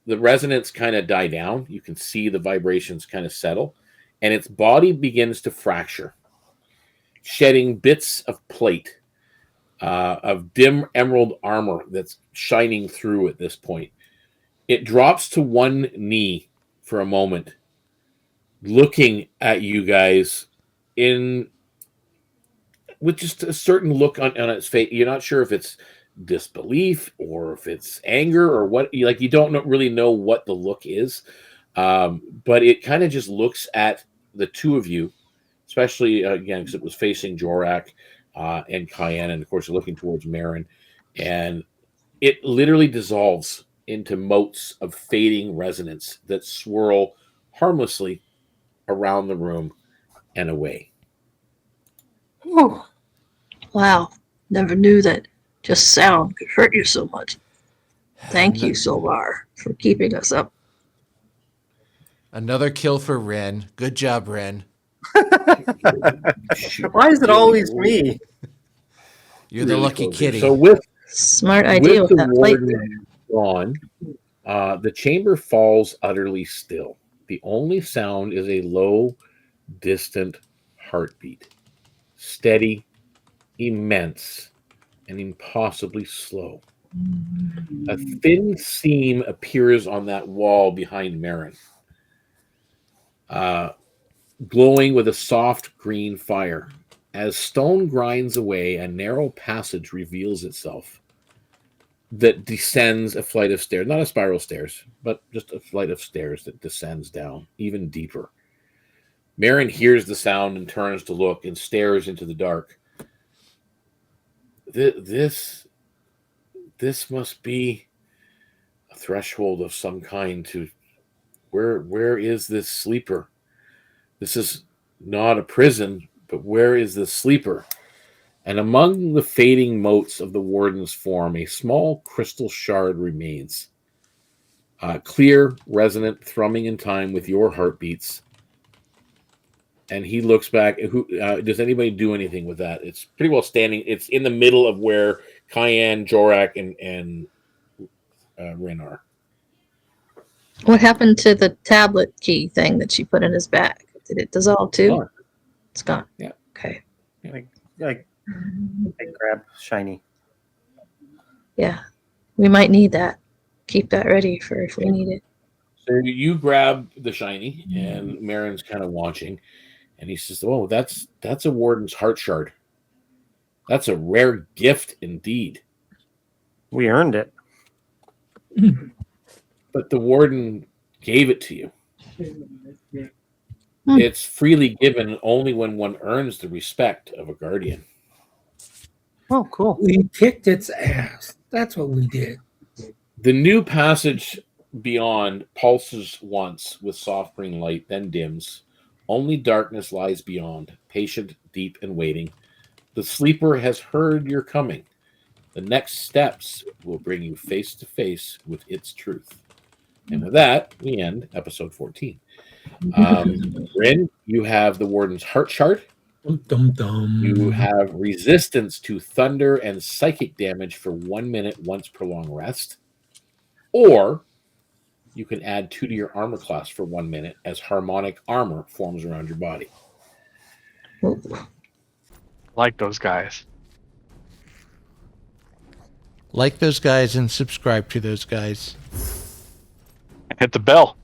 the resonance kind of die down. You can see the vibrations kind of settle, and its body begins to fracture, shedding bits of plate, of dim emerald armor that's shining through at this point. It drops to one knee for a moment, looking at you guys with just a certain look on its face. You're not sure if it's disbelief or if it's anger or what. You don't really know what the look is, but it kind of just looks at the two of you, especially again because it was facing Jorrack and Kian, and of course looking towards Marin, and it literally dissolves into motes of fading resonance that swirl harmlessly around the room and away. Oh, wow. Never knew that just sound could hurt you so much. Thank you, Solvarr, for keeping us up. Another kill for Rynn. Good job, Rynn. Why is it always me? You're the lucky close kitty. here. So with Smart idea with the that plate there. warden gone, the chamber falls utterly still. The only sound is a low, distant heartbeat. Steady, immense, and impossibly slow. A thin seam appears on that wall behind Marin, glowing with a soft green fire. As stone grinds away, a narrow passage reveals itself that descends a flight of stairs. Not a spiral stairs, but just a flight of stairs that descends down even deeper. Marin hears the sound and turns to look and stares into the dark. This must be a threshold of some kind to where is this sleeper? This is not a prison, but where is this sleeper? And among the fading motes of the warden's form, a small crystal shard remains. Clear, resonant, thrumming in time with your heartbeats. And he looks back. Does anybody do anything with that? It's pretty well standing. It's in the middle of where Kian, Jorrack, and Rynn are. What happened to the tablet key thing that she put in his bag? Did it dissolve too? Gone. It's gone. Yeah. Okay. I grab shiny. Yeah. We might need that. Keep that ready for if we need it. So you grab the shiny, and Marin's kind of watching, and he says, "Oh, that's a warden's heart shard. That's a rare gift indeed." We earned it. But the warden gave it to you. Hmm. It's freely given only when one earns the respect of a guardian. Oh, cool. We kicked its ass. That's what we did. The new passage beyond pulses once with soft green light, then dims. Only darkness lies beyond, patient, deep, and waiting. The sleeper has heard your coming. The next steps will bring you face to face with its truth. And with that, we end episode 14. Rynn, you have the warden's heart shard. Dum, dum. You have resistance to thunder and psychic damage for 1 minute once per long rest. Or you can add 2 to your armor class for 1 minute as harmonic armor forms around your body. Like those guys. Like those guys and subscribe to those guys. Hit the bell.